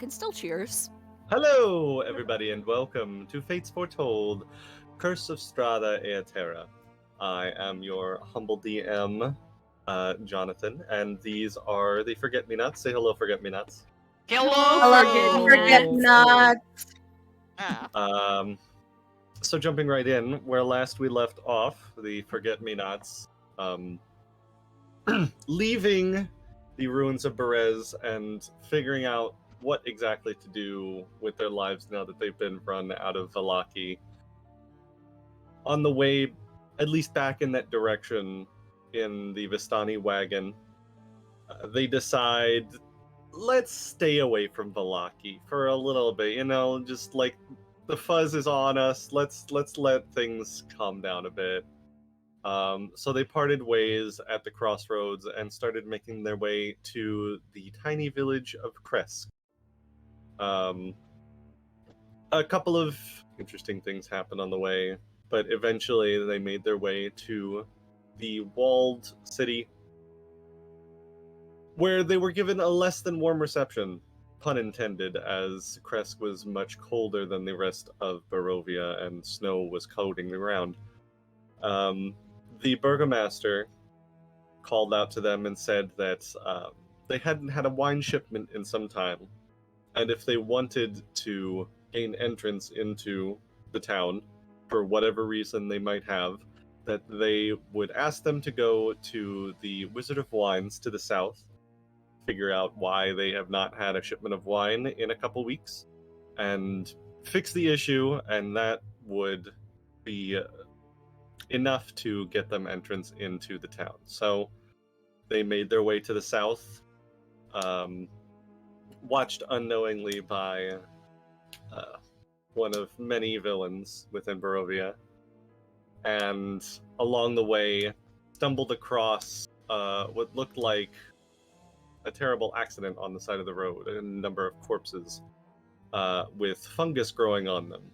can still cheers. Hello, everybody, and welcome to Fates Foretold, Curse of Strahda e Terra. I am your humble DM, Jonathan, and these are the Forget-Me-Nots. Say hello, Forget-Me-Nots. Hello, Forget-Me-Nots. So jumping right in, where last we left off, the Forget-Me-Nots, leaving the ruins of Berez and figuring out what exactly to do with their lives now that they've been run out of Vallaki. On the way, at least back in that direction, in the Vistani wagon, they decide, let's stay away from Vallaki for a little bit, just like the fuzz is on us, let's let things calm down a bit. So they parted ways at the crossroads and started making their way to the tiny village of Kresk. A couple of interesting things happened on the way, but eventually they made their way to the walled city, where they were given a less than warm reception, pun intended, as Kresk was much colder than the rest of Barovia and snow was coating the ground. The burgomaster called out to them and said that they hadn't had a wine shipment in some time, and if they wanted to gain entrance into the town, for whatever reason they might have, that they would ask them to go to the Wizard of Wines to the south, figure out why they have not had a shipment of wine in a couple weeks, and fix the issue, and that would be enough to get them entrance into the town. So they made their way to the south, watched unknowingly by one of many villains within Barovia, and along the way stumbled across what looked like a terrible accident on the side of the road, a number of corpses with fungus growing on them,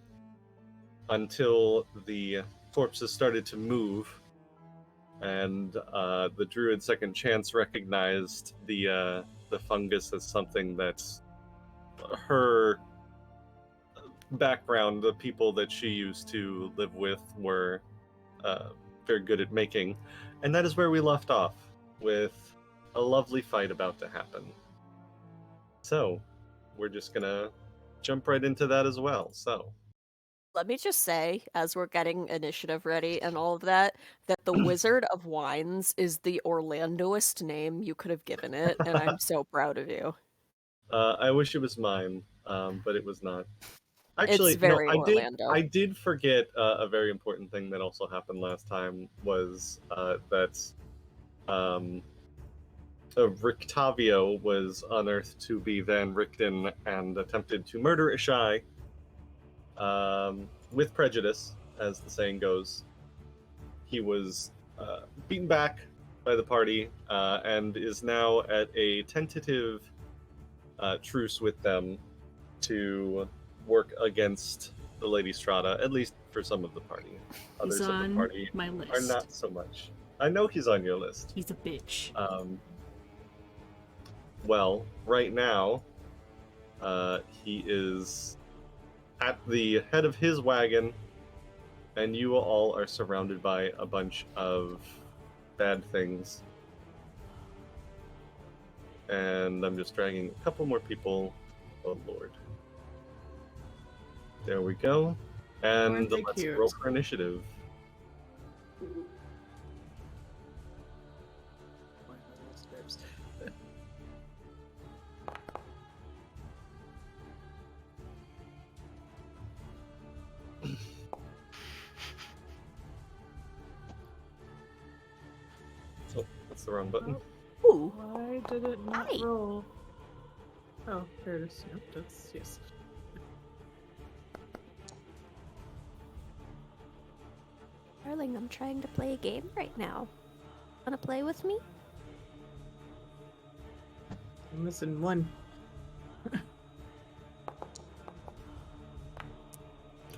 until the corpses started to move, and the druid Second Chance recognized the fungus as something that her background, the people that she used to live with, were very good at making. And that is where we left off, with a lovely fight about to happen. So, we're just gonna jump right into that as well. So, Let me just say, as we're getting initiative ready and all of that the Wizard of Wines is the Orlandoest name you could have given it, and I'm so proud of you. I wish it was mine, but it was not. Actually, It's very no, Orlando. I did forget a very important thing that also happened last time, was that Rictavio was unearthed to be Van Richten and attempted to murder Ishai, with prejudice, as the saying goes. He was beaten back by the party and is now at a tentative truce with them to work against the Lady Strahda, at least for some of the party. Others He's of the on party my list. are not so much. I know he's on your list. He's a bitch. Well, right now, he is at the head of his wagon, and you all are surrounded by a bunch of bad things. And I'm just dragging a couple more people. Oh, Lord. There we go. And Aren't they let's cute? roll for initiative. Oh, that's the wrong button. Ooh, Why did it not Hi. roll? Oh, there it is. Yep, that's yes. Darling, I'm trying to play a game right now. Wanna play with me? I'm missing one.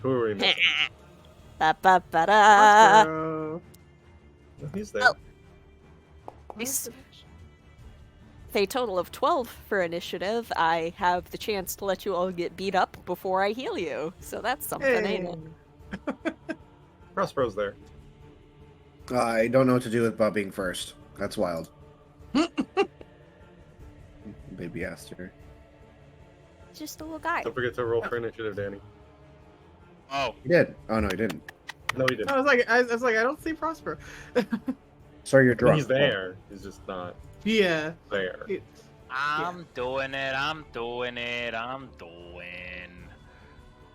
Who are we missing? ba-ba-ba-da. Bro. Oh, he's there. Oh. Nice. a total of 12 for initiative, I have the chance to let you all get beat up before I heal you. So that's something, ain't it? Prospero's there. I don't know what to do with Bob being first. That's wild. Baby Aster. Just a little guy. Don't forget to roll for initiative, Danny. Oh, He did. Oh, no, he didn't. No, he didn't. I was like, I don't see Prospero. Sorry, you're I mean, drunk. he's there. He's just not Yeah. there. I'm doing it. I'm doing.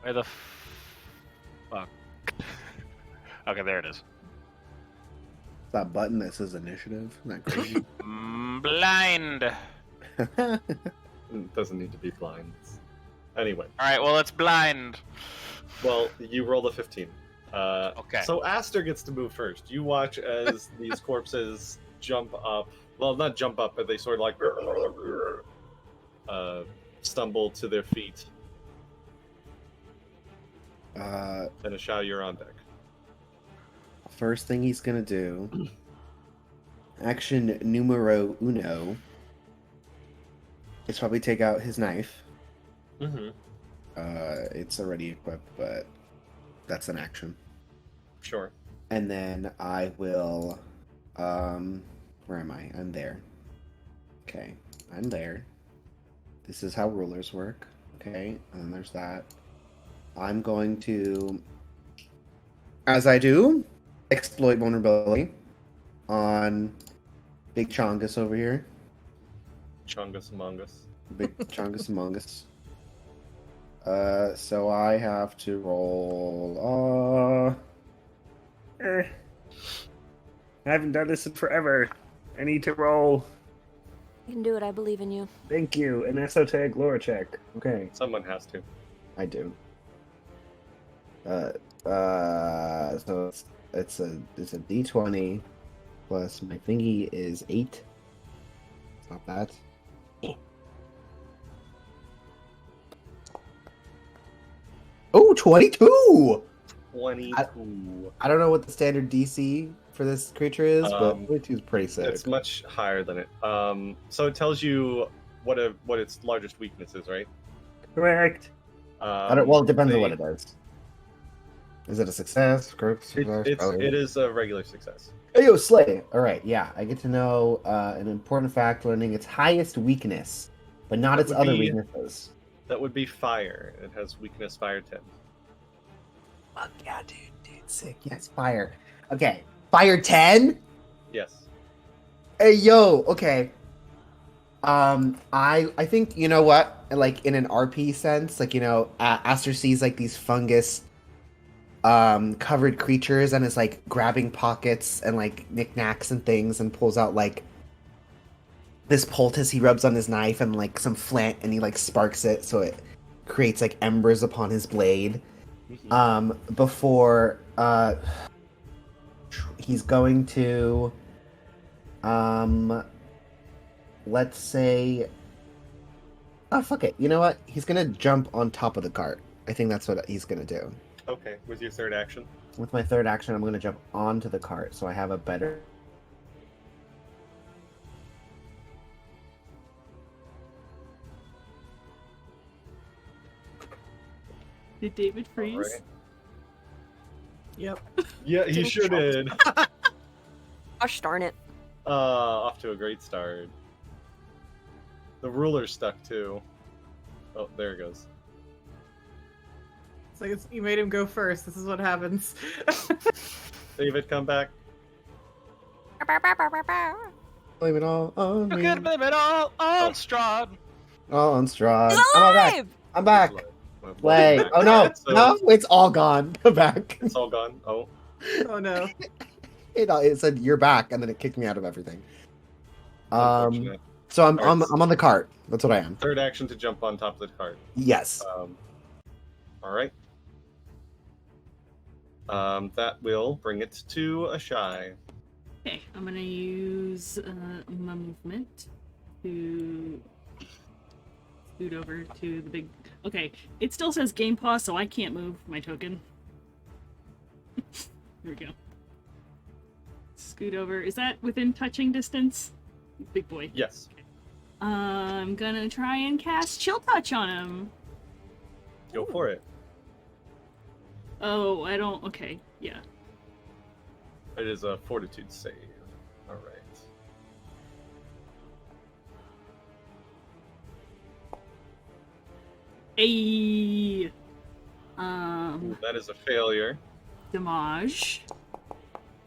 Where the fuck? Okay, there it is. That button that says initiative. Isn't that crazy? Blind. It doesn't need to be blind. Anyway, All right, well, it's blind. well, you roll a 15. Okay. So Aster gets to move first. You watch as these corpses jump up. Well, not jump up, but they sort of like stumble to their feet. And Ashao, you're on deck. First thing he's gonna do. Action numero uno. Is probably take out his knife. Mm-hmm. It's already equipped, but that's an action. Sure. And then I will, where am I? I'm there. Okay, I'm there. This is how rulers work. Okay, and then there's that. I'm going to, as I do, exploit vulnerability on Big Chongus over here. Chungus Among Us. Big Chongus Among Us. So I have to roll. I haven't done this in forever. I need to roll. You can do it. I believe in you. Thank you. An esoteric lore check. Okay, Someone has to. I do. So it's a D20 plus my thingy is 8. It's not bad. Oh, 22! 22. I don't know what the standard DC for this creature is, but 22 is pretty sick. It's much higher than it. So it tells you what its largest weakness is, right? correct. Well, it depends on what it is. Is it a success? It is a regular success. Hey, yo, Slay! Alright, yeah. I get to know an important fact, learning its highest weakness, but not its other weaknesses. That would be fire. It has weakness fire 10. Fuck yeah, dude, sick. Yes, fire. Okay, fire 10? Yes. Hey, yo, okay. I think, you know what? Like, in an RP sense, like, you know, Aster sees, like, these fungus covered creatures and is like grabbing pockets and like knickknacks and things and pulls out like this poultice he rubs on his knife and like some flint and he like sparks it so it creates like embers upon his blade. Before he's going to let's say fuck it. You know what? He's gonna jump on top of the cart. I think that's what he's gonna do. Okay, with your third action. With my third action, I'm going to jump onto the cart, so I have a better... Did David freeze? Right. Yep. Yeah, he sure did. Gosh darn it. Off to a great start. The ruler's stuck too. Oh, there it goes. It's like you made him go first. This is what happens. David, come back. Blame it all on You me. can blame it all on Strahd. All on Strahd. He's I'm back. alive! I'm back. Wait. Back. Oh no. So No, it's all gone. Come back. It's all gone. Oh. Oh no. It said you're back, and then it kicked me out of everything. Unfortunate. So I'm Alright, on the cart. That's what I am. Third action to jump on top of the cart. Yes. Alright. That will bring it to a shy. Okay, I'm gonna use my movement to scoot over to the big... Okay, it still says game pause, so I can't move my token. Here we go. Scoot over. Is that within touching distance? Big boy. Yes. I'm gonna try and cast Chill Touch on him. Go for it. Oh, I don't. Okay, yeah. It is a fortitude save. All right. A Ooh, that is a failure. damage.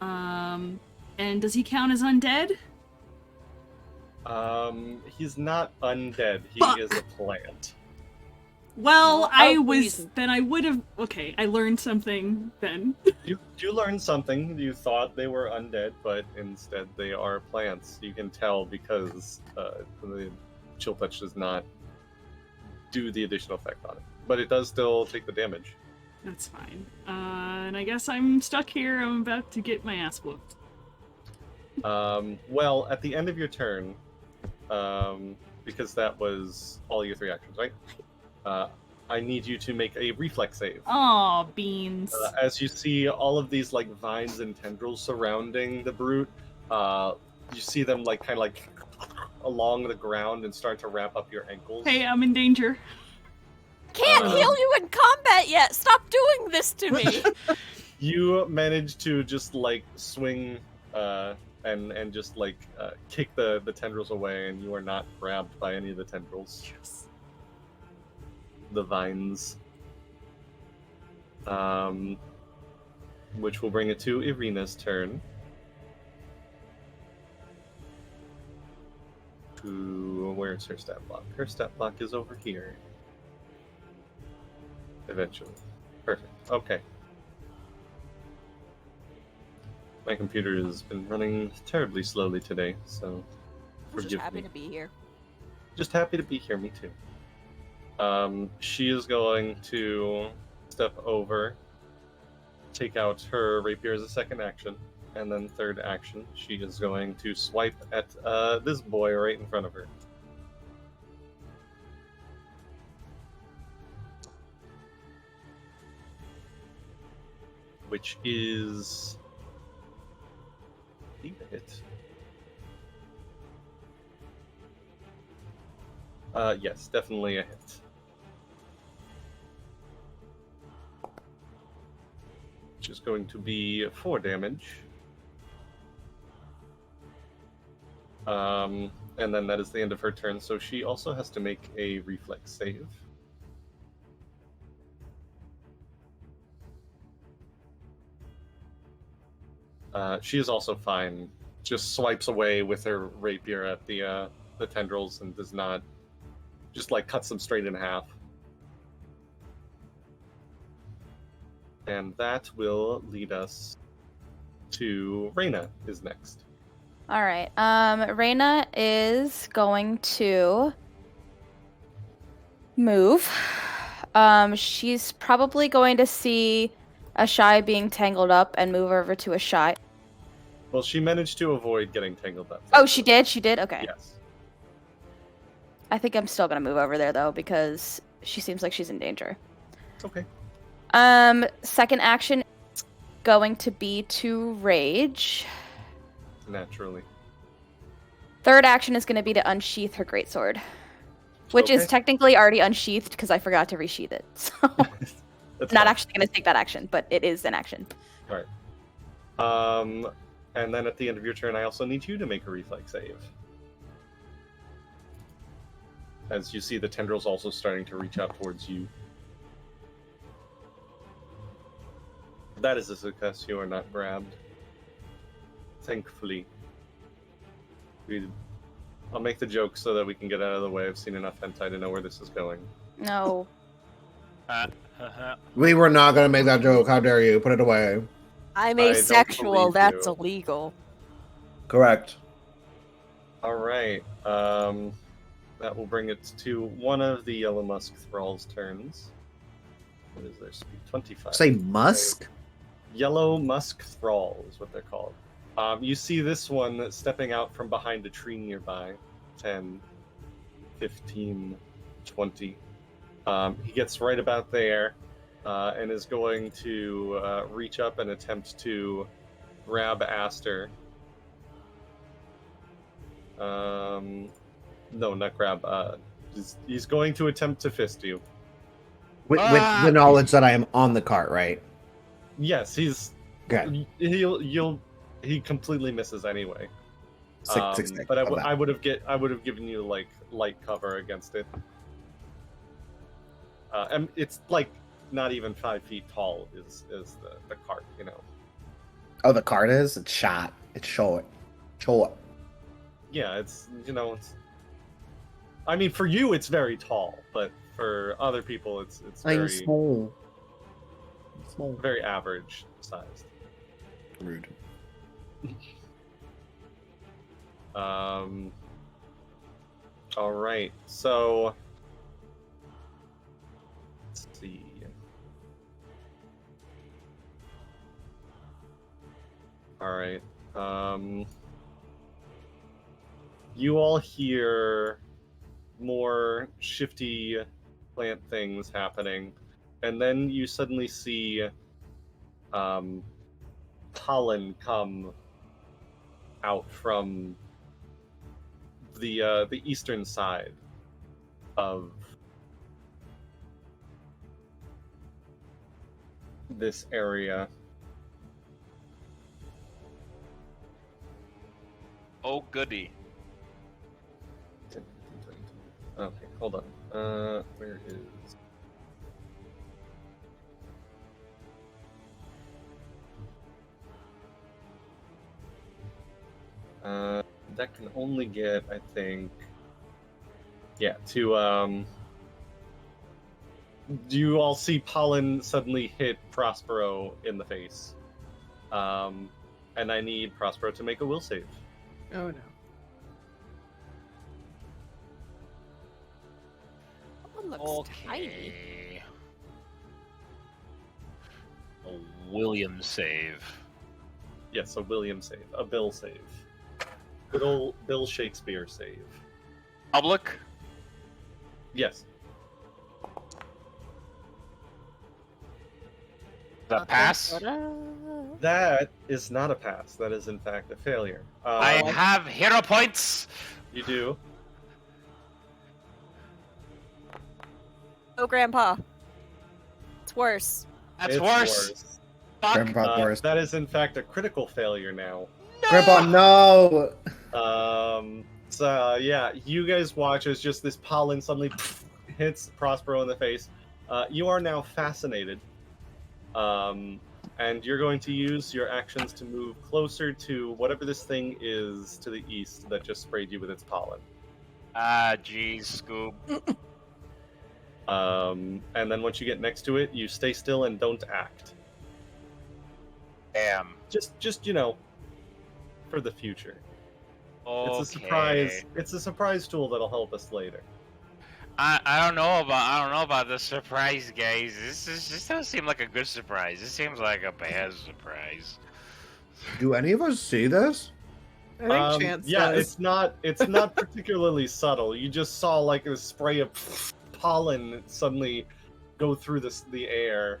And does he count as undead? He's not undead. He Fuck. is a plant. Well, Well, I oh, was. please. Then I would have. Okay, I learned something then. You learned something. You thought they were undead, but instead they are plants. You can tell because the chill touch does not do the additional effect on it, but it does still take the damage. That's fine. And I guess I'm stuck here. I'm about to get my ass whooped. Well, at the end of your turn, because that was all your 3 actions, right? I need you to make a reflex save. Aw, beans. As you see all of these like vines and tendrils surrounding the brute, you see them like kind of like along the ground and start to wrap up your ankles. Hey, I'm in danger. Can't heal you in combat yet. Stop doing this to me. You manage to just like swing and just like kick the tendrils away, and you are not grabbed by any of the tendrils. Yes. The vines. Which will bring it to Ireena's turn. Where's her stat block? Her stat block is over here. Eventually. Perfect. Okay. My computer has been running terribly slowly today, so I'm just forgive happy me. to be here. Just happy to be here, me too. She is going to step over, take out her rapier as a second action, and then third action, she is going to swipe at this boy right in front of her. Which is a hit. Yes, definitely a hit. Which is going to be 4 damage. And then that is the end of her turn, so she also has to make a reflex save. She is also fine. Just swipes away with her rapier at the tendrils and does not just like cuts them straight in half. And that will lead us to Ireena is next. All right. Ireena is going to move. She's probably going to see a shy being tangled up and move over to a shy. Well, she managed to avoid getting tangled up. Oh, she did? She did? Okay. Yes. I think I'm still going to move over there, though, because she seems like she's in danger. Okay. Second action is going to be to rage. Naturally. Third action is going to be to unsheath her greatsword, which is Okay. technically already unsheathed because I forgot to resheath it. So That's not fine. actually going to take that action, but it is an action. And then at the end of your turn, I also need you to make a reflex save. As you see the tendrils also starting to reach out towards you. That is a success. You are not grabbed. Thankfully. I'll make the joke so that we can get out of the way. I've seen enough hentai to know where this is going. No. We were not going to make that joke. How dare you? Put it away. I'm I don't asexual. believe That's you. illegal. Correct. Alright. That will bring it to one of the Yellow Musk Thrall's turns. What is their speed? 25. Say musk? Yellow Musk Thrall is what they're called. You see this one stepping out from behind a tree nearby. 10, 15, 20. He gets right about there and is going to reach up and attempt to grab Aster. No, not grab. He's going to attempt to fist you. With the knowledge that I am on the cart, right? Yes, he's. Okay. He completely misses anyway. Six, but I would have given you like light cover against it. And it's like not even 5 feet tall is the cart, you know. Oh, the cart is? It's shot. It's short. Short. Yeah, it's it's. I mean, for you it's very tall, but for other people it's very I'm small. Small. very average sized. Rude. All right, so let's see. All right, you all hear more shifty plant things happening, and then you suddenly see pollen come out from the eastern side of this area. Oh, goody. Okay, hold on. Where is... that can only get, I think... Yeah, to, Do you all see pollen suddenly hit Prospero in the face? And I need Prospero to make a will save. Oh no. Looks tiny. Okay. A William save. Yes, a William save. A Bill save. Good old Bill Shakespeare save. Public? Yes. The pass? That is not a pass. That is, in fact, a failure. I have hero points! You do. Oh, Grandpa. It's worse. That's It's worse. Fuck. Grandpa worse. That is, in fact, a critical failure now. Grandpa, no! So, yeah, you guys watch as just this pollen suddenly hits Prospero in the face. You are now fascinated. And you're going to use your actions to move closer to whatever this thing is to the east that just sprayed you with its pollen. Ah, jeez, Scoob. And then once you get next to it, you stay still and don't act. Damn. Just you know, for the future. Okay. It's a surprise. It's a surprise tool that'll help us later. I don't know about the surprise, guys. This doesn't seem like a good surprise. This seems like a bad surprise. Do any of us see this? I think Chance yeah, does. it's not particularly subtle. You just saw like a spray of pollen suddenly go through the air,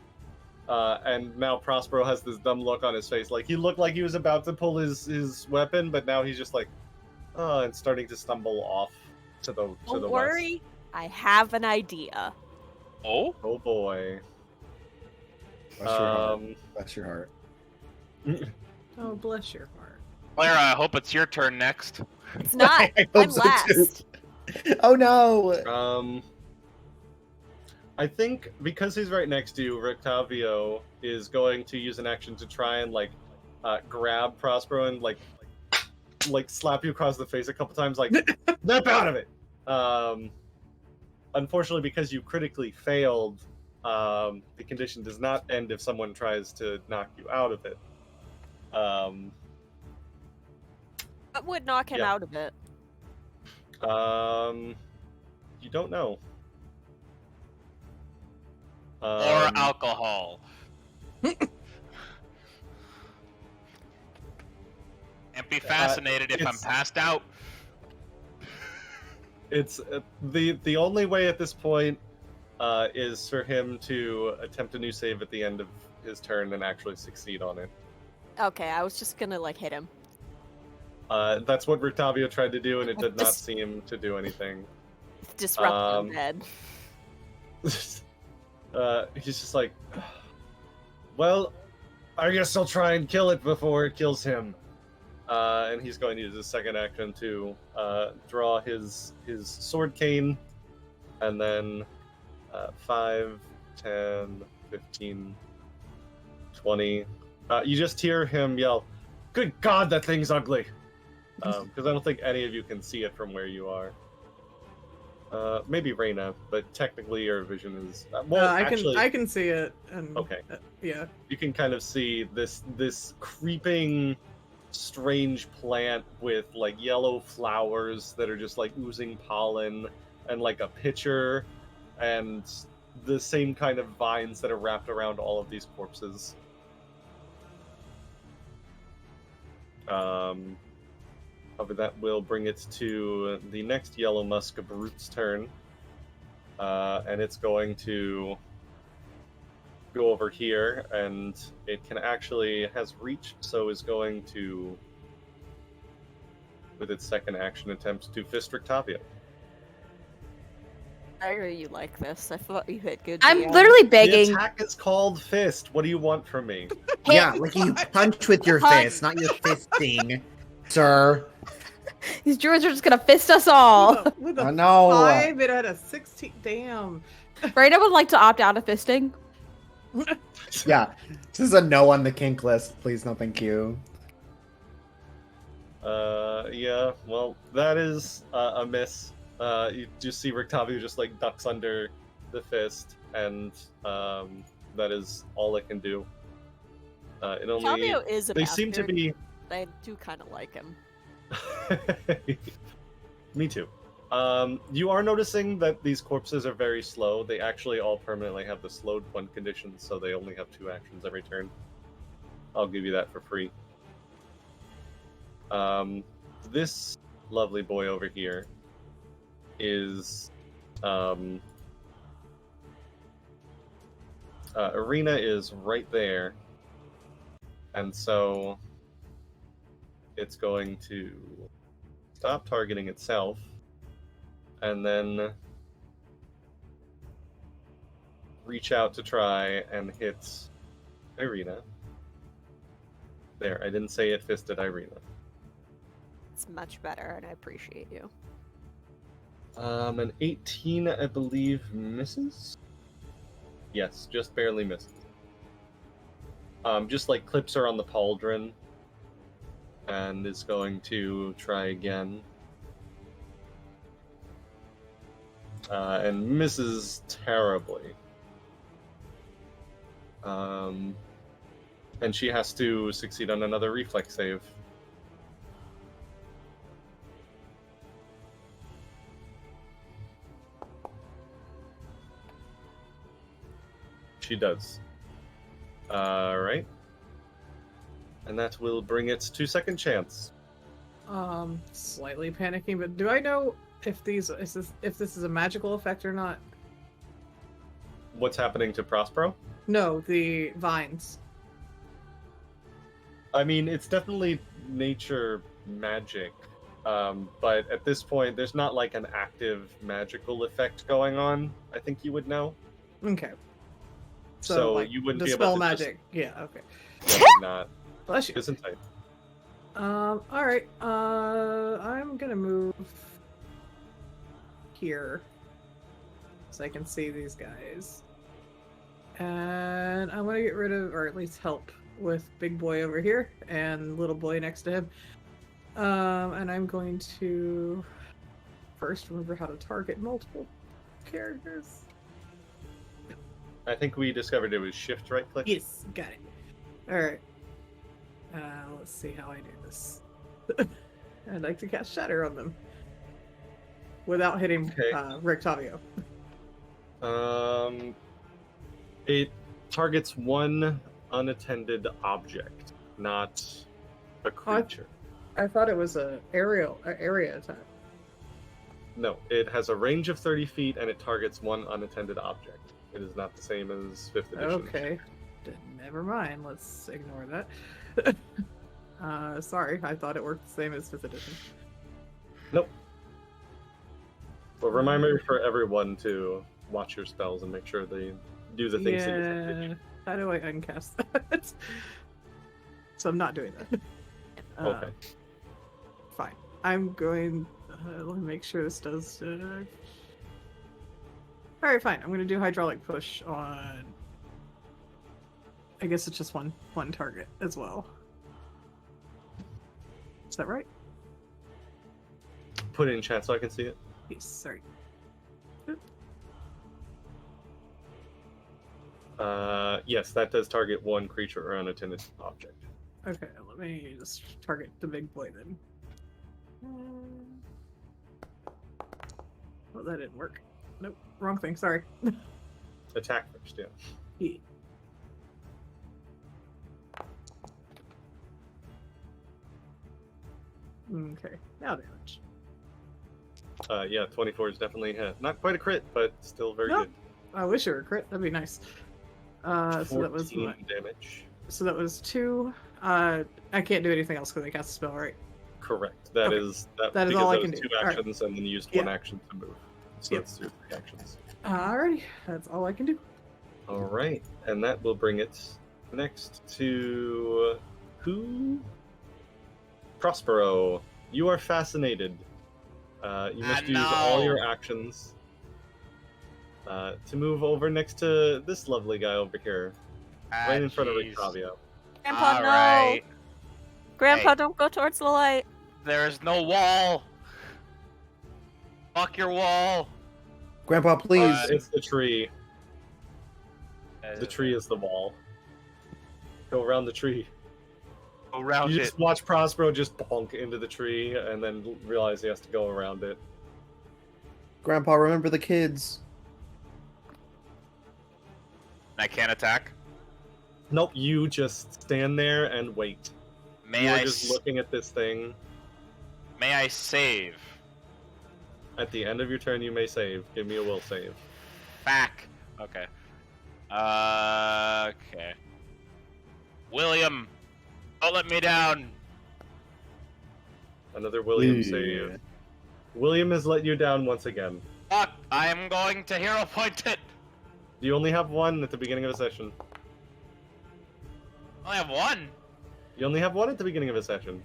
and now Prospero has this dumb look on his face. Like he looked like he was about to pull his weapon, but now he's just like, and starting to stumble off to the Don't worry, west. I have an idea. Oh? Oh boy. Bless your heart. Bless your heart. Oh, bless your heart. Clara, I hope it's your turn next. It's not. I hope I'm so, too. last. Oh no! I think because he's right next to you, Rictavio is going to use an action to try and grab Prospero and like slap you across the face a couple times, like snap out of it. Unfortunately, because you critically failed, the condition does not end if someone tries to knock you out of it. What would knock him out of it? You don't know. Or alcohol. And be fascinated if I'm passed out. It's the only way at this point is for him to attempt a new save at the end of his turn and actually succeed on it. Okay, I was just gonna hit him. That's what Rictavio tried to do, and it did not seem to do anything. Disrupt the bed. He's just like, well, I guess I'll try and kill it before it kills him. And he's going to use his second action to draw his sword cane, and then 5, 10, 15, 20. You just hear him yell, "Good God, that thing's ugly!" Because I don't think any of you can see it from where you are. Maybe Ireena, but technically your vision is I can see it. And, okay. Yeah. You can kind of see this creeping, strange plant with like yellow flowers that are just like oozing pollen, and like a pitcher, and the same kind of vines that are wrapped around all of these corpses. However, that will bring it to the next Yellow Musk Brute's turn. And it's going to go over here, and it can actually has reach, so is going to, with its second action, attempt to fist Rictavio. I really like this. I thought you had good. I'm DM. literally The begging. attack is called fist. What do you want from me? Yeah, like you punch with your fist, not your fisting, sir. These druids are just gonna fist us all. With a I know. 5, it had a 16. Damn. Brayden would like to opt out of fisting. Yeah, this is a no on the kink list. Please, no, thank you. Yeah, well, that is a miss. You just see Rictavio just like ducks under the fist, and that is all it can do. It only. Rictavio is a They bastard. seem to be. I do kind of like him. Me too. You are noticing that these corpses are very slow. They actually all permanently have the slowed one condition, so they only have 2 actions every turn. I'll give you that for free. This lovely boy over here is Ireena is right there, and so it's going to stop targeting itself, and then reach out to try and hit Ireena. There, I didn't say it fisted Ireena. It's much better, and I appreciate you. An 18, I believe, misses? Yes, just barely misses. Just like clips her on the pauldron, and is going to try again. And misses terribly. And she has to succeed on another reflex save. She does. Alright. And that will bring it to second chance. Slightly panicking, but do I know if this is a magical effect or not? What's happening to Prospero? No, the vines. I mean, it's definitely nature magic, but at this point, there's not like an active magical effect going on. I think you would know. Okay. So like, you wouldn't the be spell able to magic. Yeah. Okay. Just, not. Bless you. Isn't type. All right. I'm gonna move here so I can see these guys, and I want to get rid of, or at least help with big boy over here and little boy next to him. And I'm going to first remember how to target multiple characters. I think we discovered it was shift right click. Yes, got it. All right. Let's see how I do this. I'd like to cast Shatter on them without hitting Rictavio. It targets one unattended object, not a creature. I thought it was an area attack. No, it has a range of 30 feet and it targets one unattended object. It is not the same as 5th edition. Okay. Never mind. Let's ignore that. Sorry, I thought it worked the same as 5th edition. Nope. But reminder for everyone to watch your spells and make sure they do the things that you think they Yeah. should. How do I uncast that? So I'm not doing that. Okay. Fine. I'm going. Let me make sure this does. Alright, fine. I'm going to do hydraulic push on. I guess it's just one target as well. Is that right? Put it in chat so I can see it. Yes. Sorry. Yes, that does target one creature or unattended object. Okay, let me just target the big boy then. Oh, that didn't work. Nope, wrong thing. Sorry. Attack first, yeah. Yeah. Okay, now damage. Yeah, 24 is definitely a hit. Not quite a crit, but still very Nope. good. I wish it were a crit. That'd be nice. So that was 14 what? damage. So that was 2. I can't do anything else because I cast a spell, right? Correct. That Okay. is That is because all I that can was do. 2 All right. actions and then you used Yeah. 1 action to move. So Yep. that's 3 actions. Alrighty, that's all I can do. All right, and that will bring it next to who? Prospero. You are fascinated. You must use all your actions to move over next to this lovely guy over here, right in front of jeez. Rictavia. Grandpa, All no! right. Grandpa, Hey. don't go towards the light. There is no wall. Fuck your wall. Grandpa, please. It's the tree. The tree is the wall. Go around the tree. around You it. just watch Prospero just bonk into the tree and then realize he has to go around it. Grandpa, remember the kids. I can't attack. Nope, you just stand there and wait. May You're I? just looking at this thing. May I save? At the end of your turn, you may save. Give me a will save. Back. Okay. Okay. William, don't let me down. Another William Yeah. save. William has let you down once again. Fuck! I am going to hero point it. You only have one at the beginning of a session. I have one. You only have one at the beginning of a session.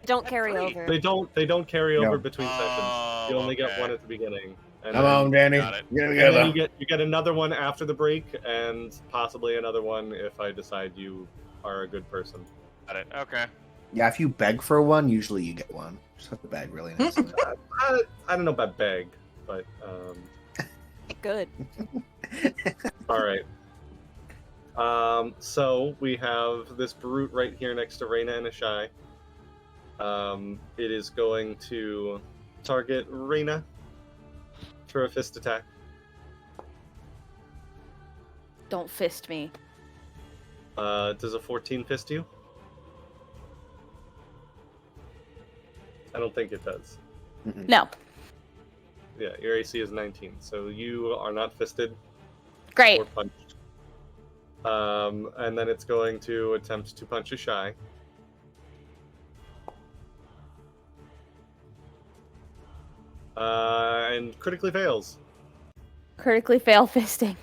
Don't carry 3. over. They don't carry over No. between Oh, sessions. You only get okay. one at the beginning. And Come then, on, Danny. Got it. Get it and then together. you get another one after the break, and possibly another one if I decide you are a good person. Got it. Okay. Yeah, if you beg for one, usually you get one. Just have to beg really nicely. I don't know about beg, but Good. all right. So we have this brute right here next to Ireena and Ashai. It is going to target Ireena for a fist attack. Don't fist me. Does a 14 fist you? I don't think it does. Mm-mm. No. Yeah, your AC is 19, so you are not fisted Great. or punched. And then it's going to attempt to punch Ashai. And critically fails. Critically fail fisting.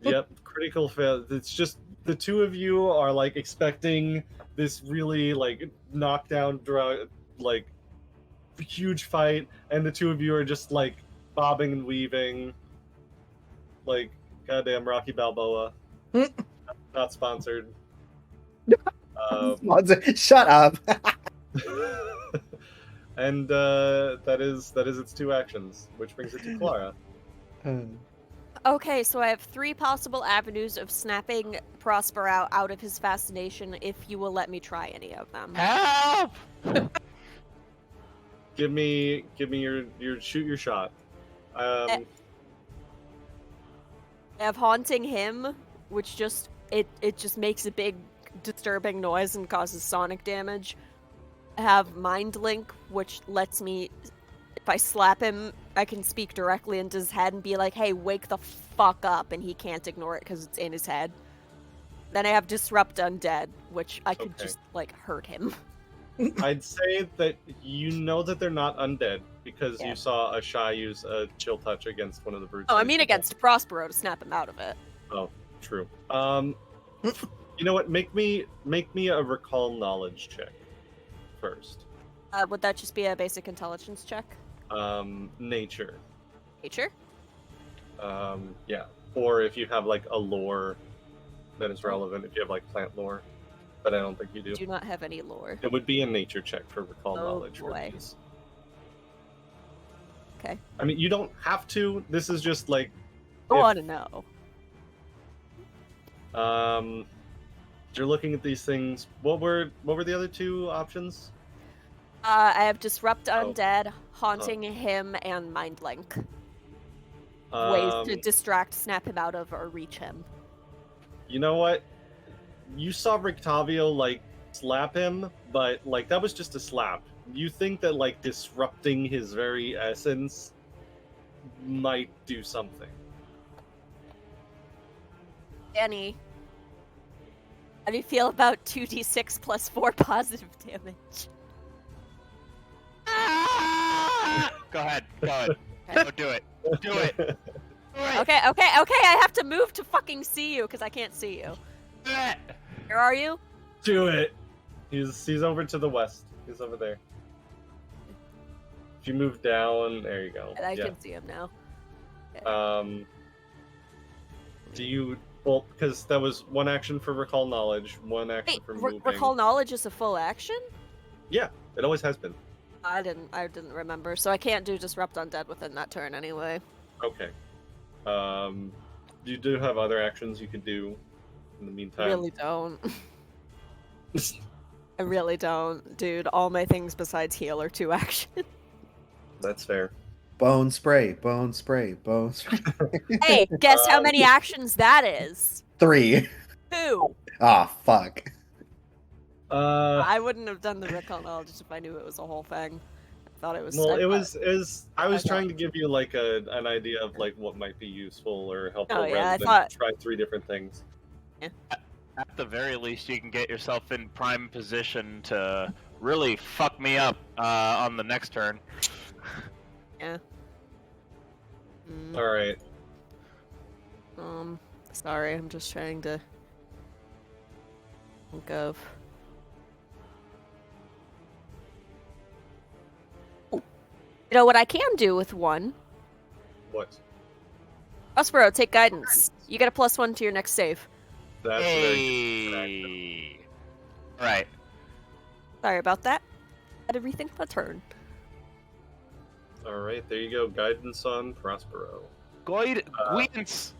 Yep, critical fail. It's just the two of you are like expecting this really like knockdown, like huge fight, and the two of you are just like bobbing and weaving, like goddamn Rocky Balboa. Not sponsored. Shut up. And that is its 2 actions, which brings it to Clara. Okay, so I have 3 possible avenues of snapping Prosper out of his fascination if you will let me try any of them. Help! Give me your shoot your shot. I have haunting him, which just it just makes a big disturbing noise and causes sonic damage. I have mind link, which lets me, if I slap him, I can speak directly into his head and be like, "Hey, wake the fuck up," and he can't ignore it because it's in his head. Then I have Disrupt Undead, which I could Okay. just, like, hurt him. I'd say that you know that they're not undead because Yeah. you saw a Shy use a chill touch against one of the brutes. Oh, I that mean he against Prospero to snap him out of it. Oh, true. You know what? Make me a recall knowledge check first. Would that just be a basic intelligence check? Nature. Nature? Yeah. Or if you have like a lore that is relevant, if you have like plant lore, but I don't think you do. Do not have any lore. It would be a nature check for recall Oh, knowledge. For boy. these. Okay. I mean, you don't have to. This is just like. I if- want to know. You're looking at these things. What were the other two options? I have Disrupt Oh. Undead, Haunting him, and Mind Link. Ways to distract, snap him out of, or reach him. You know what? You saw Rictavio like slap him, but like that was just a slap. You think that like disrupting his very essence might do something. Danny, how do you feel about 2d6 plus 4 positive damage? Go ahead. Go, do it. Do it. Do it. Okay, I have to move to fucking see you, because I can't see you. Do it. Where are you? Do it. He's over to the west. He's over there. If you move down, there you go. I Yeah. can see him now. Do you? Well, because that was one action for recall knowledge, one action Wait, for moving. recall knowledge is a full action? Yeah, it always has been. I didn't remember, so I can't do Disrupt Undead within that turn anyway. Okay. You do have other actions you could do in the I meantime. really don't. I really don't, dude. All my things besides heal are 2 action. That's fair. Bone spray, bone spray, bone spray. Hey, guess how many actions that is? 3. 2. Ah, fuck. I wouldn't have done the recall knowledge if I knew it was a whole thing. I thought it was. Well, I it thought- was. I was I trying to give you like an idea of like what might be useful or helpful, Oh, yeah, I rather than thought- try 3 different things. At the very least, you can get yourself in prime position to really fuck me up on the next turn. Yeah. Mm, All right. sorry, I'm just trying to think of. Oh. You know what I can do with one? What? Prospero, take guidance. You get a +1 to your next save. That's very good. Hey. Right. Sorry about that. Had everything my turn. All right, there you go. Guidance on Prospero. Guidance.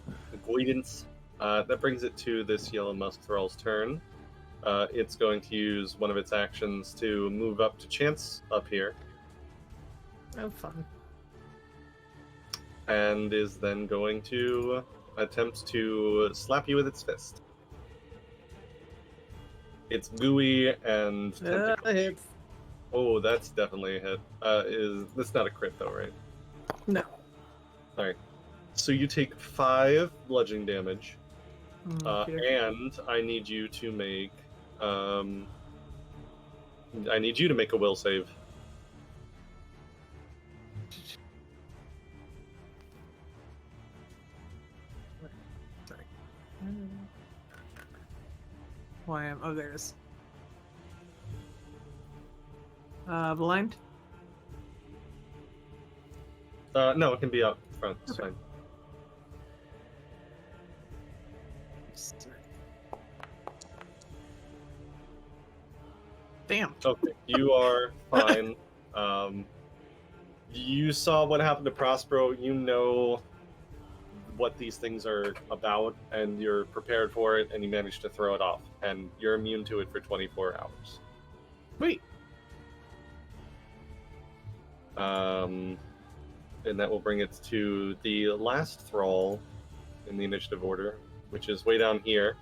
Guidance. That brings it to this Yellow Musk Thrall's turn. It's going to use one of its actions to move up to Chance up here, Oh, fun. and is then going to attempt to slap you with its fist. It's gooey and tentacle. Hits. Oh, that's definitely a hit. That's not a crit though, right? No. Alright. So you take 5 bludgeoning damage, Okay. and I need you to make a will save. Sorry. Why am? Oh, there it is. Blind. No, it can be up front. It's Okay. fine. Damn. Okay, you are fine. You saw what happened to Prospero. You know what these things are about, and you're prepared for it, and you managed to throw it off, and you're immune to it for 24 hours. Wait. And that will bring it to the last thrall in the initiative order, which is way down here.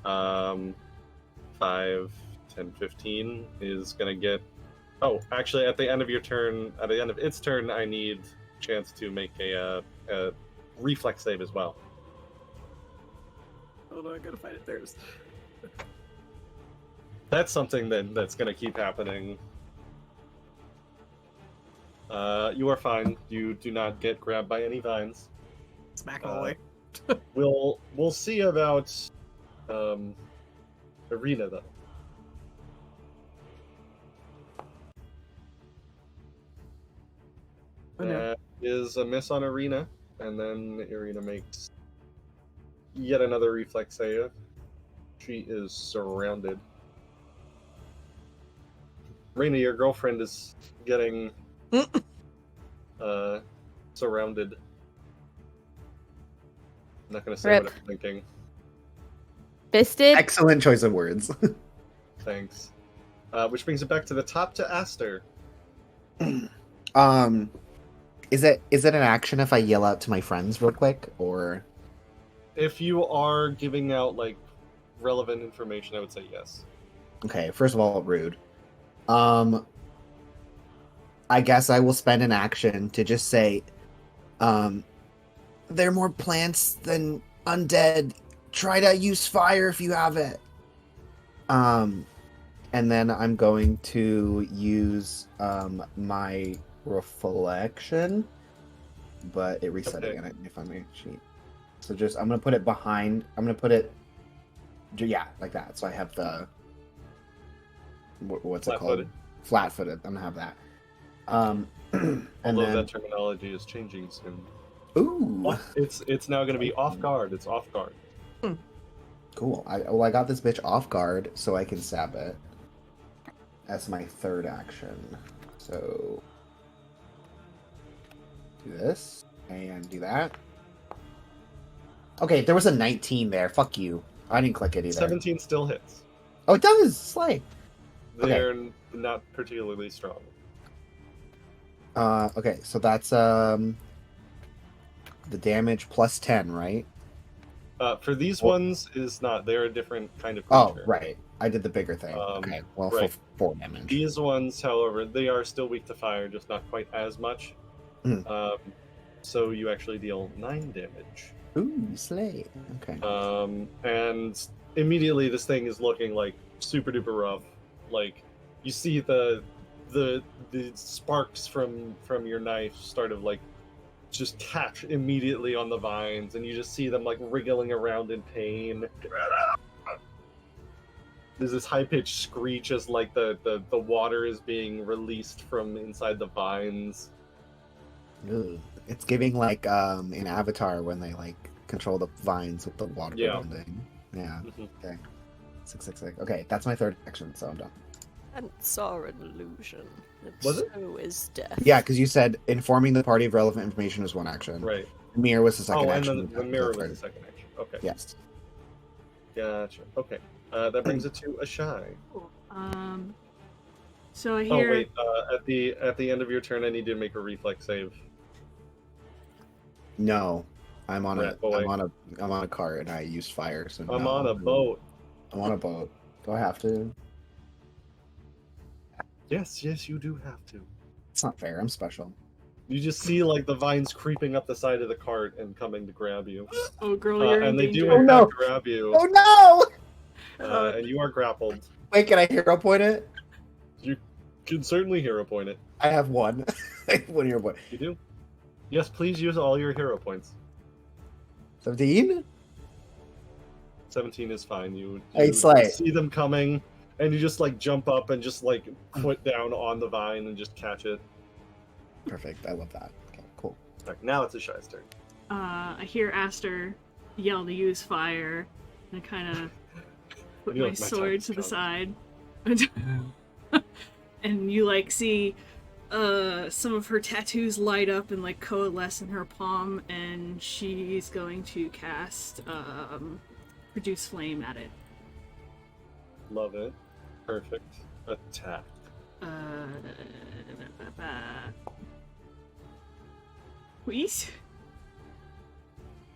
5, 10, 15 is gonna get. Oh, actually, at the end of your turn, at the end of its turn, I need Chance to make a reflex save as well. Hold on, I gotta find it. There's. That's something that's going to keep happening. You are fine. You do not get grabbed by any vines. Smack all the way. We'll see about Ireena though. Oh, no. That is a miss on Ireena, and then Ireena makes yet another reflex save. She is surrounded. Ireena, your girlfriend is getting surrounded. I'm not going to say Rip. what I'm thinking. Fisted. Excellent choice of words. Thanks. Which brings it back to the top to Aster. Is it an action if I yell out to my friends real quick, or? If you are giving out like relevant information, I would say yes. Okay, first of all, rude. I guess I will spend an action to just say, there are more plants than undead. Try to use fire if you have it. And then I'm going to use my reflection, but it reset Okay. again. I need to find my sheet. So just I'm gonna put it behind. I'm gonna put it, yeah, like that. So I have the what's it called? Flat-footed. Flat-footed. I'm gonna have that. And Although then that terminology is changing soon. ooh, It's now going to be off guard. It's off guard. cool. I got this bitch off guard, so I can stab it as my third action. So do this and do that. Okay, there was a 19 there. Fuck you. I didn't click it either. 17 still hits. Oh, it does. Slay. Okay. They're not particularly strong. Okay, so that's the damage plus 10, right? For these Well- ones is not. They're a different kind of Oh, creature. right. I did the bigger thing. Okay, well, right. for 4 damage. These ones, however, they are still weak to fire, just not quite as much. Mm. So you actually deal 9 damage. Ooh, slay. Okay. And immediately this thing is looking like super duper rough. Like you see the sparks from your knife start of like just catch immediately on the vines, and you just see them like wriggling around in pain. There's this high-pitched screech as like the water is being released from inside the vines. Ugh. It's giving like in Avatar when they like control the vines with the water bending. Yeah. Mhm. Okay. 666. Okay, that's my third action, so I'm done. And saw an illusion. And Was it? so is death. Yeah, because you said informing the party of relevant information was one action. Right. Mirror was the second Oh, and action. then the mirror was the second action. Okay. Yes. Gotcha. Okay. That brings it to a shy. Cool. So I Oh hear. wait. At the end of your turn, I need to make a reflex save. No, I'm on Rat a boy. I'm on a cart and I used fire. So I'm no. on a boat. I'm on a boat. Do I have to? Yes, you do have to. It's not fair. I'm special. You just see like the vines creeping up the side of the cart and coming to grab you. Oh, girl, you're in And they danger. do Oh, in no. fact grab you. Oh no! And you are grappled. Wait, can I hero point it? You can certainly hero point it. I have one. One hero point. You do? Yes, please use all your hero points. 17? 17 is fine. You Hey, Slay. see them coming, and you just like jump up and just like foot down on the vine and just catch it. Perfect. I love that. Okay, cool. Alright, now it's a shy's turn. I hear Aster yell to use fire, and I kind of put You're my like, "My sword time's to the come." side. And you like see some of her tattoos light up and like coalesce in her palm, and she's going to cast produce flame at it. Love it. Perfect. Attack. Please.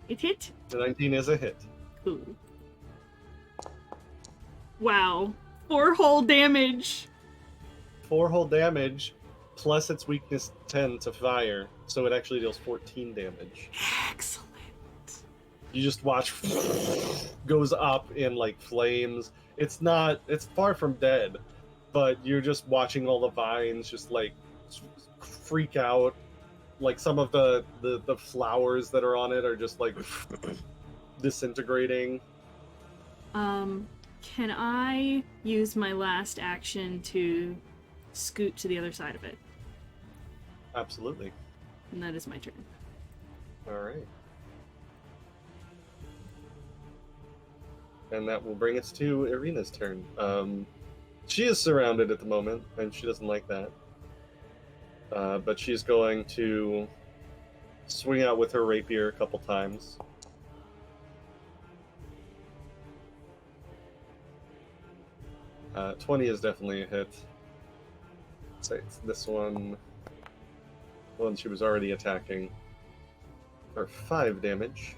It hit. The 19 is a hit. Cool. Wow. 4 whole damage. 4 whole damage, plus its weakness 10 to fire, so it actually deals 14 damage. Excellent. You just watch goes up in like flames. It's far from dead, but you're just watching all the vines just like freak out. Like some of the flowers that are on it are just like disintegrating. Can I use my last action to scoot to the other side of it? Absolutely. And that is my turn. All right. And that will bring us to Ireena's turn. She is surrounded at the moment, and she doesn't like that. But she's going to swing out with her rapier a couple times. Uh, 20 is definitely a hit. So it's this one, the one she was already attacking, for 5 damage.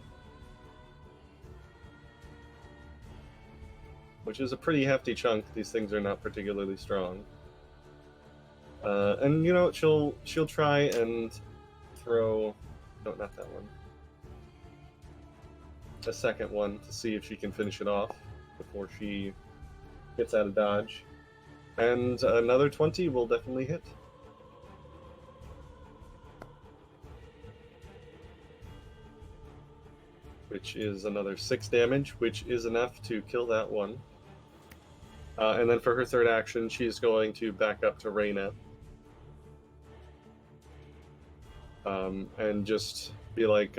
Which is a pretty hefty chunk. These things are not particularly strong. And you know, she'll try and throw... No, not that one. A second one to see if she can finish it off before she gets out of dodge. And another 20 will definitely hit. Which is another 6 damage, which is enough to kill that one. And then for her third action, she's going to back up to Ireena. And just be like,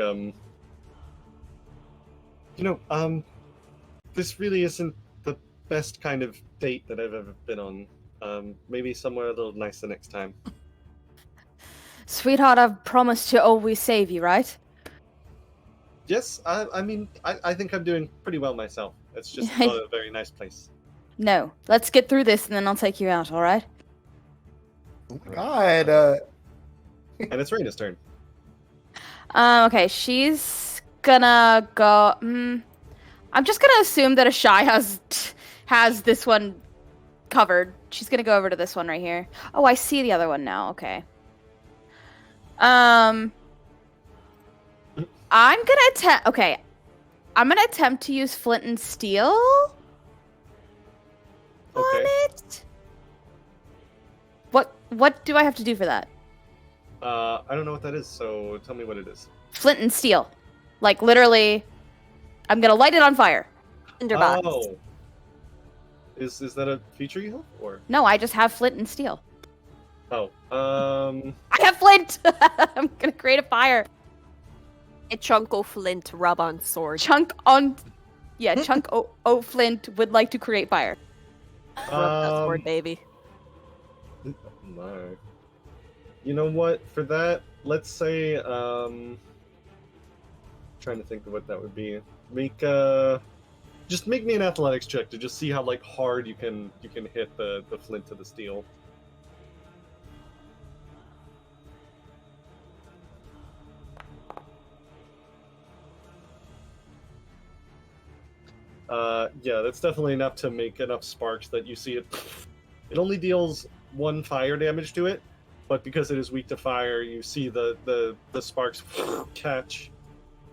this really isn't the best kind of date that I've ever been on. Maybe somewhere a little nicer next time. Sweetheart, I've promised to always save you, right? Yes, I mean, I think I'm doing pretty well myself. It's just a very nice place. No, let's get through this and then I'll take you out, alright? Oh my god. And it's Ireena's turn. Okay, she's gonna go... I'm just gonna assume that Ashai has this one covered. She's gonna go over to this one right here. Oh, I see the other one now, okay. I'm gonna attempt to use flint and steel on it. What do I have to do for that? I don't know what that is, so tell me what it is. Flint and steel. Like, literally, I'm gonna light it on fire. Tinderbox. Oh. Is that a feature you have, or? No, I just have flint and steel. Oh, I have flint! I'm gonna create a fire. A chunk o' flint rub on sword. Chunk o' flint would like to create fire. Rub that sword, baby. No. You know what? For that, let's say, trying to think of what that would be. Just make me an athletics check to just see how like hard you can hit the flint to the steel. Yeah, that's definitely enough to make enough sparks that you see it. It only deals 1 fire damage to it, but because it is weak to fire, you see the sparks catch,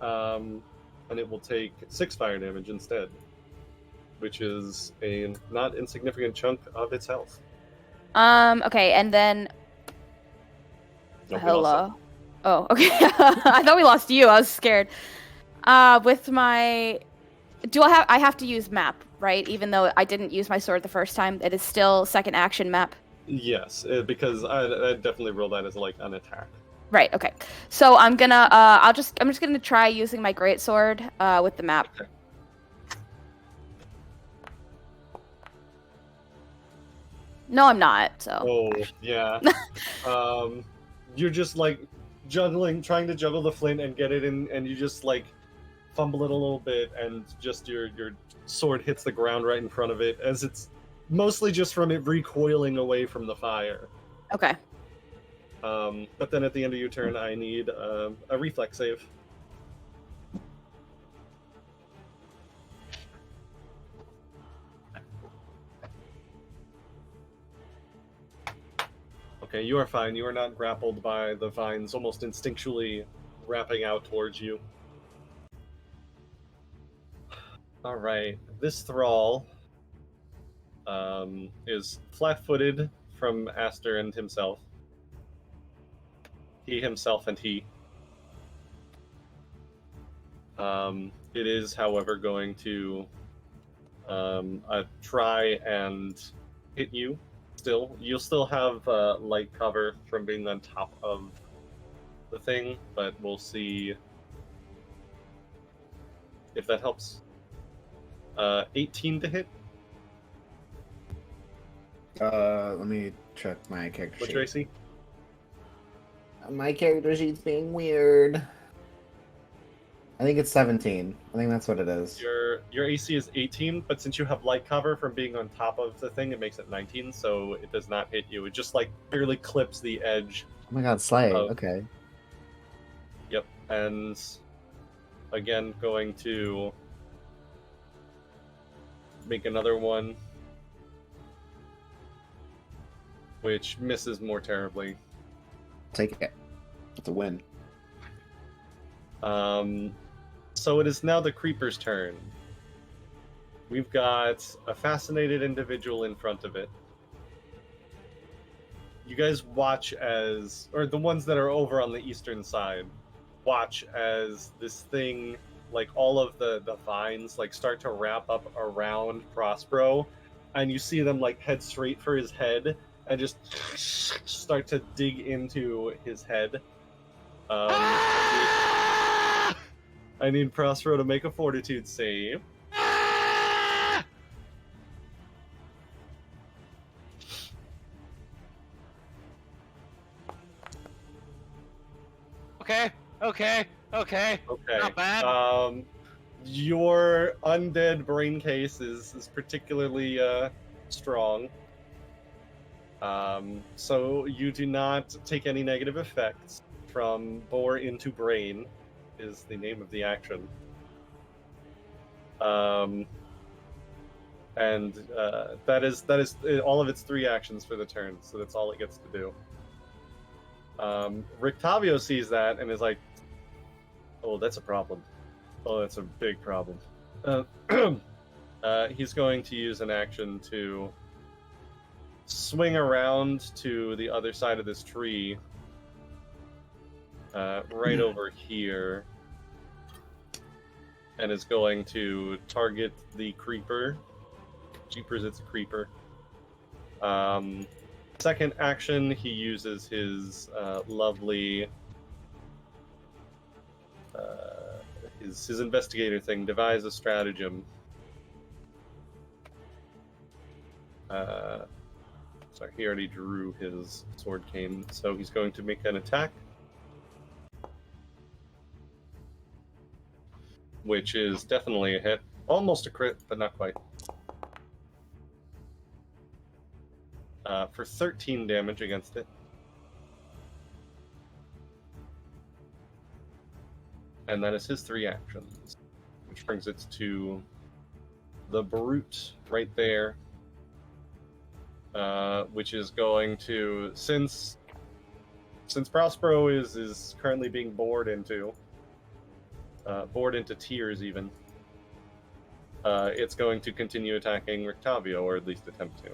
and it will take 6 fire damage instead, which is a not insignificant chunk of its health. Okay, and then... No, Hello? Oh, okay. I thought we lost you. I was scared. With my... I have to use map, right? Even though I didn't use my sword the first time, it is still second action map. Yes, because I definitely roll that as like an attack. Right. Okay. So I'm gonna. I'm just gonna try using my greatsword with the map. Okay. No, I'm not. So. Oh yeah. You're just like trying to juggle the flint and get it in, and you just like fumble it a little bit, and just your sword hits the ground right in front of it, as it's mostly just from it recoiling away from the fire. Okay. But then at the end of your turn, I need a reflex save. Okay, you are fine. You are not grappled by the vines almost instinctually wrapping out towards you. All right, this thrall is flat-footed from Aster and himself. He himself and he. It is, however, going to try and hit you. Still, you'll still have light cover from being on top of the thing, but we'll see if that helps. 18 to hit. Let me check my character What's sheet. your AC? My character sheet's being weird. I think it's 17. I think that's what it is. Your AC is 18, but since you have light cover from being on top of the thing, it makes it 19, so it does not hit you. It just like barely clips the edge. Oh my god, Slay. of- Okay. Yep, and again going to make another one, which misses more terribly. Take it. It's a win. So it is now the creeper's turn. We've got a fascinated individual in front of it. You guys watch as, or the ones that are over on the eastern side, watch as this thing, like all of the vines, like start to wrap up around Prospero, and you see them like head straight for his head and just start to dig into his head. I need Prospero to make a fortitude save. Okay. Okay. Not bad. Your undead brain case is particularly strong. So you do not take any negative effects from bore into brain, is the name of the action. And that is all of its 3 actions for the turn, so that's all it gets to do. Rictavio sees that and is like, oh, that's a problem. Oh, that's a big problem. He's going to use an action to swing around to the other side of this tree, right over here, and is going to target the creeper. Jeepers, it's a creeper. Second action, he uses his lovely his investigator thing, devise a stratagem. Sorry, he already drew his sword cane, so he's going to make an attack, which is definitely a hit. Almost a crit, but not quite. For 13 damage against it. And that is his 3 actions, which brings it to the brute right there, which is going to, since Prospero is currently being bored into tears even, it's going to continue attacking Rictavio, or at least attempt to.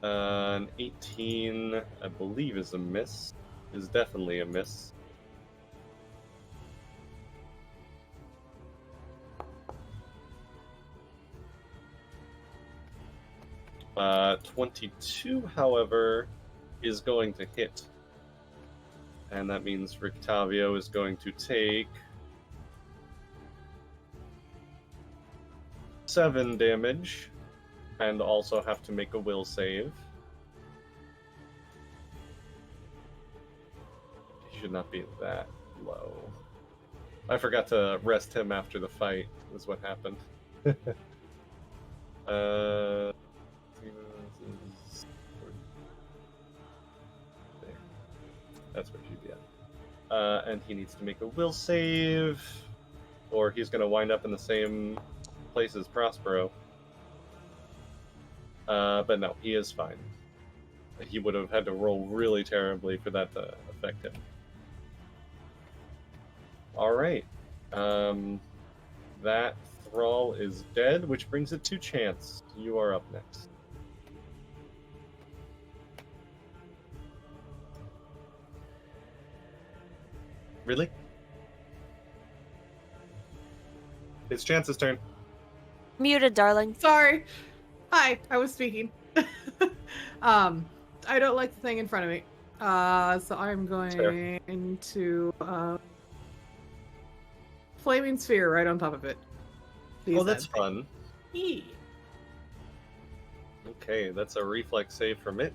An 18, I believe, is a miss. Is definitely a miss. Uh, 22, however, is going to hit. And that means Rictavio is going to take 7 damage. And also have to make a will save. He should not be that low. I forgot to rest him after the fight, is what happened. There. That's where she'd be at. And he needs to make a will save, or he's going to wind up in the same place as Prospero. But no, he is fine. He would have had to roll really terribly for that to affect him. All right. That thrall is dead, which brings it to Chance. You are up next. Really? It's Chance's turn. Muted, darling. Sorry. Hi, I was speaking. I don't like the thing in front of me. So I'm going to flaming sphere right on top of it. Oh, that's fun. Eee. Okay, that's a reflex save from it.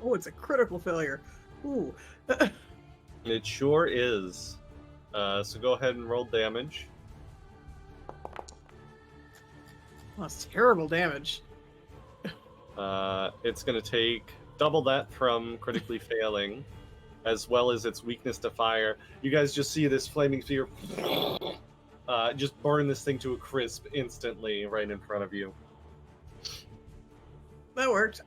Oh, it's a critical failure. Ooh. It sure is. So go ahead and roll damage. That's terrible damage. It's going to take double that from critically failing, as well as its weakness to fire. You guys just see this flaming sphere just burn this thing to a crisp instantly right in front of you. That worked.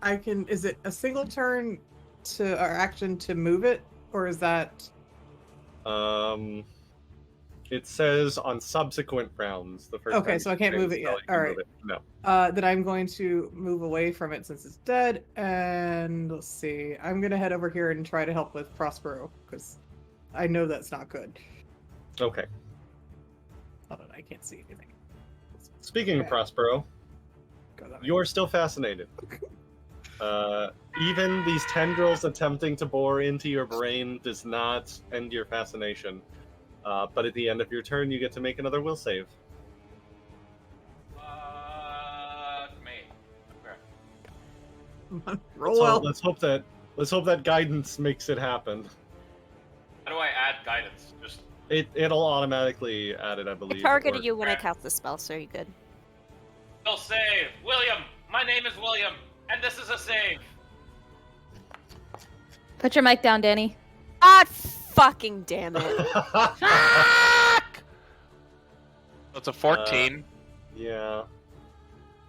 Is it a single turn or action to move it, or is that? It says on subsequent rounds. The first. Okay, time so I can't move it yet. All right. No. Then I'm going to move away from it since it's dead, and let's see. I'm gonna head over here and try to help with Prospero because I know that's not good. Okay. Hold on, I can't see anything. Speaking of Prospero, you're still fascinated. Even these tendrils attempting to bore into your brain does not end your fascination. But at the end of your turn, you get to make another will save. Me. Roll well. Let's hope that guidance makes it happen. How do I add guidance? Just It'll automatically add it, I believe. It targeted you when I cast the spell, so you're good. will save. William, my name is William, and this is a save. Put your mic down, Danny. God fucking damn it. Fuck! That's a 14. Yeah.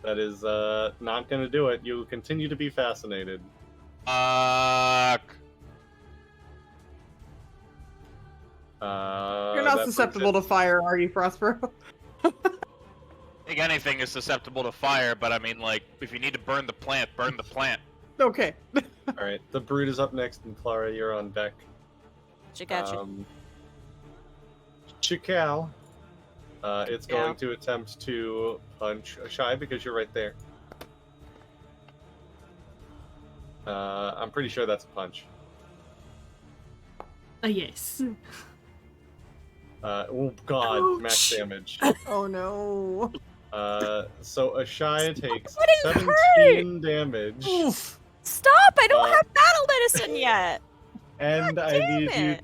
That is not gonna do it. You continue to be fascinated. Fuck. You're not susceptible to fire, are you, Prospero? I think anything is susceptible to fire, but I mean, like, if you need to burn the plant, burn the plant. Okay. Alright, the Brute is up next, and Clara, you're on deck. Gotcha. Chikao. It's going to attempt to punch Shy because you're right there. I'm pretty sure that's a punch. Yes. Oh god, Ouch. max damage. Oh no. So Ashaya takes getting 17 damage. Oof. Stop! I don't have battle medicine yet! And God I damn need you. it.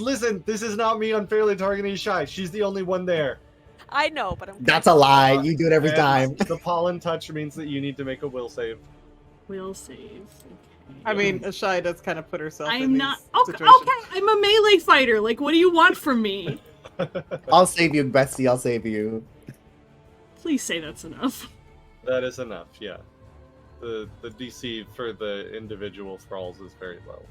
Listen, this is not me unfairly targeting Shy. She's the only one there. I know, but I'm. That's a lie. You do it every And time. The pollen touch means that you need to make a will save. Will save. I mean, Ashai does kind of put herself in I'm these not. Okay, situations. okay, I'm a melee fighter. Like, what do you want from me? I'll save you, Bestie. I'll save you. Please say that's enough. That is enough, yeah. The DC for the individual thralls is very low.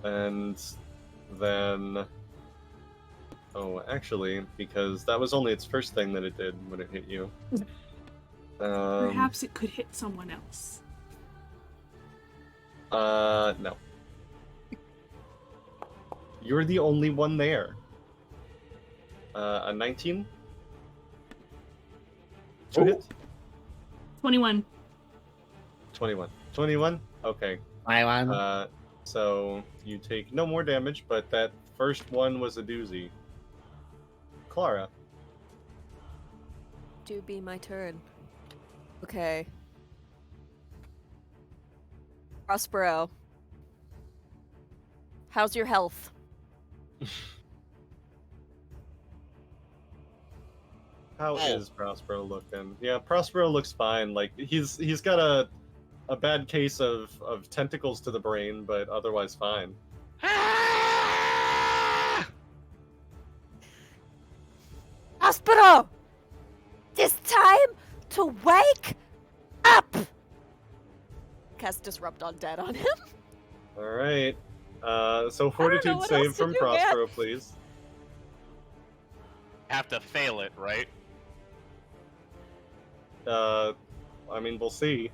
And then... Oh, actually, because that was only its first thing that it did when it hit you. Perhaps it could hit someone else. No. You're the only one there. A 19? Two hits? 21. 21. 21? Okay. I won. So you take no more damage, but that first one was a doozy. Clara. Do be my turn. Okay. Prospero. How's your health? How is Prospero looking? Yeah, Prospero looks fine. Like he's got a bad case of tentacles to the brain, but otherwise fine. Prospero! It's time to wake up! Cast Disrupt Undead on him. Alright. So know Fortitude what save else to from do, Prospero, please. Have to fail it, right? I mean, we'll see.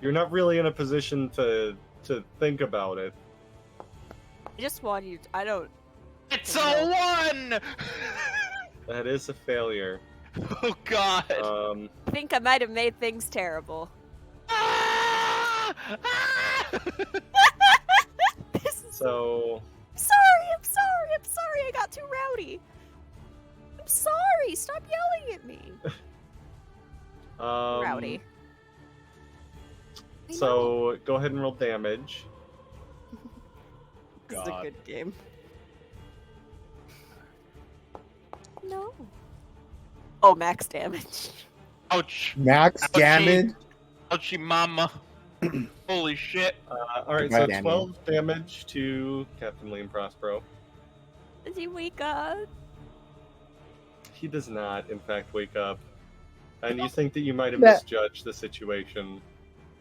You're not really in a position to think about it. I just want you. I don't. It's a 1! That is a failure. Oh god. I think I might have made things terrible. Ah! Ah! This is So I'm sorry, I got too rowdy. I'm sorry, stop yelling at me. Rowdy. I know. So go ahead and roll damage. This is a good game. No. Oh, max damage. Ouch. Max Ouchie. damage. Ouchie mama. Holy shit. Alright, so 12 damage to Captain Liam Prospero. Does he wake up? He does not, in fact, wake up. And you think that you might have Yeah. misjudged the situation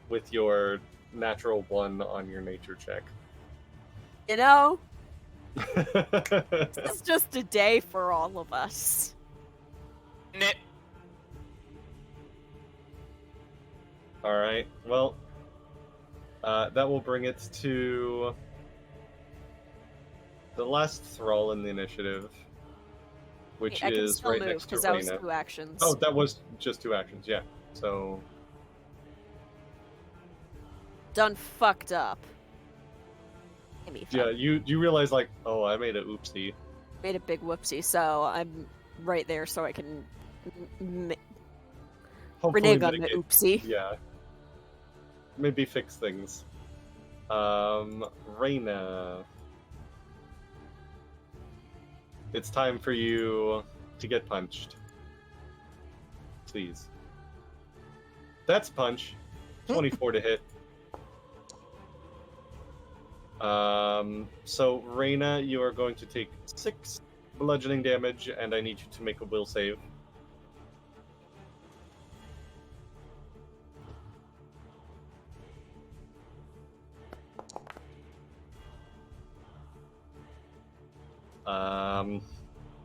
with your natural 1 on your nature check. You know, it's just a day for all of us. Nit. Alright, well, that will bring it to the last thrall in the initiative, which I can is still right move next to because that was Ireena. 2 actions. Oh, that was just 2 actions, yeah. So, Done fucked up. Give me yeah, fun. you realize, like, oh, I made a oopsie. Made a big whoopsie, so I'm right there so I can Hopefully renege on the mitigate- oopsie. Yeah. Maybe fix things. Ireena. It's time for you to get punched. Please. That's punch. 24 to hit. So Ireena, you are going to take 6 bludgeoning damage, and I need you to make a will save.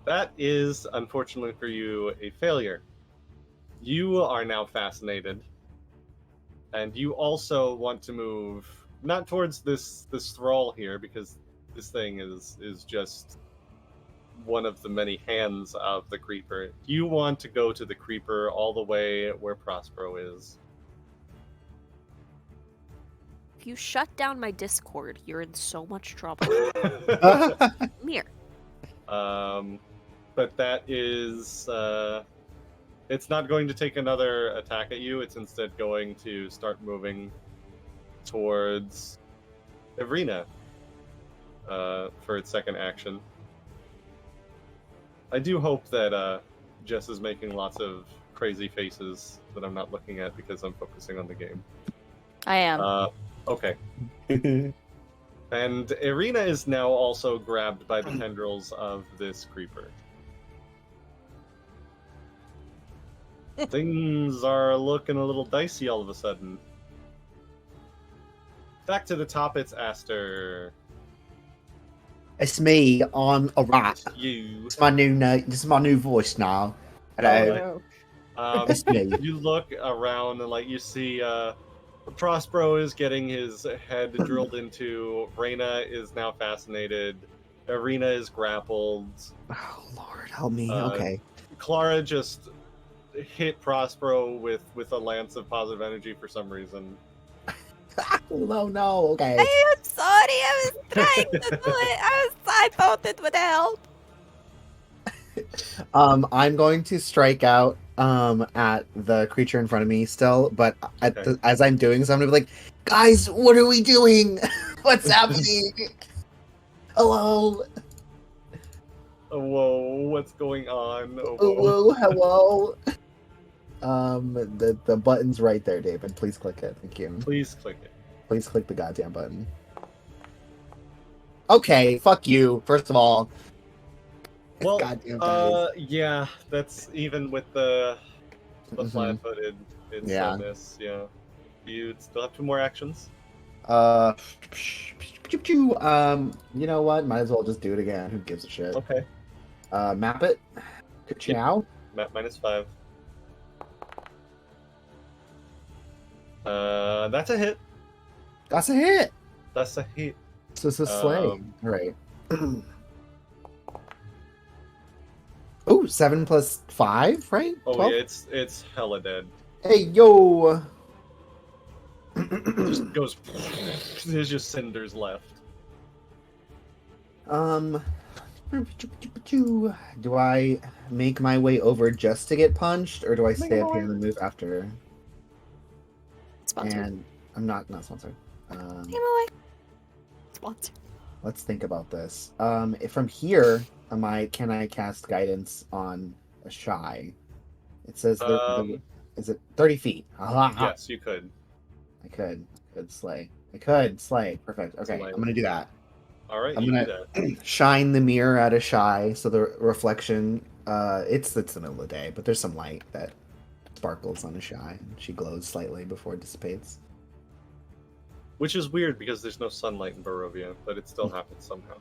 That is, unfortunately for you, a failure. You are now fascinated, and you also want to move not towards this thrall here, because this thing is just one of the many hands of the creeper. You want to go to the creeper all the way where Prospero is. If you shut down my Discord, you're in so much trouble. Come here. But that is, it's not going to take another attack at you. It's instead going to start moving towards Ireena for its second action. I do hope that Jess is making lots of crazy faces that I'm not looking at because I'm focusing on the game. I am. Okay. And Ireena is now also grabbed by the tendrils of this creeper. Things are looking a little dicey all of a sudden. Back to the top, it's Aster. It's me. I'm a rat. You. It's my new this is my new voice now. Hello. It's me. You look around and you see Prospero is getting his head drilled into. Ireena is now fascinated. Ireena is grappled. Oh Lord, help me. Okay. Clara just hit Prospero with a lance of positive energy for some reason. Oh no. Okay. I am sorry. I was trying to do it. I thought it would help. I'm going to strike out at the creature in front of me still, but as I'm doing so, I'm gonna be like, guys, what are we doing? What's happening? Hello. Oh, whoa, what's going on? Oh, Whoa, hello. The button's right there, David. Please click it. Thank you. Please click it. Please click the goddamn button. Okay, fuck you. First of all, Well, Goddamn dice. yeah, that's even with the Mhm. flat-footed. It's Yeah. a miss. Yeah. You still have 2 more actions. You know what? Might as well just do it again. Who gives a shit? Okay. Map it. Ciao. Map -5. That's a hit. That's a hit. That's a hit. So it's a slay. Um, All right. Oh, 7 plus 5, right? Oh 12? yeah, it's hella dead. Hey, yo. Just goes. There's just cinders left. Do I make my way over just to get punched, or do I stay up here and then move after? Sponsored. And I'm not sponsored. Take him away. Sponsored. Let's think about this. If from here, can I cast guidance on a shy? It says is it 30 feet? Yes, you could. I could slay. Perfect. Okay, Slay. I'm gonna do that. All right, I'm you gonna do that. shine the mirror at a shy, so the reflection. It's the middle of the day, but there's some light that sparkles on a shy, and she glows slightly before it dissipates. Which is weird because there's no sunlight in Barovia, but it still happens somehow.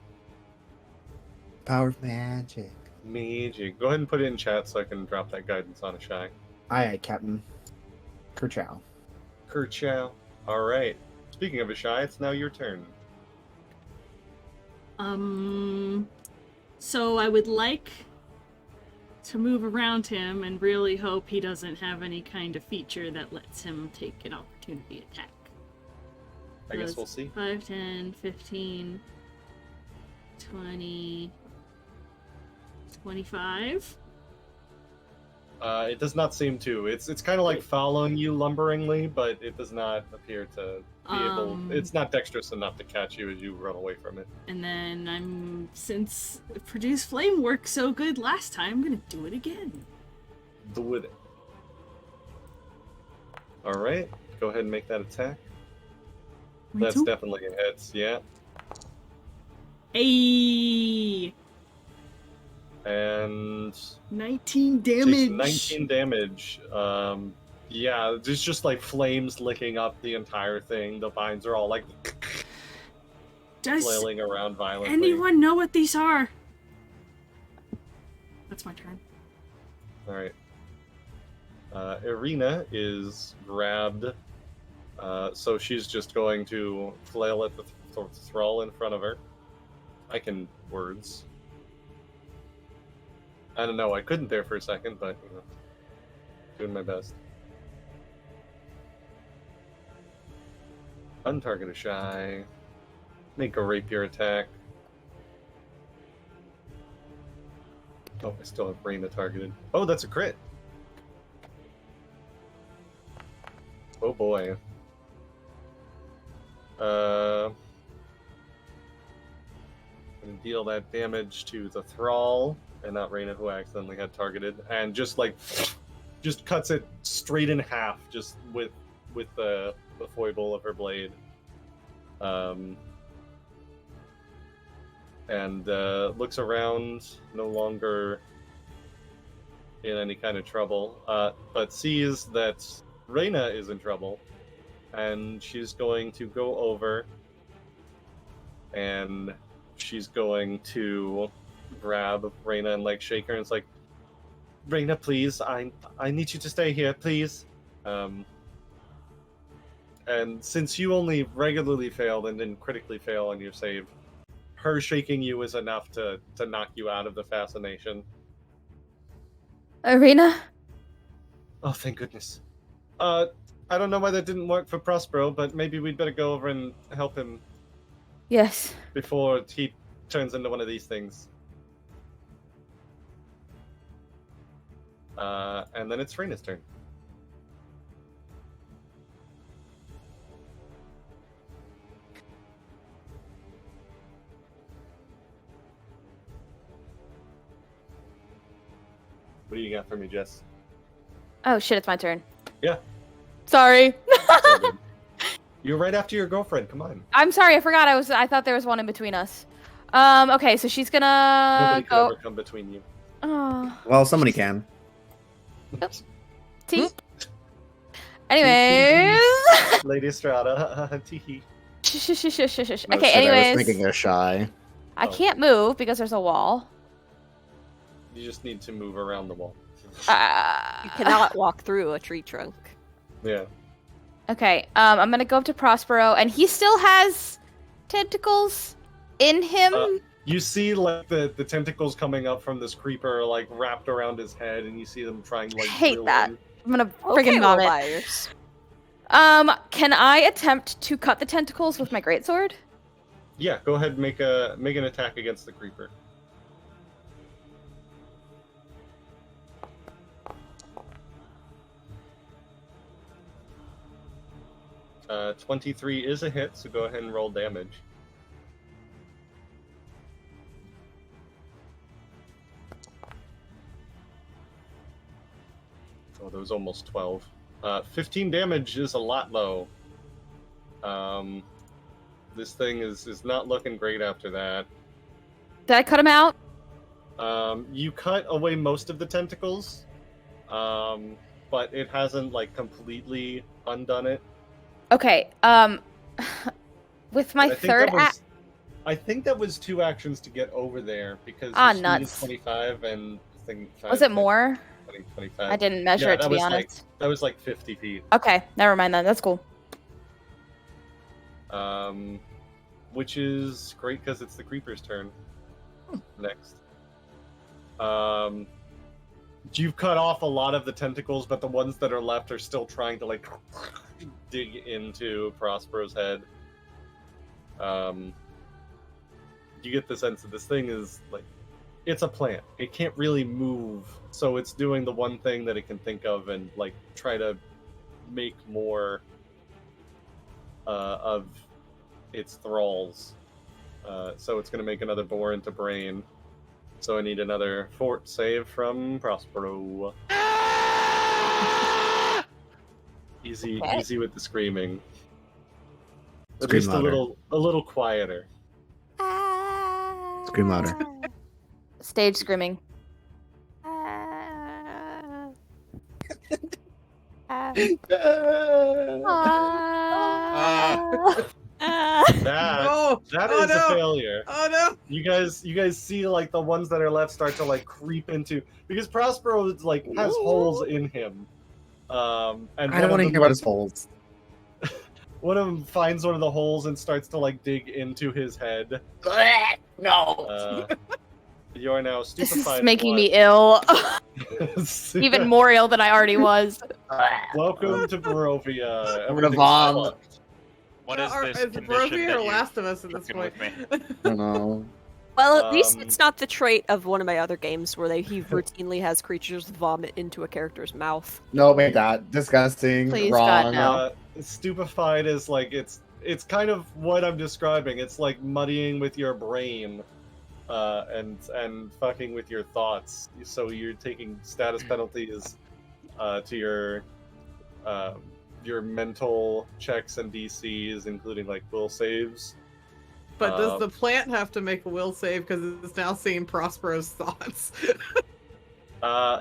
Power of magic. Magic. Go ahead and put it in chat so I can drop that guidance on a shy. Aye, Captain. Kerchow. Kerchow. All right. Speaking of a shy, it's now your turn. So I would like to move around him and really hope he doesn't have any kind of feature that lets him take an opportunity attack. I guess we'll see. 5, 10, 15, 20, 25. It does not seem to. It's kind of like following you lumberingly, but it does not appear to be able. It's not dexterous enough to catch you as you run away from it. And then since Produce Flame worked so good last time, I'm gonna do it again. Do it. All right. Go ahead and make that attack. That's definitely a hit. Yeah. Hey. And 19 damage. 19 damage. Yeah, there's just like flames licking up the entire thing. The vines are all like flailing around violently. Anyone know what these are? That's my turn. All right. Ireena is grabbed, so she's just going to flail at the thrall in front of her. I can words. I don't know, I couldn't there for a second, but, you know, doing my best. Untarget a shy. Make a rapier attack. Oh, I still have Ireena targeted. Oh, that's a crit! Oh boy. I'm gonna deal that damage to the thrall. And not Ireena, who I accidentally had targeted, and just cuts it straight in half, just with the foible of her blade, and looks around, no longer in any kind of trouble, but sees that Ireena is in trouble, and she's going to go over, and she's going to grab Ireena and like shake her, and it's like, Ireena, please, I need you to stay here, please. And since you only regularly failed and didn't critically fail on your save, her shaking you is enough to knock you out of the fascination. Ireena? Oh, thank goodness. I don't know why that didn't work for Prospero, but maybe we'd better go over and help him. Yes. Before he turns into one of these things. And then it's Ireena's turn. What do you got for me, Jess? Oh shit, it's my turn. Yeah. Sorry. So good. You're right after your girlfriend, come on. I'm sorry, I forgot I thought there was one in between us. Okay, so she's gonna Nobody could go. ever come between you. Oh, Well, somebody can. see. Anyways. Lady Strahda, teehee. Oh, Okay, shit, anyways. I was thinking a shy. I can't move because there's a wall. You just need to move around the wall. You cannot walk through a tree trunk. Yeah. Okay, I'm gonna go up to Prospero, and he still has tentacles in him. You see, like, the tentacles coming up from this creeper, like, wrapped around his head, and you see them trying to, like, I hate drill that. in. I'm gonna Okay, friggin' vomit. liars. Can I attempt to cut the tentacles with my greatsword? Yeah, go ahead and make an attack against the creeper. 23 is a hit, so go ahead and roll damage. Oh, that was almost 12. 15 damage is a lot, though. This thing is not looking great after that. Did I cut him out? You cut away most of the tentacles, but it hasn't, like, completely undone it. Okay, with my third act... I think that was 2 actions to get over there, because Ah, your speed nuts. is 25 and I think 5, Was it more? 20, 25. I didn't measure it, to be honest. That was like 50 feet. Okay, never mind then. That's cool. Which is great because it's the creeper's turn. Next. You've cut off a lot of the tentacles, but the ones that are left are still trying to, like, dig into Prospero's head. You get the sense that this thing is, like, it's a plant. It can't really move, so it's doing the one thing that it can think of and, like, try to make more of its thralls. So it's going to make another bore into brain. So I need another fort save from Prospero. Easy with the screaming. At Scream least louder. a little quieter. Scream louder. Stage screaming. That is a failure. Oh no! You guys see, like, the ones that are left start to, like, creep into, because Prospero is, like, has holes in him. And I don't want to hear about his holes. one of them finds one of the holes and starts to, like, dig into his head. No. You are now This stupefied. is making me ill. Even more ill than I already was. Welcome to Barovia. I'm gonna vom. Fucked. What is this Is it condition Barovia that or you Last of Us at this took point? with me? I don't know. Well, at least it's not the trait of one of my other games where he routinely has creatures vomit into a character's mouth. No, wait, that disgusting. Please, Wrong. God, no. Stupefied is, like, it's kind of what I'm describing. It's like muddying with your brain, and fucking with your thoughts. So you're taking status penalties to your mental checks and DCs, including, like, will saves. But does the plant have to make a will save because it's now seeing Prospero's thoughts?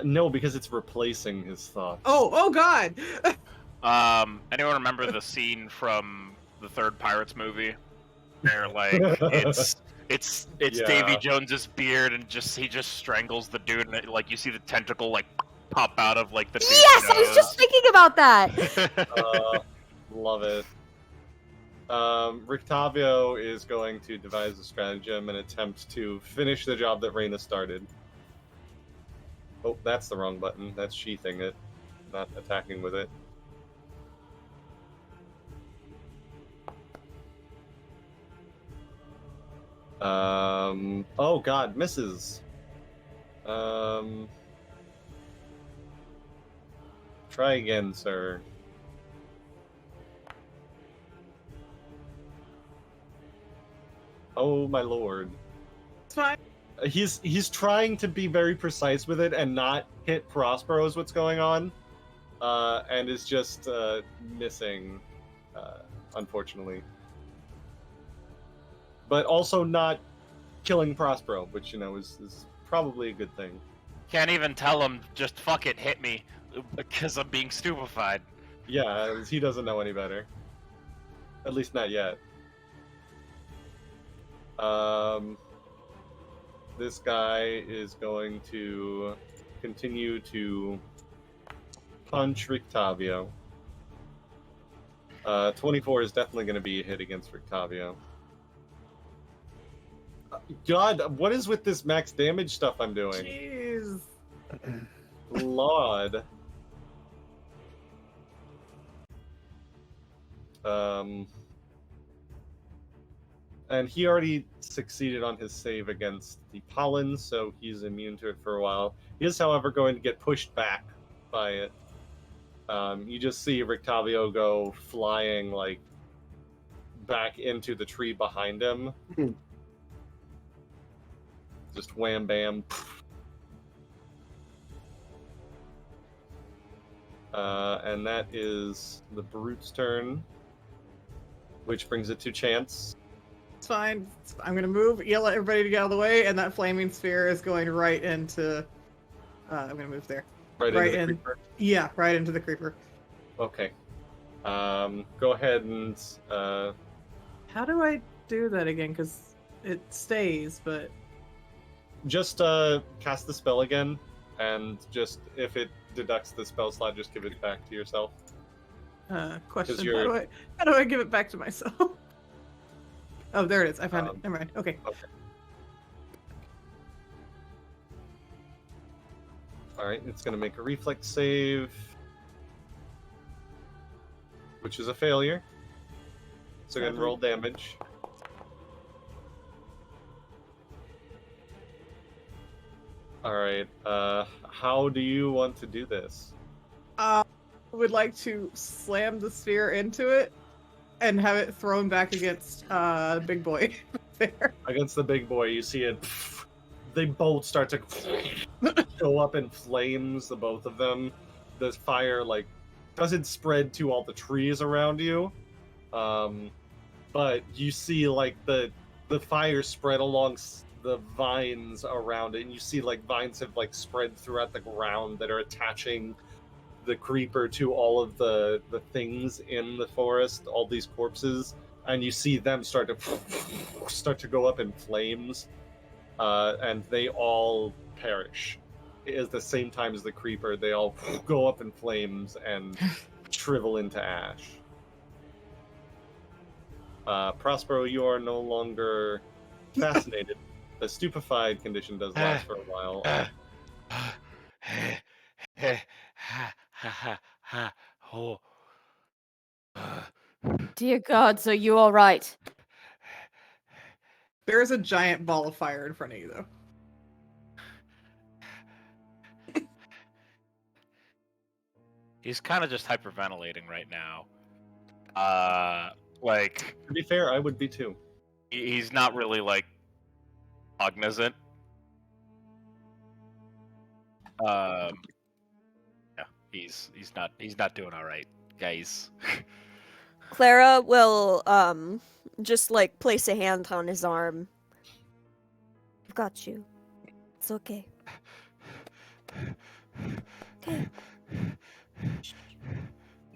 No, because it's replacing his thoughts. Oh God! Anyone remember the scene from the third Pirates movie? Where, like, it's Yeah. Davy Jones's beard and he just strangles the dude, and like you see the tentacle like pop out of like the dude's Yes, I was just thinking about that. Love it. Rictavio is going to devise a stratagem and attempt to finish the job that Ireena started. Oh, that's the wrong button. That's sheathing it, not attacking with it. Oh god, misses. Try again, sir. Oh my lord. It's fine. He's trying to be very precise with it and not hit Prospero is what's going on. And is just missing, unfortunately. But also not killing Prospero, which is probably a good thing. Can't even tell him, just fuck it, hit me, because I'm being stupefied. Yeah, he doesn't know any better. At least not yet. This guy is going to continue to punch Rictavio. 24 is definitely going to be a hit against Rictavio. God, what is with this max damage stuff I'm doing? Jeez. Lord. And he already succeeded on his save against the pollen, so he's immune to it for a while. He is, however, going to get pushed back by it. You just see Rictavio go flying, like, back into the tree behind him. Just wham bam. And that is the Brute's turn, which brings it to Chance. It's fine. I'm gonna move, yell at everybody to get out of the way, and that flaming sphere is going right into. I'm gonna move there. Right into the creeper? Yeah, right into the creeper. Okay. Go ahead and. How do I do that again? Because it stays, but. Just cast the spell again, and just if it deducts the spell slot, just give it back to yourself. Question: How do I give it back to myself? Oh, there it is. I found it. Never mind. Okay. Alright, it's going to make a reflex save, which is a failure. So go ahead and roll damage. Alright, how do you want to do this? I would like to slam the sphere into it and have it thrown back against Big Boy there. Against the big boy, you see it. They both start to go up in flames, the both of them. The fire, like, doesn't spread to all the trees around you. But you see, like, the fire spread along the vines around it. And you see, like, vines have, like, spread throughout the ground that are attaching the creeper to all of the things in the forest, all these corpses, and you see them start to go up in flames, and they all perish. At the same time as the creeper, they all go up in flames and shrivel into ash. Prospero, you are no longer fascinated. The stupefied condition does last for a while. Dear gods, are you all right? There is a giant ball of fire in front of you, though. He's kind of just hyperventilating right now. Like, to be fair, I would be too. He's not really, like, cognizant. Yeah, he's not doing all right, guys. Clara will just like place a hand on his arm. I've got you. It's okay. Okay.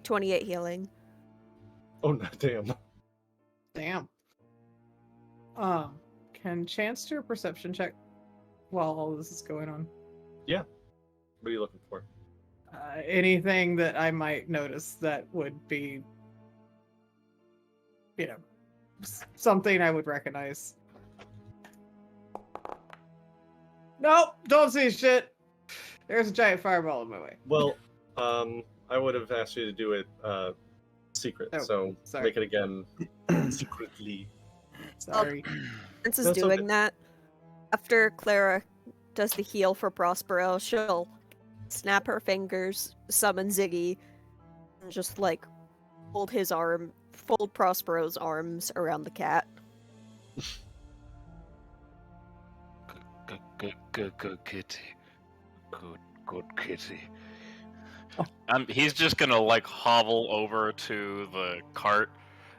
28 healing. Oh no, damn. Damn. Can Chance do a perception check while all this is going on? Yeah. What are you looking for? Anything that I might notice that would be, something I would recognize. Nope, don't see shit. There's a giant fireball in my way. Well, I would have asked you to do it secret, so sorry. make it again secretly. Sorry. Chance is doing that. After Clara does the heal for Prospero, she'll snap her fingers, summon Ziggy, and just like fold Prospero's arms around the cat. Good kitty. Good kitty. He's just gonna like hobble over to the cart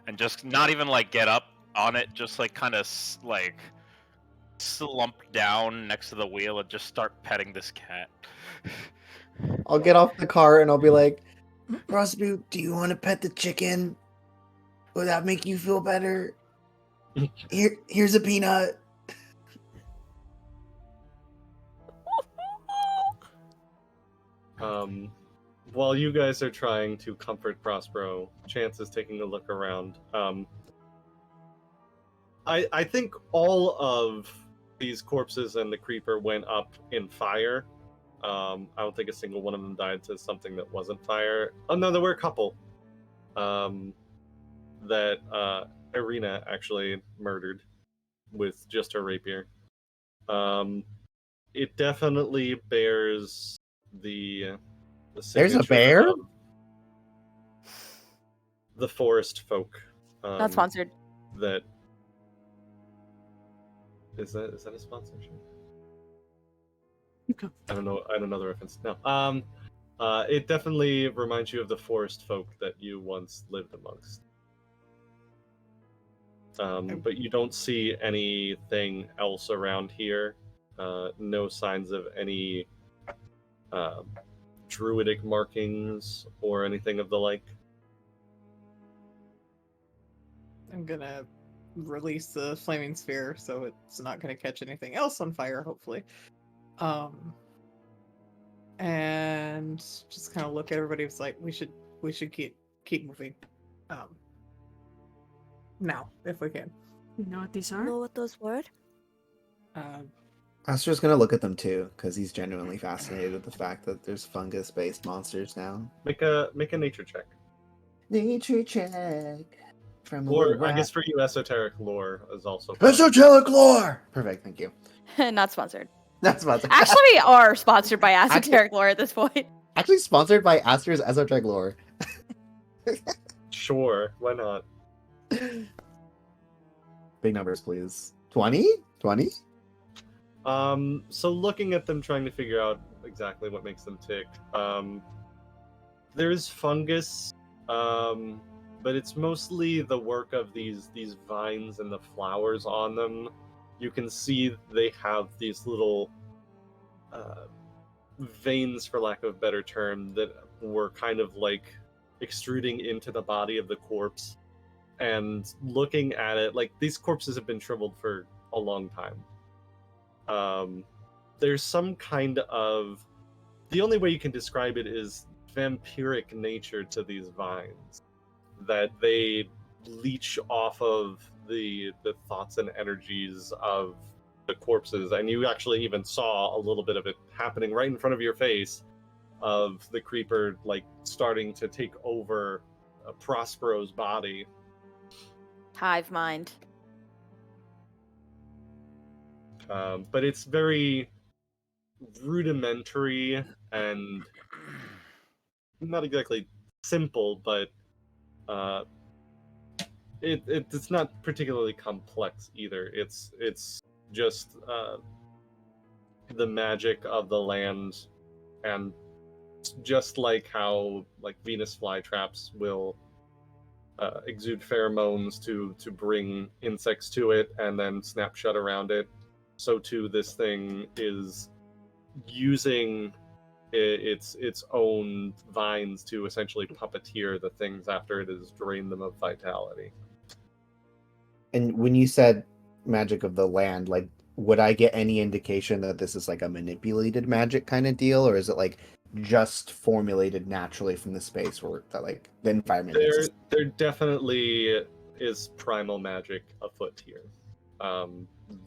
and just not even like get up on it, just like kind of like slump down next to the wheel and just start petting this cat. I'll get off the car and I'll be like, Frostboot, do you want to pet the chicken? Will that make you feel better? Here's a peanut. While you guys are trying to comfort Prospero, Chance is taking a look around. I think all of these corpses and the creeper went up in fire. I don't think a single one of them died to something that wasn't fire. Oh no, there were a couple that Ireena actually murdered with just her rapier. It definitely bears the There's a signature bear? of the forest folk. Not sponsored. That is that a sponsorship? Okay. I don't know the reference. No. It definitely reminds you of the forest folk that you once lived amongst. But you don't see anything else around here. No signs of any druidic markings or anything of the like. I'm gonna release the flaming sphere so it's not gonna catch anything else on fire, hopefully. And just kind of look at everybody. It's like we should keep moving. Now, if we can. You know what these are? Know what those were? Astra's gonna look at them too, because he's genuinely fascinated with the fact that there's fungus-based monsters now. Make a nature check. Nature check. From Or I guess for you, esoteric lore is also fun. Esoteric lore! Perfect, thank you. Not sponsored. That's sponsored. Actually, we are sponsored by Esoteric Lore at this point. Actually sponsored by Astra's Esoteric Lore. Sure, why not? Big numbers, please. 20? 20? So looking at them, trying to figure out exactly what makes them tick. There's fungus, but it's mostly the work of these vines and the flowers on them. You can see they have these little veins, for lack of a better term, that were kind of like extruding into the body of the corpse. And looking at it, like, these corpses have been shriveled for a long time. There's some kind of... The only way you can describe it is vampiric nature to these vines. That they leech off of the thoughts and energies of the corpses. And you actually even saw a little bit of it happening right in front of your face, of the creeper, like, starting to take over Prospero's body. Hive mind. But it's very rudimentary and not exactly simple, but it's not particularly complex either. It's just the magic of the land, and just like how like Venus flytraps will exude pheromones to bring insects to it and then snap shut around it, so too this thing is using its own vines to essentially puppeteer the things after it has drained them of vitality. And when you said magic of the land, like, would I get any indication that this is like a manipulated magic kind of deal, or is it like just formulated naturally from the space where that, like, the environment is? There definitely is primal magic afoot here.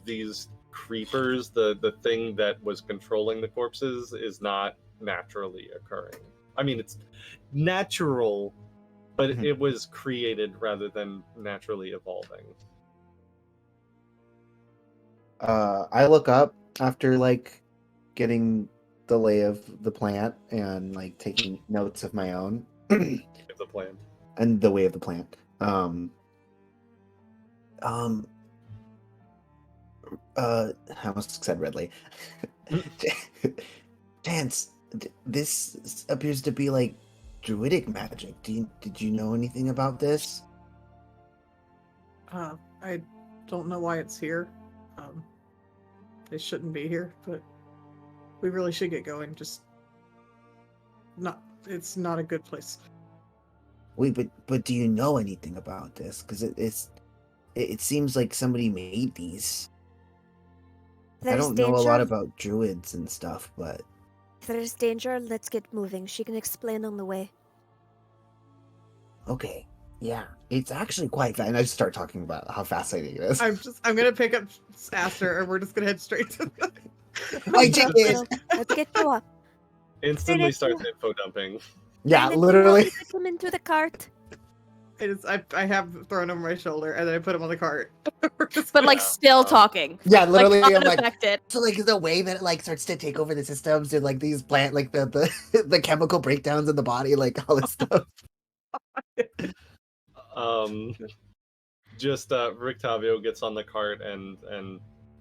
These creepers, the thing that was controlling the corpses, is not naturally occurring. I mean, it's natural, but it was created rather than naturally evolving. I look up after, like, getting the lay of the plant and, like, taking notes of my own. The plant. And the way of the plant. I almost said Redley. Chance, this appears to be like druidic magic. Did you know anything about this? I don't know why it's here. they shouldn't be here, but we really should get going. Just it's not a good place. Wait, but do you know anything about this? Because it seems like somebody made these. I don't know a lot about druids and stuff, but If there is danger, let's get moving. She can explain on the way. okay. Yeah, it's actually quite fast. And I just start talking about how fascinating it is. I'm gonna pick up Aster, and we're just gonna head straight to the. My chicken! Let's get you up. Instantly starts info dumping. Yeah, And then literally. you put him into the cart. I have thrown over my shoulder, and then I put him on the cart. But like still talking. Yeah, literally. Like, I'm like, unaffected. so like the way that it like starts to take over the systems and like these plant like the the chemical breakdowns in the body, like all this stuff. Just Rictavio gets on the cart and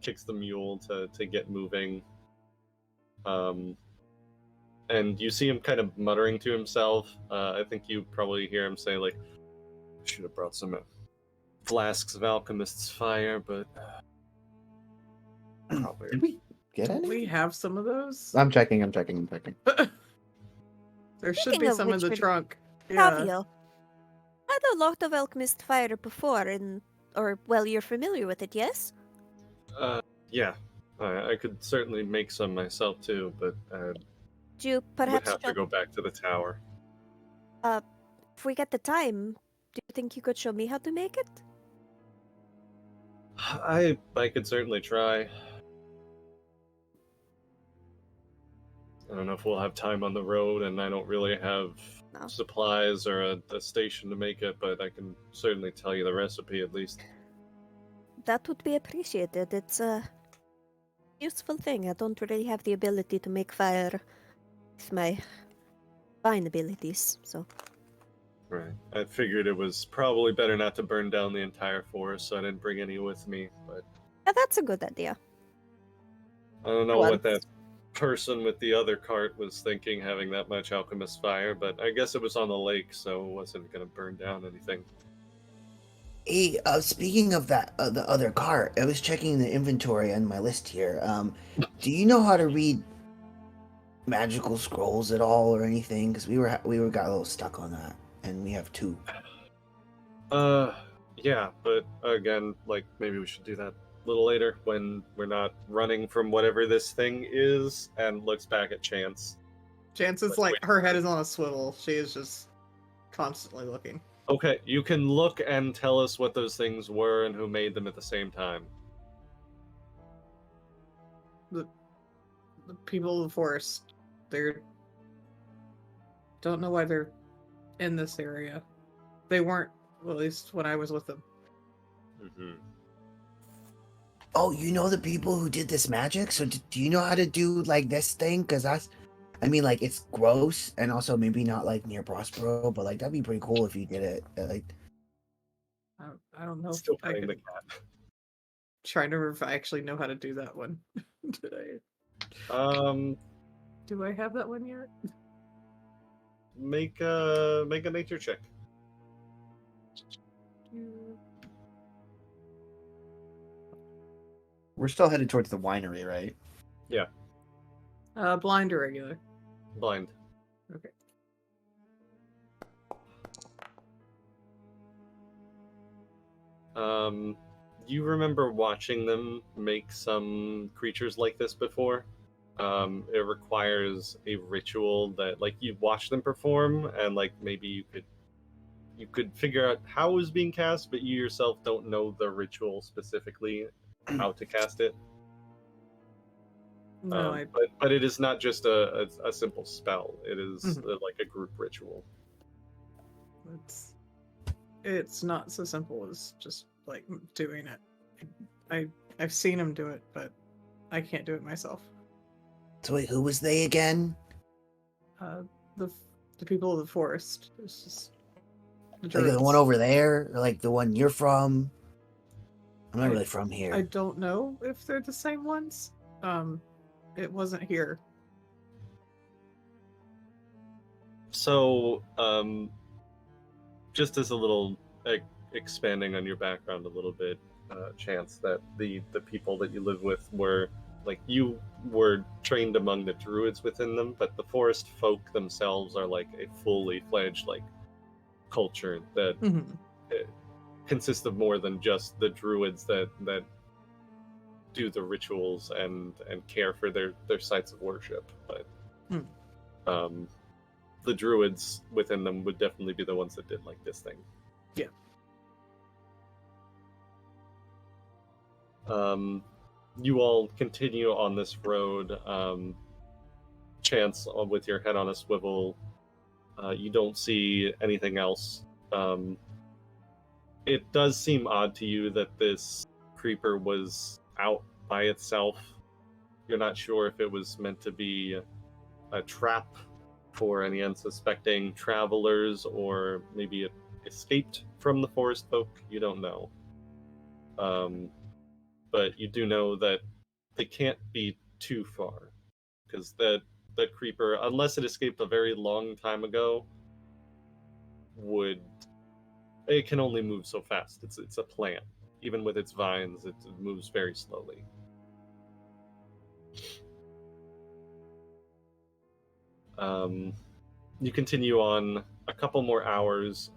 kicks the mule to get moving. And you see him kind of muttering to himself. I think you probably hear him say like, "Should have brought some flasks of alchemist's fire, but probably." Did we get any? We have some of those. I'm checking. There should Speaking be of some in which, the we're- trunk. Yeah. Tavio. Had a lot of alchemist fire before, well, you're familiar with it, yes? Yeah, I could certainly make some myself too, but Do you would perhaps have to go back to the tower. if we get the time, do you think you could show me how to make it? I could certainly try. I don't know if we'll have time on the road, and I don't really have No. supplies or a station to make it, but I can certainly tell you the recipe at least. That would be appreciated. It's a useful thing. I don't really have the ability to make fire with my fine abilities, so. Right. I figured it was probably better not to burn down the entire forest, so I didn't bring any with me, but Yeah, that's a good idea. I don't know Once. what that person with the other cart was thinking, having that much alchemist fire, but I guess it was on the lake, so it wasn't going to burn down anything. Hey, speaking of that, the other cart, I was checking the inventory on my list here. Do you know how to read magical scrolls at all or anything? Because we got a little stuck on that, and we have 2. Yeah, but again, like, maybe we should do that a little later when we're not running from whatever this thing is, and looks back at Chance. Chance is like her head is on a swivel. She is just constantly looking. Okay, you can look and tell us what those things were and who made them at the same time. The people of the forest, they're don't know why they're in this area. They weren't, well, at least when I was with them. Mm-hmm. Oh, you know the people who did this magic? So do you know how to do like this thing? Because that's, I mean, like it's gross and also maybe not like near Prospero, but like that'd be pretty cool if you did it. Like, I don't know. Still if I playing the could, cat. trying to remember if I actually know how to do that one. Did do I have that one yet? Make a nature check. we're still headed towards the winery, right? Yeah, Blind or regular? blind. Okay. You remember watching them make some creatures like this before? It requires a ritual that, like, you watch them perform, and like maybe you could figure out how it was being cast, but you yourself don't know the ritual specifically, how to cast it. No, But it is not just a simple spell. It is like a group ritual. it's not so simple as just like doing it. I've seen them do it, but I can't do it myself. So wait, who was they again? The people of the forest. It's just the Like druids. the one over there, or like the one you're from? I'm not really from here. I don't know if they're the same ones. It wasn't here. So, just as a little expanding on your background a little bit, Chance, that the people that you live with were like you were trained among the druids within them, but the forest folk themselves are like a fully fledged like culture that consists of more than just the druids that do the rituals and care for their sites of worship. But the druids within them would definitely be the ones that did like this thing. Yeah. You all continue on this road. Chance, with your head on a swivel, you don't see anything else. It does seem odd to you that this creeper was out by itself. You're not sure if it was meant to be a trap for any unsuspecting travelers, or maybe it escaped from the forest folk. You don't know. But you do know that they can't be too far, because that creeper, unless it escaped a very long time ago, it can only move so fast. It's a plant. Even with its vines, it moves very slowly. You continue on a couple more hours.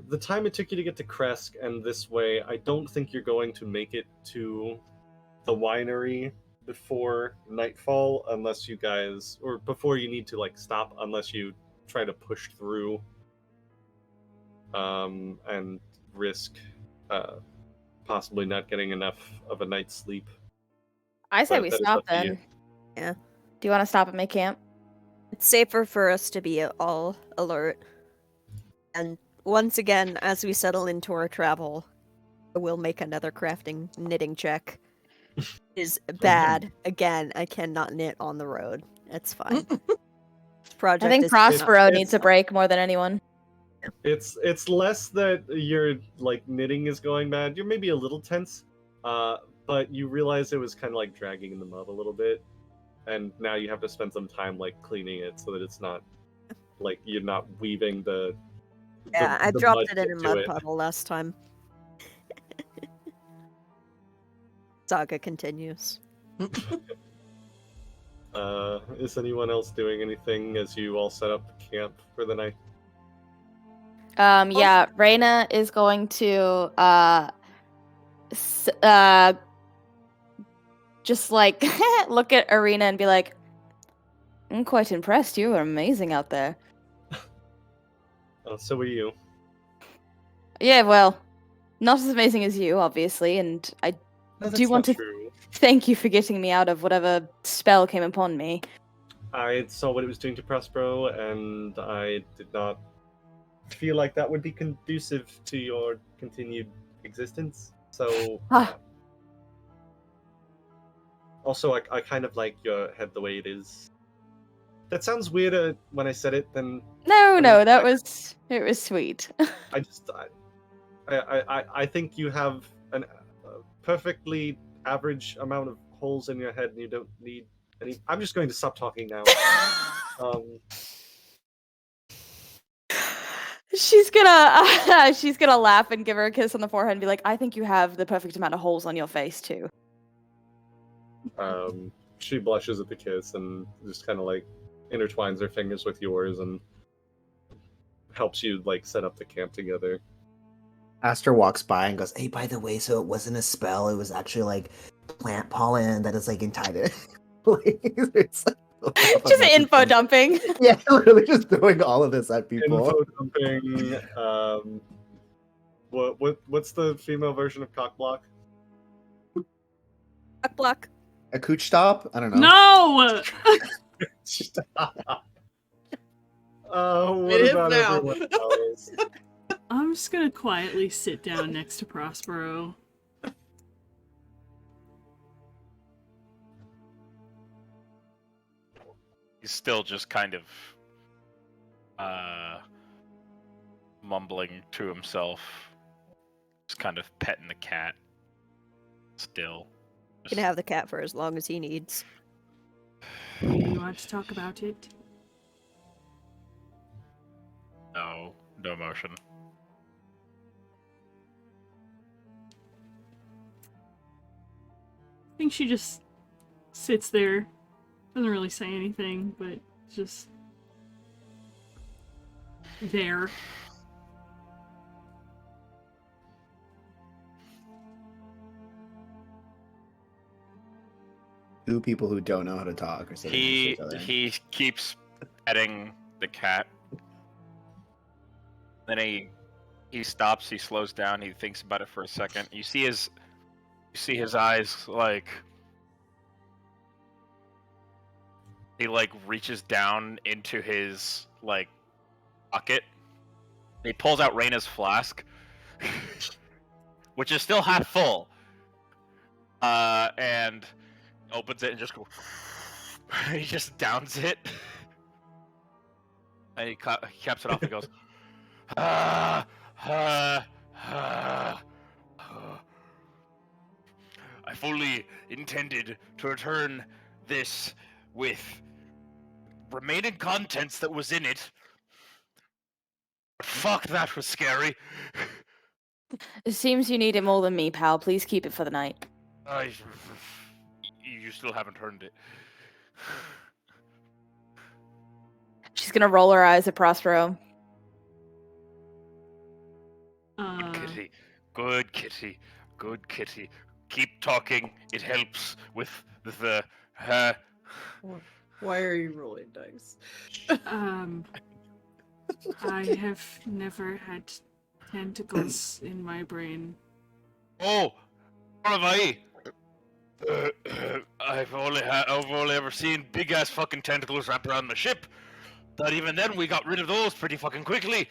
The time it took you to get to Kresk and this way, I don't think you're going to make it to the winery before nightfall, unless you guys, or before you need to like stop, unless you try to push through and risk possibly not getting enough of a night's sleep. I say But we that is stop up to you. then. Yeah. Do you want to stop and make camp? It's safer for us to be all alert. And once again, as we settle into our travel, I will make another crafting knitting check. Is bad. Again, I cannot knit on the road. It's fine. Project I think is Prospero it's- needs a break more than anyone. It's less that your like knitting is going bad. You're maybe a little tense, but you realize it was kind of like dragging in the mud a little bit, and now you have to spend some time like cleaning it so that it's not like you're not weaving the. Yeah, I the dropped mud it in a into mud it. puddle last time. Saga continues. Is anyone else doing anything as you all set up camp for the night? Yeah, Reina is going to just like look at Ireena and be like, I'm quite impressed. You were amazing out there. So are you. Yeah, well, not as amazing as you, obviously, and I No, do that's want not to true. thank you for getting me out of whatever spell came upon me. I saw what it was doing to Prospero, and I did not feel like that would be conducive to your continued existence. So, also, I kind of like your head the way it is. That sounds weirder when I said it than No, I it was sweet. I think you have a perfectly average amount of holes in your head, and you don't need any. I'm just going to stop talking now. She's gonna laugh and give her a kiss on the forehead and be like, I think you have the perfect amount of holes on your face too. She blushes at the kiss and just kind of like intertwines her fingers with yours and helps you like set up the camp together. Aster walks by and goes, "Hey, by the way, so it wasn't a spell. It was actually like plant pollen that is like inside it." It's like, Just info dumping. Yeah, literally just throwing all of this at people. Info dumping. What's the female version of cock block? Cock block. A cooch stop? I don't know. No! What It is about now. everyone else? I'm just gonna quietly sit down next to Prospero. He's still just kind of mumbling to himself, just kind of petting the cat. Still. You can have the cat for as long as he needs. You want to talk about it? No emotion. I think she just sits there, doesn't really say anything, but just there. Two people who don't know how to talk or sitting next to each other. He keeps petting the cat. Then he stops. He slows down. He thinks about it for a second. You see his eyes like he like reaches down into his like pocket. He pulls out Reyna's flask, which is still half full, and opens it and just goes. He just downs it, and he caps it off and goes, I fully intended to return this with remaining contents that was in it. But fuck, that was scary. It seems you need it more than me, pal. Please keep it for the night. You still haven't turned it. She's gonna roll her eyes at Prospero. Kitty. Good kitty. Good kitty. Keep talking. It helps with the... Why are you rolling dice? I have never had tentacles in my brain. Oh! What have I? I've only ever seen big-ass fucking tentacles wrapped around the ship. But even then, we got rid of those pretty fucking quickly.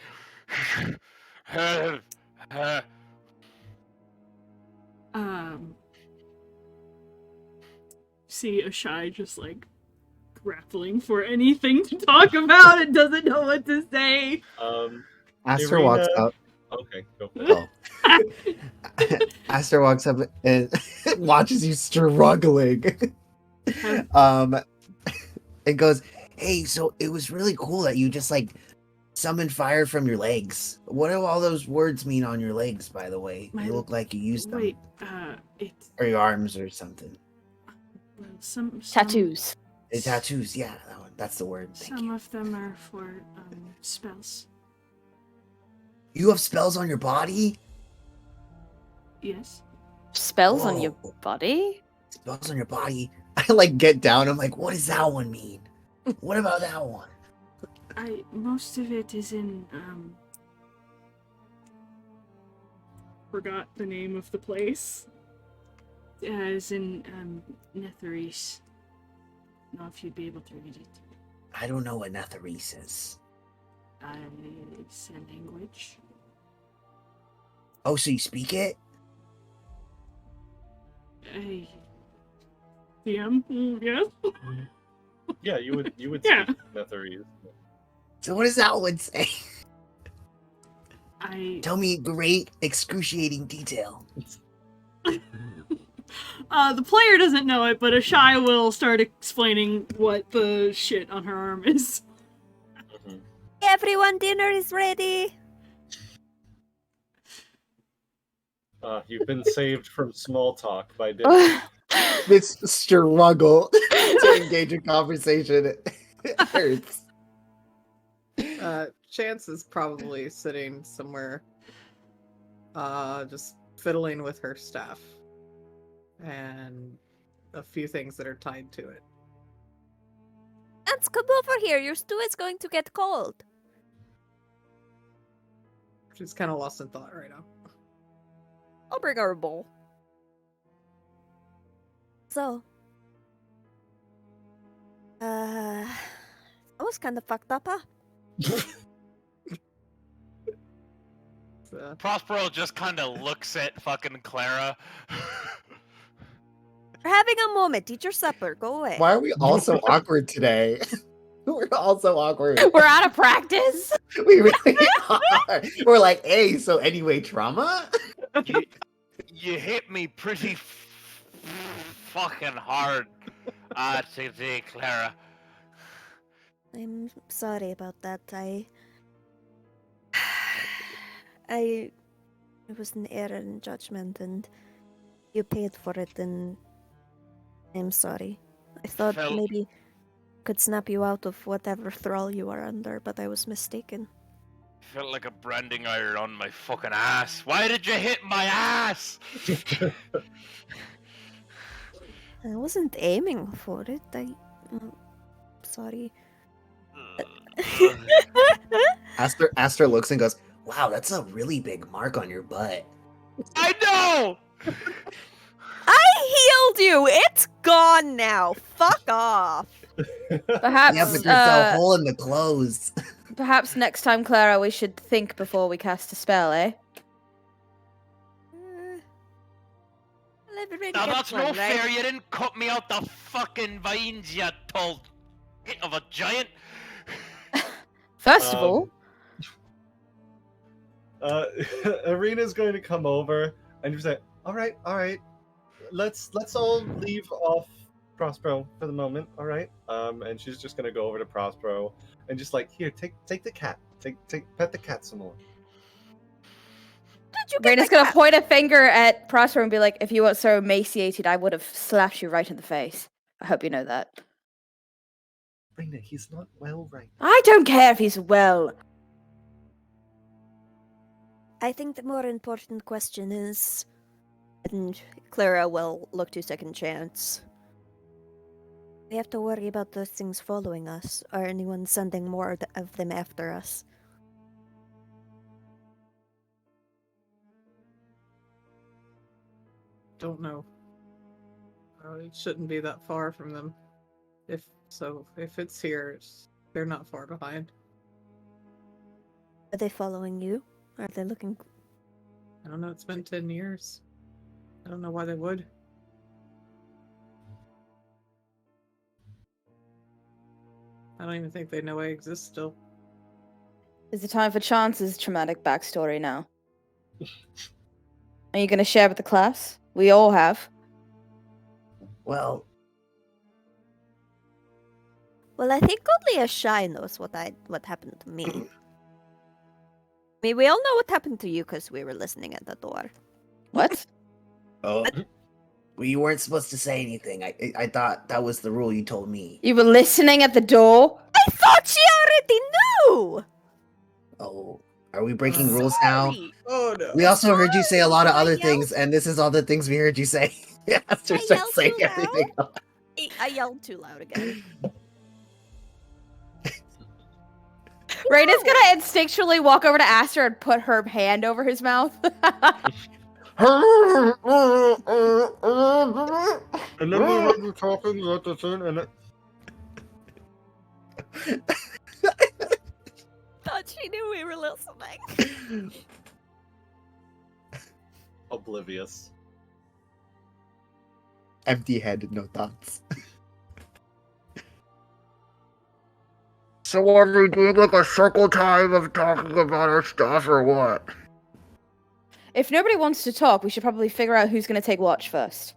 See Ashai just like grappling for anything to talk about and doesn't know what to say. Aster walks up. Okay, go. Oh. Aster walks up and watches you struggling. And goes, "Hey, so it was really cool that you just like summoned fire from your legs. What do all those words mean on your legs, by the way? They look like you used them. Wait, or your arms or something. Well, some Tattoos. The tattoos, yeah, that one. That's the word. Thank some you. of them are for spells. You have spells on your body? Yes. Spells on your body? Spells on your body? I like get down. I'm like, what does that one mean? What about that one? Most of it is in forgot the name of the place. Is in Netherese. I don't know if you'd be able to read it. I don't know what Netherese is. It's a language. Oh, so you speak it? Yes. Yeah, you would Yeah. speak Netherese. So what does that one say? Tell me great excruciating detail. The player doesn't know it, but Ashai will start explaining what the shit on her arm is. Everyone, dinner is ready. You've been saved from small talk by dinner. This struggle to engage in conversation hurts. Chance is probably sitting somewhere, just fiddling with her staff. And a few things that are tied to it. Let's come over here. Your stew is going to get cold. She's kind of lost in thought right now. I'll bring her a bowl. So, that was kind of fucked up, huh? Prospero just kind of looks at fucking Clara. We're having a moment. Eat your supper. Go away. Why are we all so awkward today? We're all so awkward. We're out of practice. We really are. We're like, hey, so anyway, trauma? You hit me pretty fucking hard today, Clara. I'm sorry about that. It was an error in judgment, and you paid for it in I'm sorry. I thought Felt- maybe could snap you out of whatever thrall you are under, but I was mistaken. Felt like a branding iron on my fucking ass. Why did you hit my ass? I wasn't aiming for it. Sorry. Aster looks and goes, "Wow, that's a really big mark on your butt." I know! I healed you! It's gone now! Fuck off! Perhaps, Yeah, but there's a hole in the clothes. perhaps next time, Clara, we should think before we cast a spell, eh? Everybody Now gets that's one, no right? fair. You didn't cut me out the fucking vines, you tall hit of a giant. First of all, Ireena's going to come over and just say, all right, let's all leave off Prospero for the moment, all right? And she's just gonna go over to Prospero and just like, here, take the cat, pet the cat some more. Did you get Raina's the gonna cat? point a finger at Prospero and be like, if you weren't so emaciated, I would have slapped you right in the face. I hope you know that. Ireena, he's not well right now. I don't care if he's well. I think the more important question is, And Clara will look to second chance. we have to worry about those things following us, or anyone sending more of them after us. Don't know. It shouldn't be that far from them. If it's here, they're not far behind. Are they following you? Are they looking? I don't know. It's been 10 years. I don't know why they would. I don't even think they know I exist still. Is it time for Chance's traumatic backstory now? Are you gonna share with the class? We all have. Well, Well, I think only a shy knows what happened to me. I mean, we all know what happened to you because we were listening at the door. What? oh, well, you weren't supposed to say anything. I thought that was the rule you told me. You were listening at the door? I thought she already knew! Oh, are we breaking rules now? Sorry. Oh no. We also heard you say a lot of I other yelled- things, and this is all the things we heard you say. After I start yelled saying too loud. everything else. I yelled too loud again. Raina's gonna instinctually walk over to Aster and put her hand over his mouth. And then we heard you talking, you had to turn, and Thought she knew we were listening. oblivious. Empty-headed, no thoughts. So are we doing like a circle time of talking about our stuff or what? If nobody wants to talk, we should probably figure out who's gonna take watch first.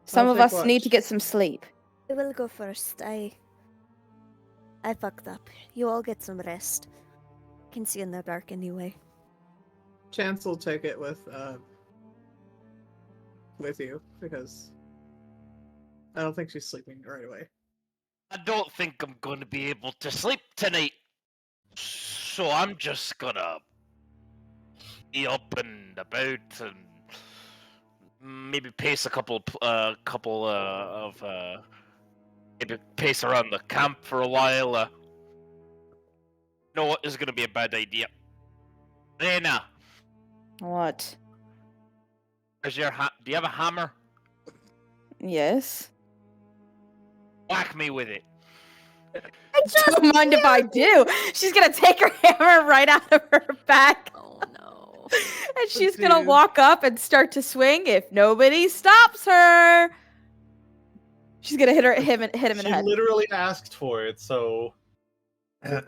Some I'll of take us need to watch. get some sleep. I will go first. I fucked up. You all get some rest. Can see in the dark anyway. Chance will take it with you because I don't think she's sleeping right away. I don't think I'm going to be able to sleep tonight. So I'm just gonna be up and about and maybe pace a couple of maybe pace around the camp for a while. You know what is going to be a bad idea? Reina, What? do you have a hammer? Yes. Whack me with it. I don't mind if I do. She's gonna take her hammer right out of her back. Oh no. And she's gonna Dude. walk up and start to swing if nobody stops her. She's gonna hit him in She the head. literally asked for it, so Does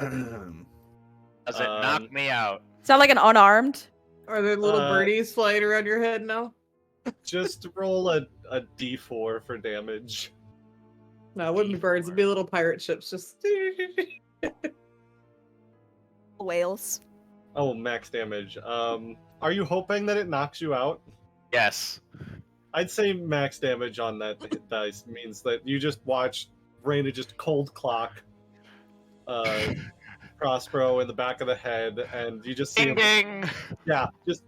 it knock me out? Sound like an unarmed? Are there little Uh, birdies flying around your head now? just roll a d4 for damage. No, it wouldn't be birds. It'd be little pirate ships. Just Whales. Oh, max damage. Are you hoping that it knocks you out? Yes. I'd say max damage on that hit dice means that you just watch Raina just cold clock Prospero in the back of the head, and you just see Ding him. ding. Yeah, just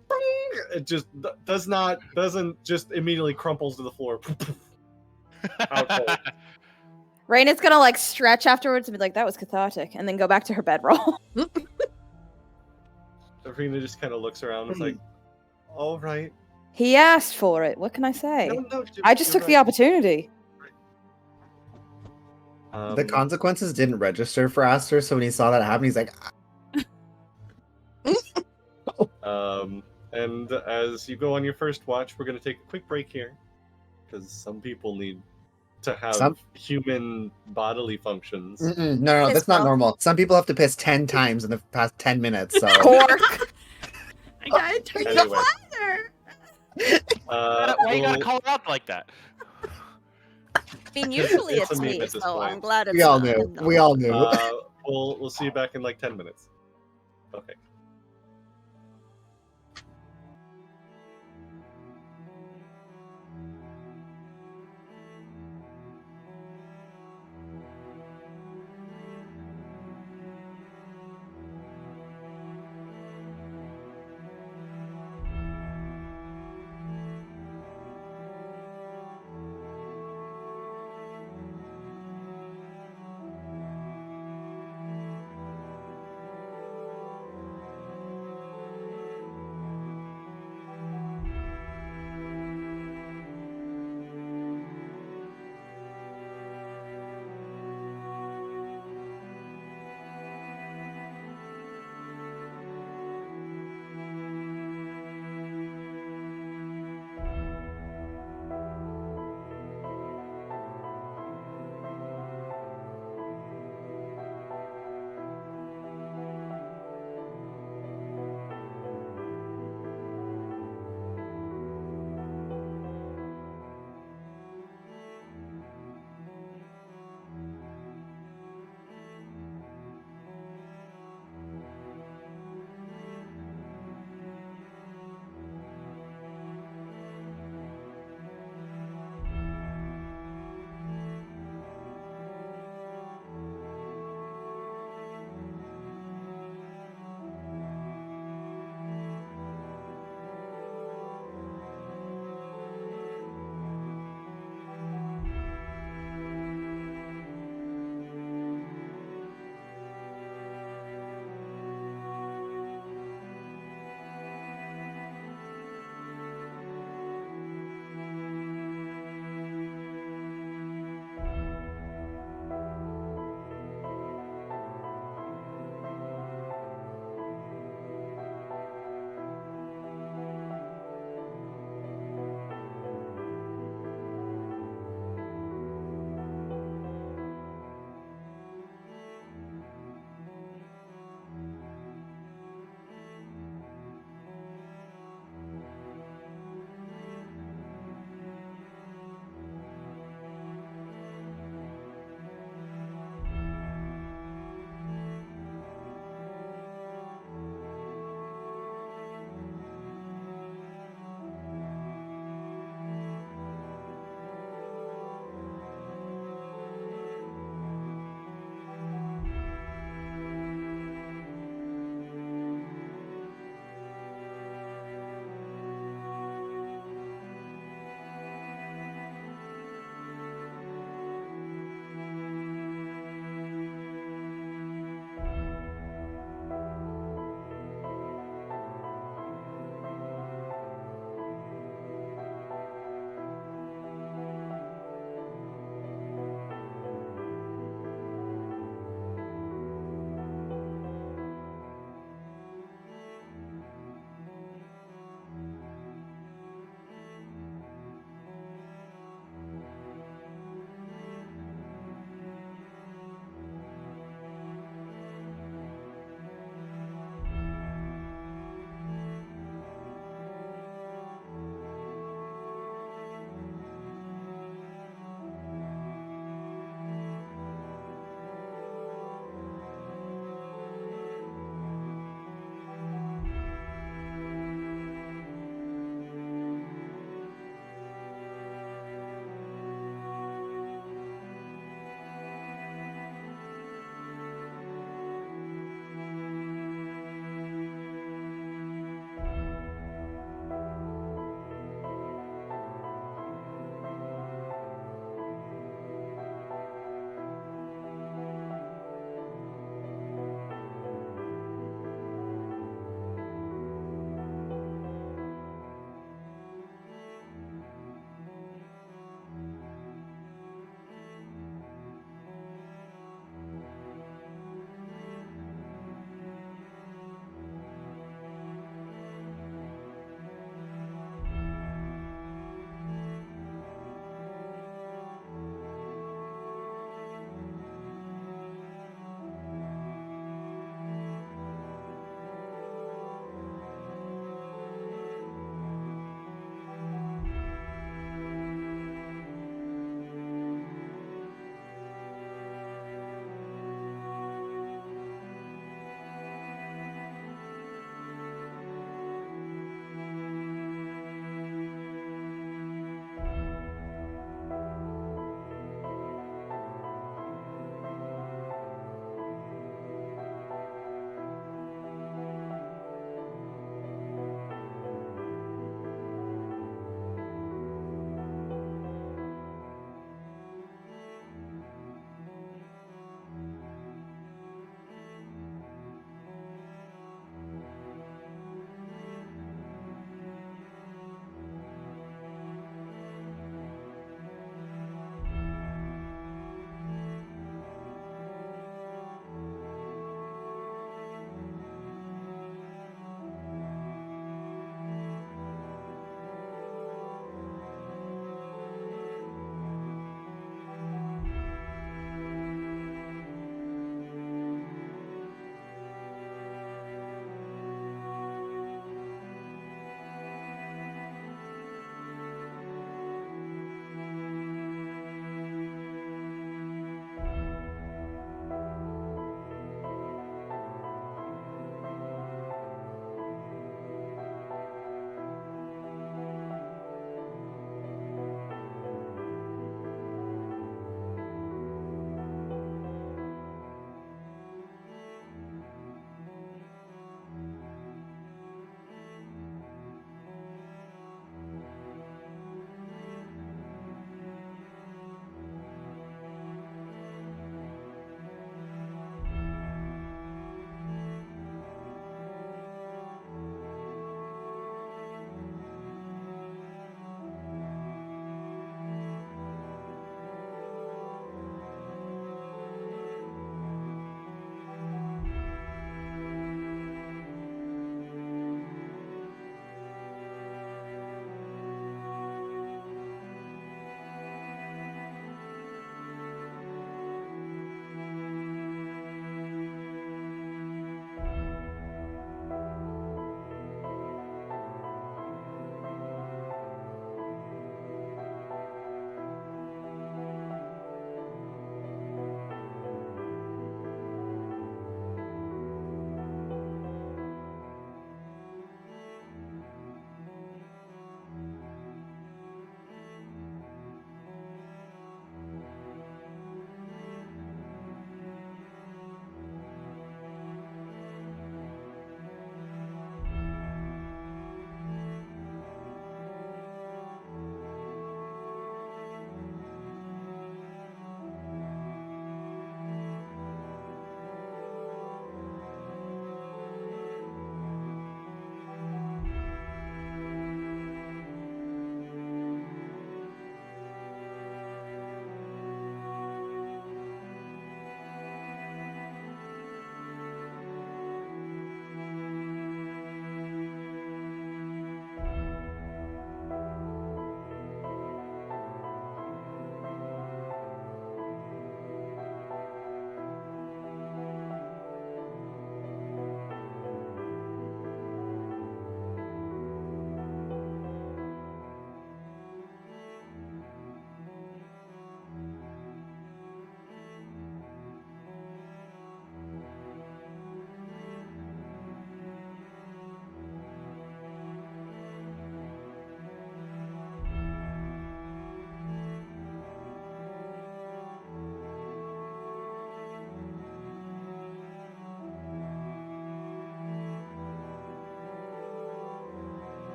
it just doesn't just immediately crumples to the floor. Out cold. Raina's gonna like stretch afterwards and be like, "That was cathartic," and then go back to her bedroll. Ireena just kind of looks around and is like, all right. He asked for it. What can I say? No, I just took the opportunity. The consequences didn't register for Aster, so when he saw that happen, he's like, and as you go on your first watch, we're going to take a quick break here, because some people need to have human bodily functions. No, that's not normal. Some people have to piss 10 times in the past 10 minutes, so... Cork! I got to Anyway. Why you gotta call it out like that? I mean, usually It's it's a meme me, at this so point. I'm glad it's We all not knew. him, though. We all knew. We'll see you back in like 10 minutes. Okay.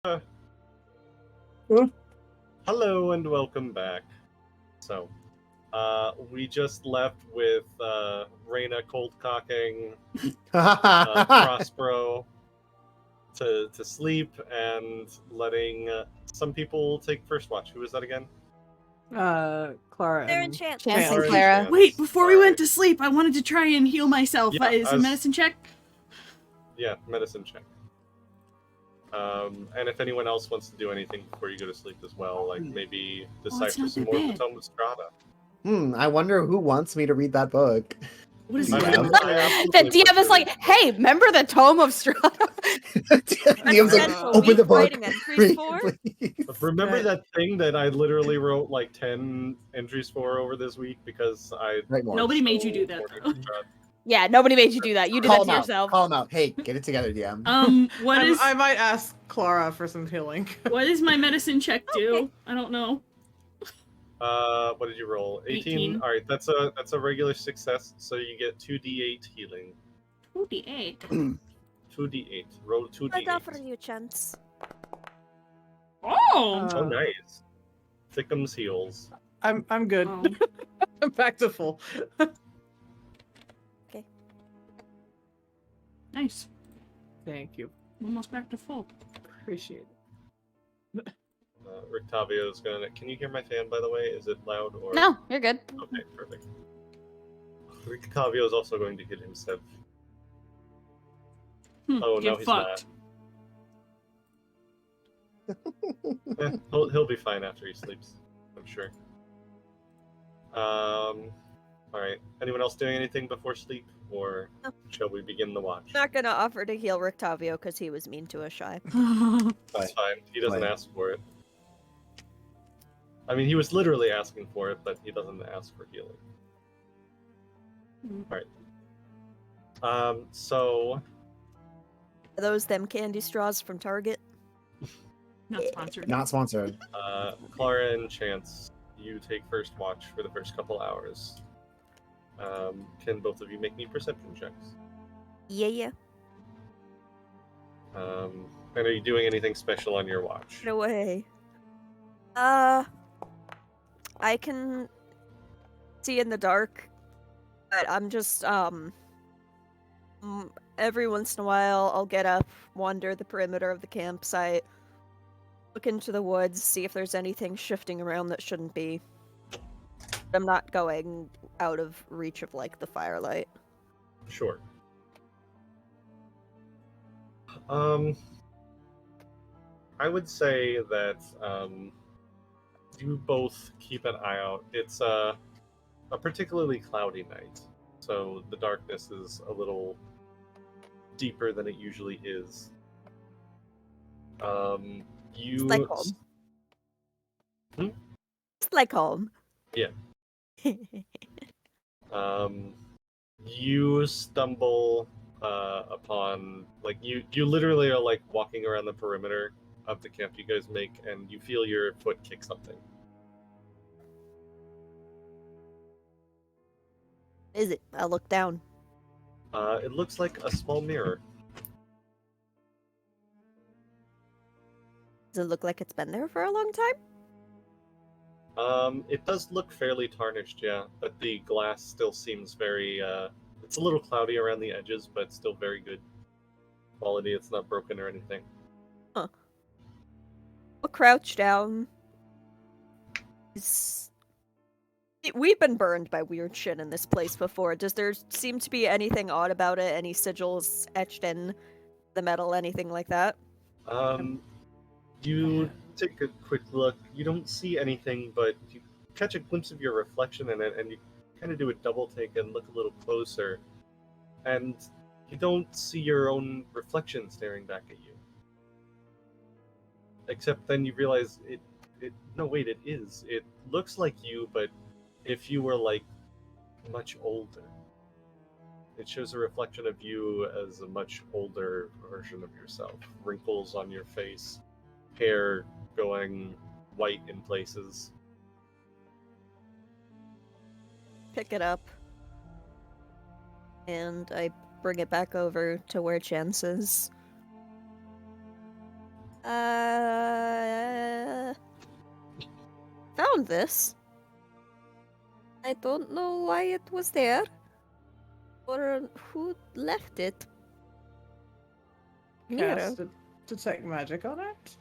Hello and welcome back. So, we just left with Reyna cold cocking Prospero to sleep and letting some people take first watch. Who was that again? Clara They're in and chance. Chance and Clara and Clara. Chance. Wait, before we Alright. went to sleep, I wanted to try and heal myself. Yeah, Is I a was- medicine check? Yeah, medicine check. And if anyone else wants to do anything before you go to sleep as well, like maybe it's decipher not some that more of the bad. Tome of Strahda. I wonder who wants me to read that book. What is Yeah. it? I mean, I The absolutely DM is like, prefer- hey, remember the Tome of Strahda? DM's like, That's open the week book. writing entries Read, for? please. Remember Right. that thing that I literally wrote like 10 entries for over this week because I Write more. Nobody made you do that, ordered though. Strahd. Yeah, nobody made you do that. You did Call that him to out. yourself. Call him out. Hey, get it together, DM. I might ask Clara for some healing. what does my medicine check do? I don't know. What did you roll? 18. 18. All right, that's a regular success, so you get 2d8 healing. 2d8. 2d8. Roll I'd offer 2d8. you a chance. Oh! Oh, nice. Thickums heals. I'm good. Oh. I'm back to full. Nice. Thank you. Almost back to full. Appreciate it. Rictavio's gonna. Can you hear my fan, by the way? Is it loud or? No, you're good. Okay, perfect. Rictavio is also going to hit himself. Oh, no, Get he's fucked. He'll be fine after he sleeps, I'm sure. Alright. Anyone else doing anything before sleep? Or No. shall we begin the watch? Not gonna offer to heal Rictavio because he was mean to a shy. That's fine. He doesn't Fine. ask for it. I mean, he was literally asking for it, but he doesn't ask for healing. Alright. So... Are those them candy straws from Target? Not sponsored. Not sponsored. Clara and Chance, you take first watch for the first couple hours. Can both of you make me perception checks? Yeah. And are you doing anything special on your watch? Get away. I can see in the dark, but I'm just every once in a while I'll get up, wander the perimeter of the campsite, look into the woods, see if there's anything shifting around that shouldn't be. I'm not going out of reach of like the firelight. Sure. I would say that you both keep an eye out. It's a particularly cloudy night, so the darkness is a little deeper than it usually is. It's like home. It's like home. Yeah. You stumble upon, like, you literally are like walking around the perimeter of the camp you guys make, and you feel your foot kick something. Is it? I'll look down. It looks like a small mirror. Does it look like it's been there for a long time? It does look fairly tarnished, yeah, but the glass still seems very, it's a little cloudy around the edges, but still very good quality. It's not broken or anything. I'll crouch down. We've been burned by weird shit in this place before. Does there seem to be anything odd about it? Any sigils etched in the metal, anything like that? You take a quick look. You don't see anything, but you catch a glimpse of your reflection in it, and you kind of do a double take and look a little closer. And you don't see your own reflection staring back at you. Except then you realize no, wait, it is. It looks like you, but if you were, like, much older. It shows a reflection of you as a much older version of yourself. Wrinkles on your face. Hair going white in places. Pick it up. And I bring it back over to where Chance is. Found this. I don't know why it was there or who left it. Mirror. Cast detect magic on it.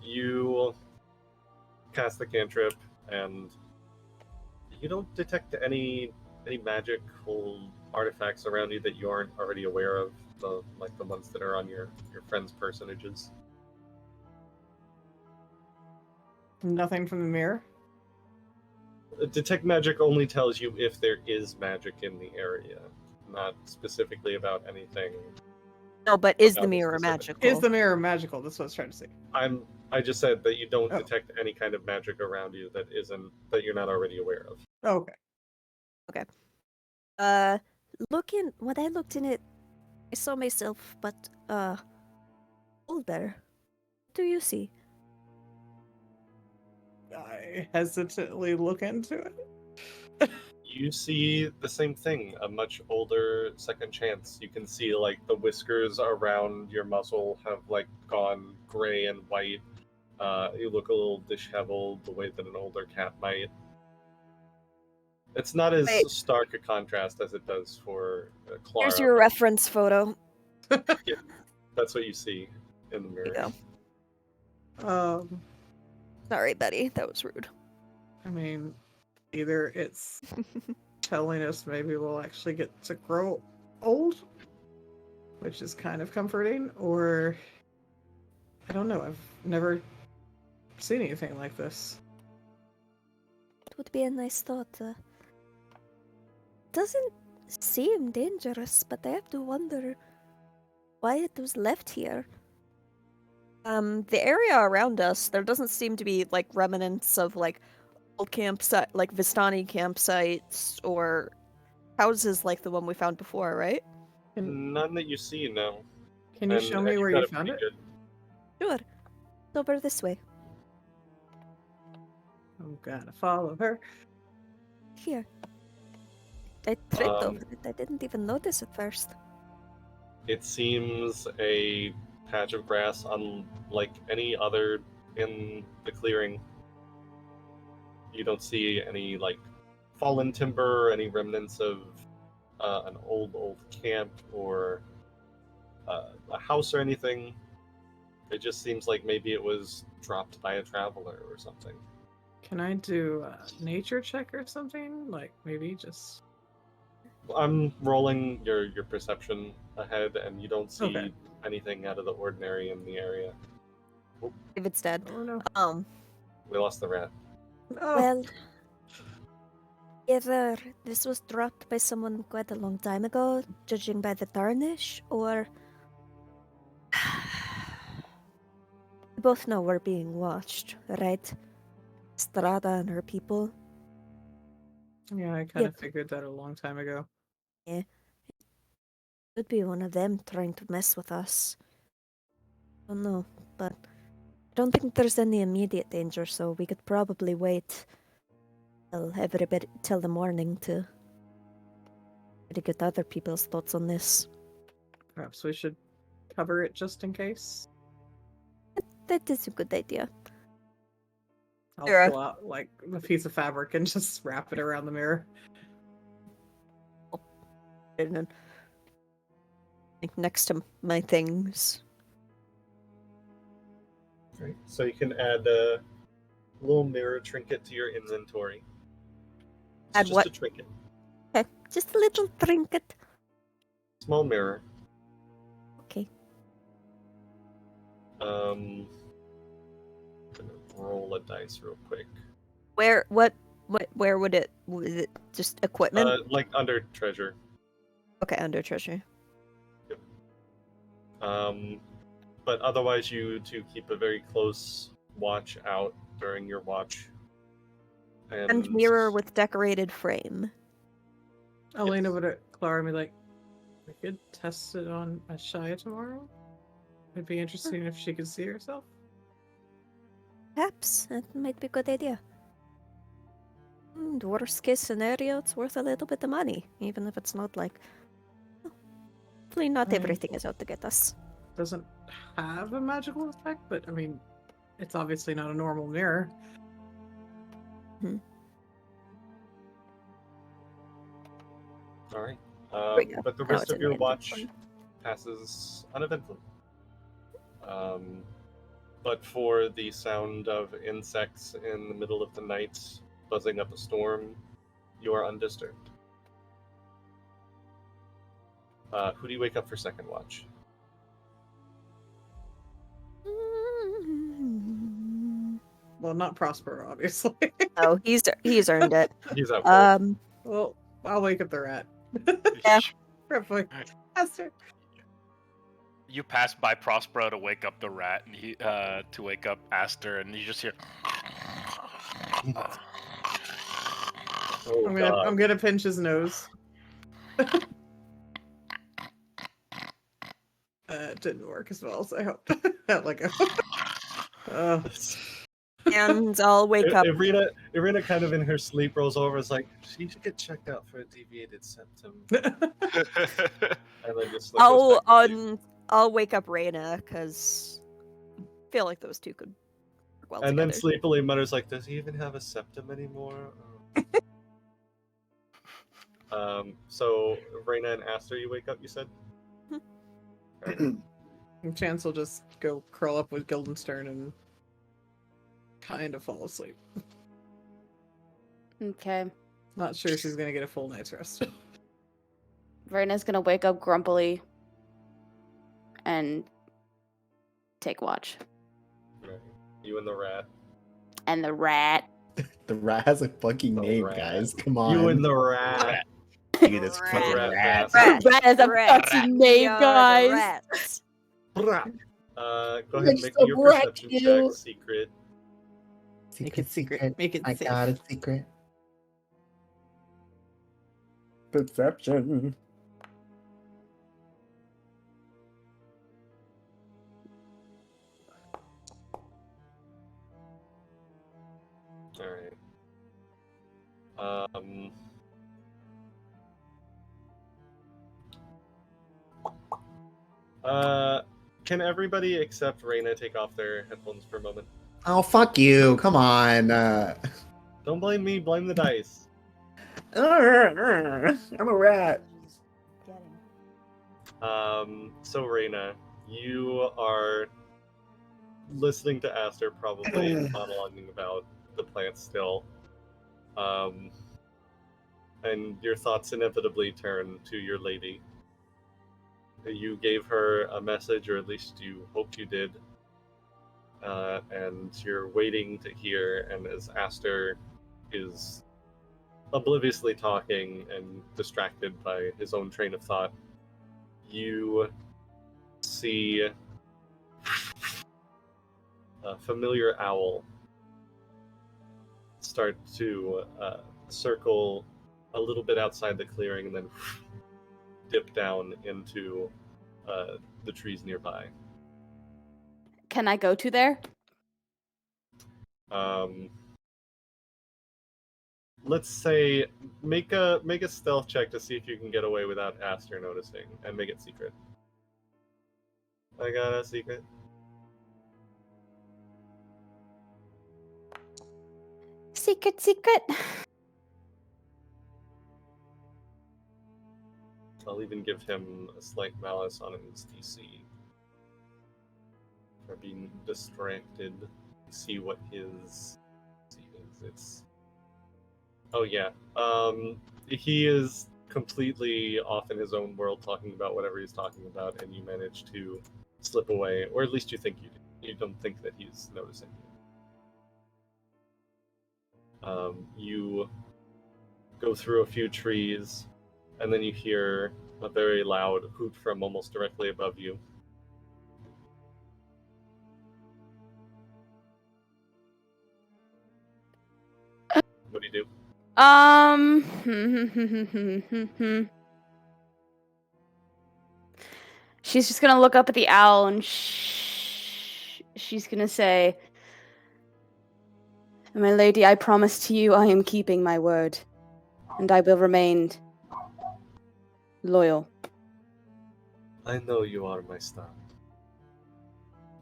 You cast the cantrip, and you don't detect any magical artifacts around you that you aren't already aware of. The ones that are on your friends' personages. Nothing from the mirror. Detect magic only tells you if there is magic in the area, not specifically about anything. No, but is the About mirror specific. magical? Is the mirror magical? That's what I was trying to say. I just said that you don't Oh. detect any kind of magic around you that you're not already aware of. Okay. When I looked in it, I saw myself, but older. What do you see? I hesitantly look into it. You see the same thing, a much older second chance. You can see like the whiskers around your muzzle have like gone gray and white. You look a little disheveled, the way that an older cat might. It's not as Wait. stark a contrast as it does for Clara. Here's your but reference photo. That's what you see in the mirror. There you go. Sorry, Betty. That was rude. I mean, either it's telling us maybe we'll actually get to grow old, which is kind of comforting, or I don't know. I've never seen anything like this. It would be a nice thought. Doesn't seem dangerous, but I have to wonder why it was left here. The area around us, there doesn't seem to be like remnants of like old campsite, like Vistani campsites or houses like the one we found before, right? None that you see, no. Can you show me where got you it found pretty it? good. Sure. It's over this way. I'm gonna follow her. Here. I tripped Um, over it. I didn't even notice at first. It seems a patch of grass unlike any other in the clearing. You don't see any like fallen timber, any remnants of an old camp or a house or anything. It just seems like maybe it was dropped by a traveler or something. Can I do a nature check or something? Like maybe just. I'm rolling your perception ahead, and you don't see Okay. anything out of the ordinary in the area. If it's dead. Oh no. We lost the rat. Oh. Well, either this was dropped by someone quite a long time ago, judging by the tarnish, or we both know we're being watched, right? Strahda and her people. Yeah, I kind of Yep. figured that a long time ago. Could be one of them trying to mess with us. I don't know, but I don't think there's any immediate danger, so we could probably wait till the morning to get other people's thoughts on this. Perhaps we should cover it just in case. That is a good idea. I'll Sure. pull out like a piece of fabric and just wrap it around the mirror. And then, like next to my things. Right. So you can add a little mirror trinket to your inventory. It's Add just what? a trinket. Okay, just a little trinket. Small mirror. Okay. Gonna roll a dice real quick. Where would it just equipment? Like under treasure. Okay, under treasure. But otherwise you two keep a very close watch out during your watch. And mirror with decorated frame. I'll lean Yes. over to Clara and be like, we could test it on a Shia tomorrow. It'd be interesting if she could see herself. Perhaps that might be a good idea. The worst case scenario, it's worth a little bit of money, even if it's not like Hopefully not I mean- everything is out to get us. Doesn't have a magical effect, but I mean, it's obviously not a normal mirror. All right. Right, But the now rest it's of in your random watch form. passes uneventfully. But for the sound of insects in the middle of the night buzzing up a storm, you are undisturbed. Who do you wake up for second watch? Well, not Prospero, obviously. Oh, he's earned it. He's out cold. Well, I'll wake up the rat. Yeah. Probably. Faster. You pass by Prospero to wake up the rat, and to wake up Aster, and you just hear. Oh, I'm gonna pinch his nose. It didn't work as well as I hoped. Like, And I'll wake up. Ireena kind of in her sleep rolls over. Is like, she should get checked out for a deviated septum. And then just like, goes back to sleep. I'll wake up Reina because I feel like those two could work well And together. then sleepily mutters like, "Does he even have a septum anymore?" So Reina and Aster, you wake up. You said. and Chance will just go curl up with Guildenstern and kind of fall asleep. Okay. Not sure she's gonna get a full night's rest. Verna's gonna wake up grumpily and take watch. Right. You and the rat. And the rat. The rat has a fucking The name, rat. guys. Come on. You and the rat. Dude, it's Rat. fucking Rat. rat. Rat. Rat has a Rat. fucking We name, are the guys. rats. Go ahead and Make make some your rat perception kill. check. Secret. Make it secret. Make it I safe. got a secret. Perception. All right. Can everybody except Reina take off their headphones for a moment? Oh, fuck you. Come on. Don't blame me, blame the dice. I'm a rat. So Reina, you are listening to Aster probably monologuing about the plant still. And your thoughts inevitably turn to your lady. You gave her a message, or at least you hoped you did. And you're waiting to hear, and as Aster is obliviously talking and distracted by his own train of thought, you see a familiar owl start to circle a little bit outside the clearing and then dip down into the trees nearby. Can I go to there? Let's say make a stealth check to see if you can get away without Aster noticing, and make it secret. I got a secret. Secret, secret. I'll even give him a slight malice on his DC for being distracted. See what his DC is. It's oh yeah. He is completely off in his own world, talking about whatever he's talking about, and you manage to slip away, or at least you think you do. You don't think that he's noticing you. You go through a few trees, and then you hear a very loud hoot from almost directly above you. What do you do? She's just gonna look up at the owl and she's gonna say, "My lady, I promise to you I am keeping my word, and I will remain loyal." I know you are my star.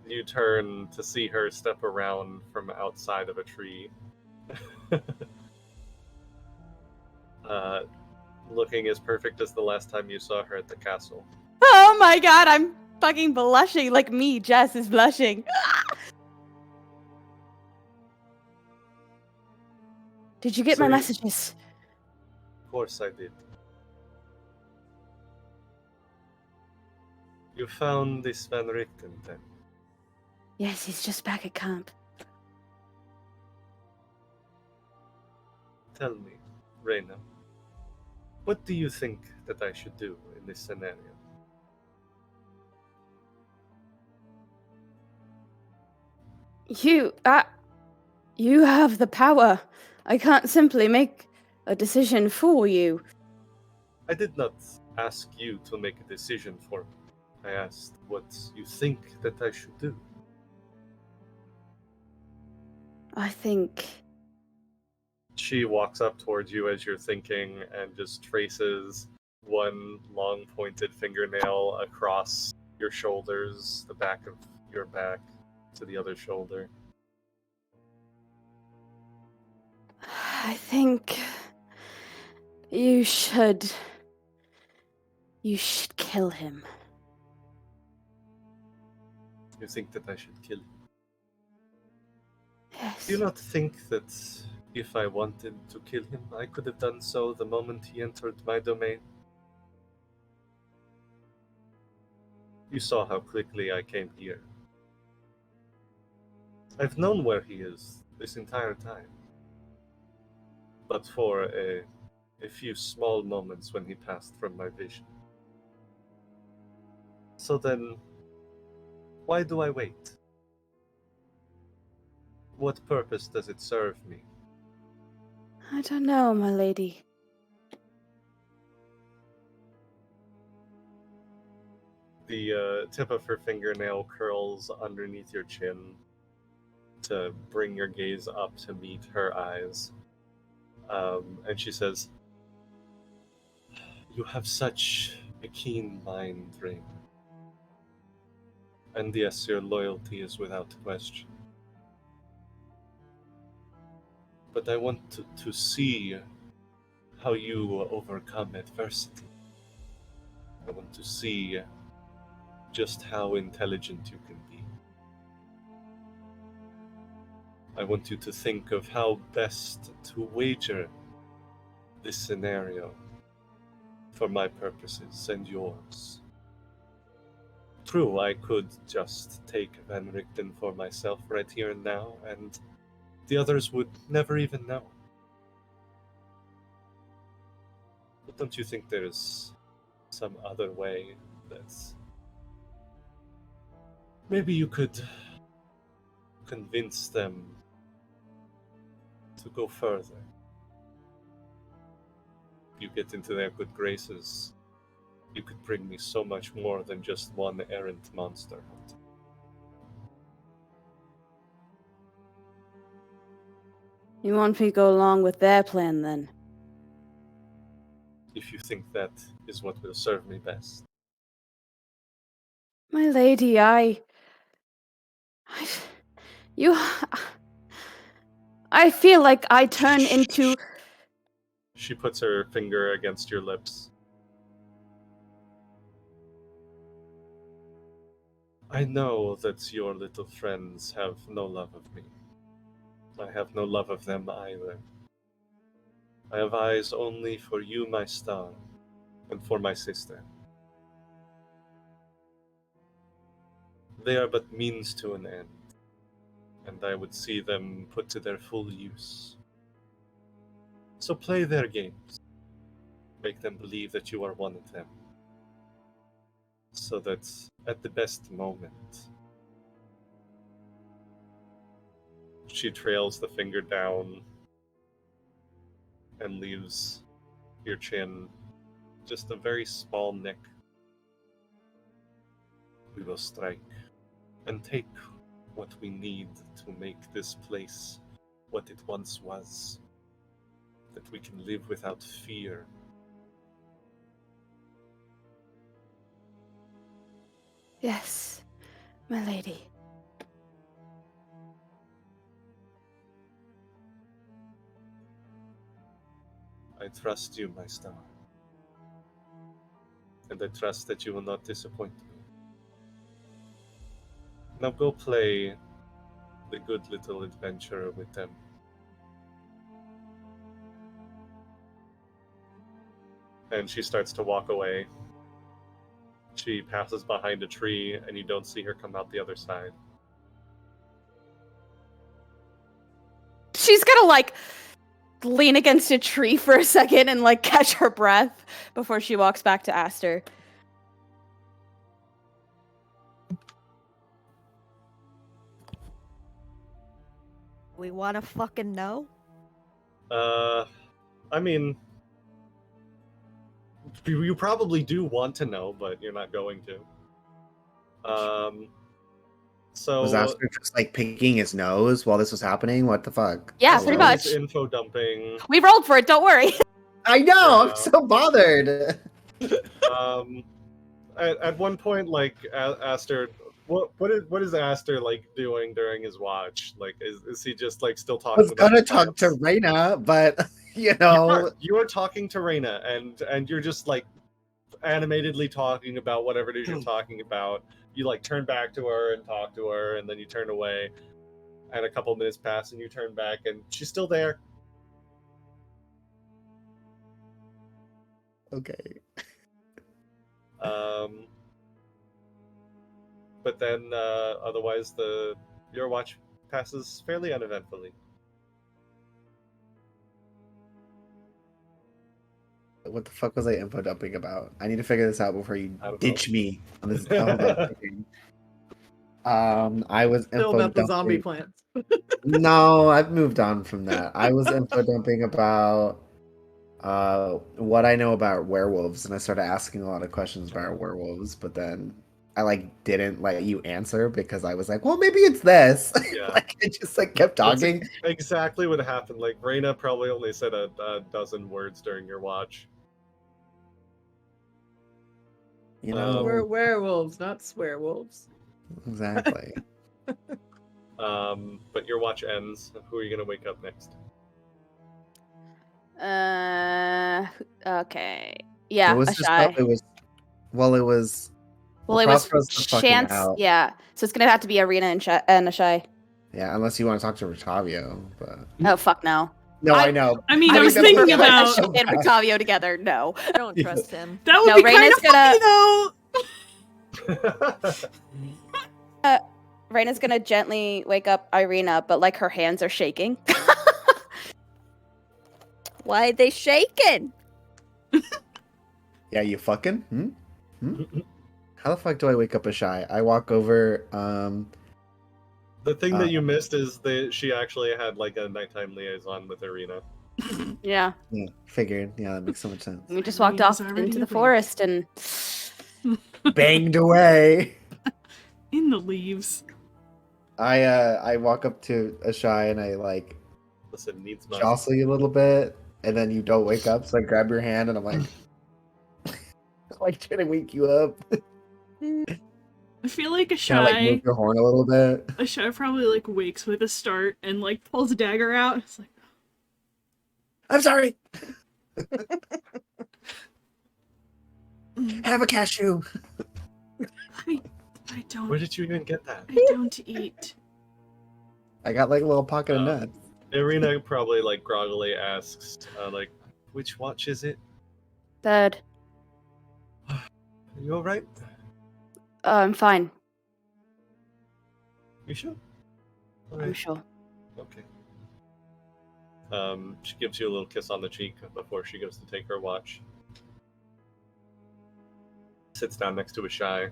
You turn to see her step around from outside of a tree. Looking as perfect as the last time you saw her at the castle. Oh my god, I'm fucking blushing like me. Jess is blushing. Did you get my messages? Of course I did. You found this Van Richten then? Yes, he's just back at camp. Tell me, Reina, what do you think that I should do in this scenario? You have the power. I can't simply make a decision for you. I did not ask you to make a decision for me. I asked what you think that I should do. I think... She walks up towards you as you're thinking and just traces one long pointed fingernail across your shoulders, the back of your back to the other shoulder. I think... You should kill him. You think that I should kill him? Yes. Do you not think that if I wanted to kill him, I could have done so the moment he entered my domain? You saw how quickly I came here. I've known where he is this entire time. But for a few small moments when he passed from my vision. So then, why do I wait? What purpose does it serve me? I don't know, my lady. The tip of her fingernail curls underneath your chin to bring your gaze up to meet her eyes. And she says, "You have such a keen mind, Rain. And yes, your loyalty is without question. But I want to see how you overcome adversity. I want to see just how intelligent you can be. I want you to think of how best to wager this scenario for my purposes and yours. True, I could just take Van Richten for myself right here and now, and the others would never even know. But don't you think there's some other way that maybe you could convince them to go further? You get into their good graces, you could bring me so much more than just one errant monster hunter. You want me to go along with their plan, then? If you think that is what will serve me best. My lady, I feel like I turn into... She puts her finger against your lips. I know that your little friends have no love of me. I have no love of them either. I have eyes only for you, my star, and for my sister. They are but means to an end, and I would see them put to their full use. So play their games. Make them believe that you are one of them. So that at the best moment, she trails the finger down and leaves your chin just a very small nick. We will strike and take what we need to make this place what it once was, that we can live without fear. Yes, my lady. I trust you, my star. And I trust that you will not disappoint me. Now go play the good little adventurer with them. And she starts to walk away. She passes behind a tree, and you don't see her come out the other side. She's gonna like lean against a tree for a second and like catch her breath before she walks back to Aster. We wanna fucking know? I mean, you probably do want to know, but you're not going to. So Was Aster just like picking his nose while this was happening? What the fuck? Yeah, so pretty he's much. info dumping. We rolled for it, don't worry. I know. Yeah. I'm so bothered. At one point, like Aster, what is Aster like doing during his watch? Like, is he just like still I talking? was about gonna the talk to plants? Reyna, but you know, You are talking to Reyna, and you're just like animatedly talking about whatever it is you're talking about. You like turn back to her and talk to her, and then you turn away, and a couple minutes pass, and you turn back, and she's still there. okay. But then otherwise your watch passes fairly uneventfully. What the fuck was I info dumping about? I need to figure this out before you I don't ditch me on this. I was Still info about the zombie dumping. plants. No, I've moved on from that. I was info dumping about what I know about werewolves, and I started asking a lot of questions about werewolves, but then I like didn't let you answer because I was like, well, maybe it's this. Yeah. Like I just like kept That's talking. exactly what happened. Like Reyna probably only said a dozen words during your watch. You know, We're werewolves, not swearwolves. exactly. But your watch ends. Who are you gonna wake up next? Okay. Yeah, It was a just shy. it was well, it was Well, it was Crossroads the fucking chance. out. Yeah, so it's gonna have to be Ireena and a shy. Yeah, unless you want to talk to Rotavio, but Oh fuck no. no, I know. I mean, I was mean, thinking that's about so and bad. Rotavio together. No. I don't trust him. that would No, be kind Reyna's of funny though. Reyna's gonna gently wake up Ireena, but like her hands are shaking. Why they shaking? Yeah, you fucking. How the fuck do I wake up a shy? I walk over. The thing that you missed is that she actually had like a nighttime liaison with Ireena. Yeah. Yeah, figured. Yeah, that makes so much sense. We just walked off into the forest and Banged away. In the leaves. I walk up to a shy and I like Listen, needs must. jostle you a little bit, and then you don't wake up, so I grab your hand and I'm like, like trying to wake you up. I feel like a Kind of like shy, move your horn a little bit. a shy probably like wakes with a start and like pulls a dagger out. It's like, I'm sorry. Have a cashew. I don't. Where did you even get that? I don't eat. I got like a little pocket of nuts. Ireena probably like groggily asks, like, which watch is it? third. Are you alright? I'm fine. You sure? I'm Alright, sure. okay. She gives you a little kiss on the cheek before she goes to take her watch. Sits down next to a shy.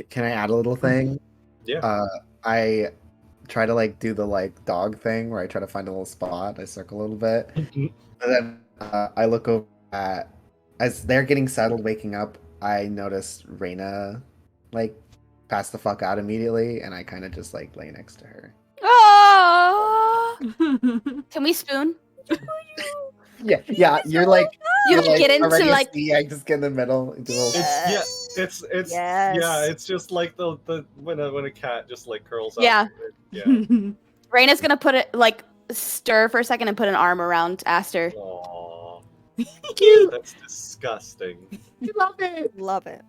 Can I add a little thing? Yeah. I try to like do the like dog thing where I try to find a little spot. I circle a little bit, and then I look over at as they're getting settled, waking up. I notice Reyna like pass the fuck out immediately, and I kind of just like lay next to her. Oh! Can we spoon? Yeah, you're like You you're, like, get into already like asleep, I just get in the middle. Do a little- It's Yes. yeah, it's just like the when a cat just like curls up. Yeah. Yeah. Raina's gonna put it like stir for a second and put an arm around Aster. Aww. Cute. That's disgusting. I love it. Love it.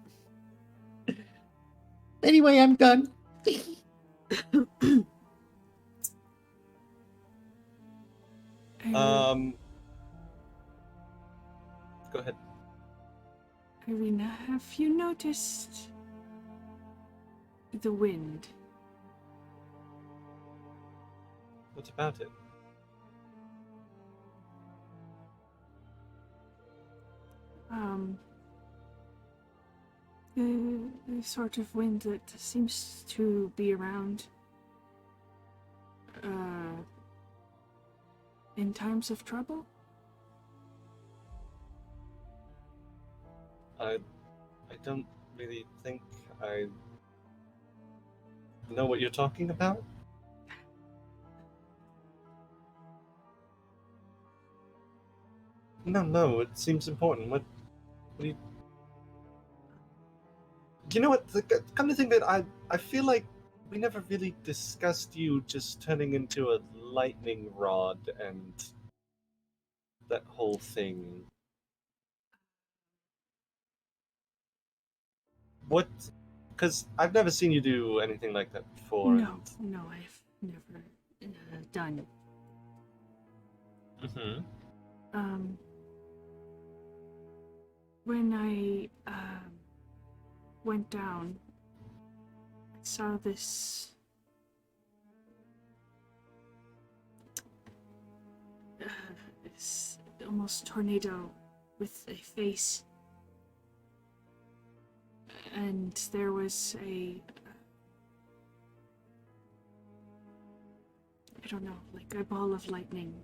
Anyway, I'm done. Go ahead. Ireena, have you noticed the wind? What about it? The sort of wind that seems to be around in times of trouble? I don't really think I know what you're talking about. No, it seems important. What do you know what? Come to think that I feel like we never really discussed you just turning into a lightning rod and that whole thing. What? Because I've never seen you do anything like that before. No, I've never done. Mm-hmm. When I went down, I saw this this almost tornado with a face, and there was I don't know, like a ball of lightning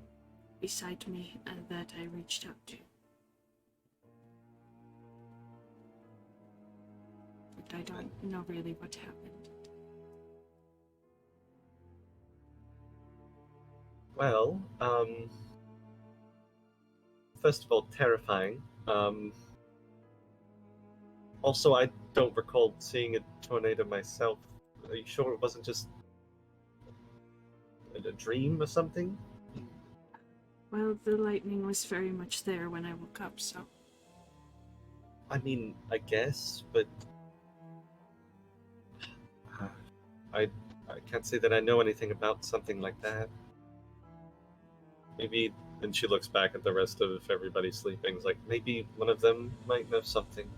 beside me that I reached out to. But I don't know really what happened. Well, first of all, terrifying. Also, I don't recall seeing a tornado myself. Are you sure it wasn't just a dream or something? Well, the lightning was very much there when I woke up, so... I mean, I guess, but... I can't say that I know anything about something like that. Maybe, and she looks back at the rest of everybody sleeping, it's like, maybe one of them might know something.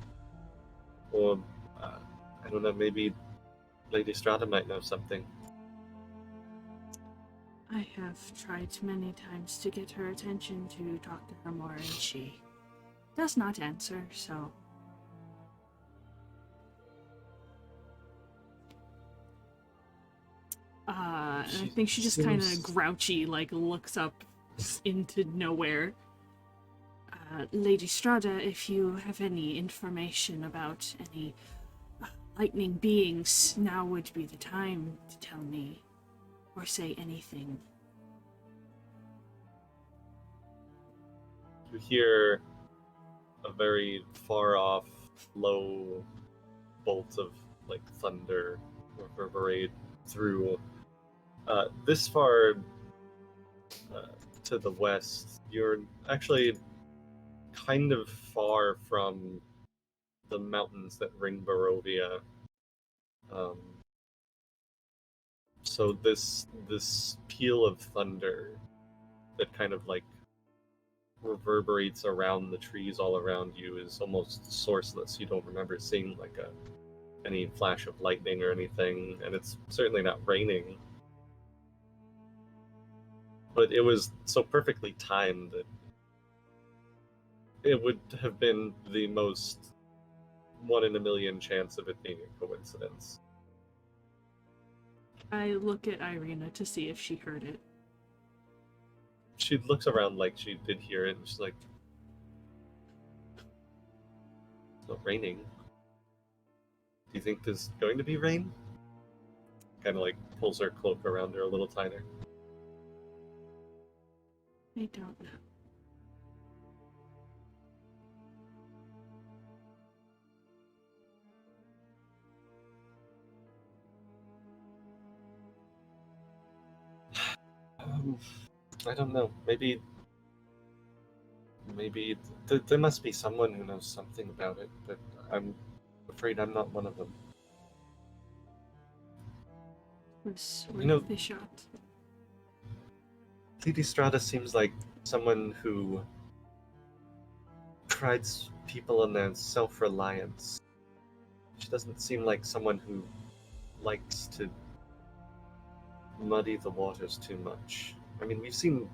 Or, I don't know, maybe Lady Strahda might know something. I have tried many times to get her attention to talk to her more, and she does not answer, so... and I think she just kind of grouchy, like, looks up into nowhere. Lady Strahda, if you have any information about any lightning beings, now would be the time to tell me, or say anything. You hear a very far off, low bolt of like thunder reverberate through. This far to the west, you're actually kind of far from the mountains that ring Barovia. So this peal of thunder that kind of like reverberates around the trees all around you is almost sourceless. You don't remember seeing like any flash of lightning or anything, and it's certainly not raining. But it was so perfectly timed that it would have been the most 1 in a million chance of it being a coincidence. I look at Ireena to see if she heard it. She looks around like she did hear it, and she's like, it's not raining. Do you think there's going to be rain? Kind of like pulls her cloak around her a little tighter. I don't know. I don't know. Maybe there must be someone who knows something about it, but I'm afraid I'm not one of them. Was You know- worth a shot. Lady Strahda seems like someone who prides people on their self-reliance. She doesn't seem like someone who likes to muddy the waters too much. I mean, we've seen...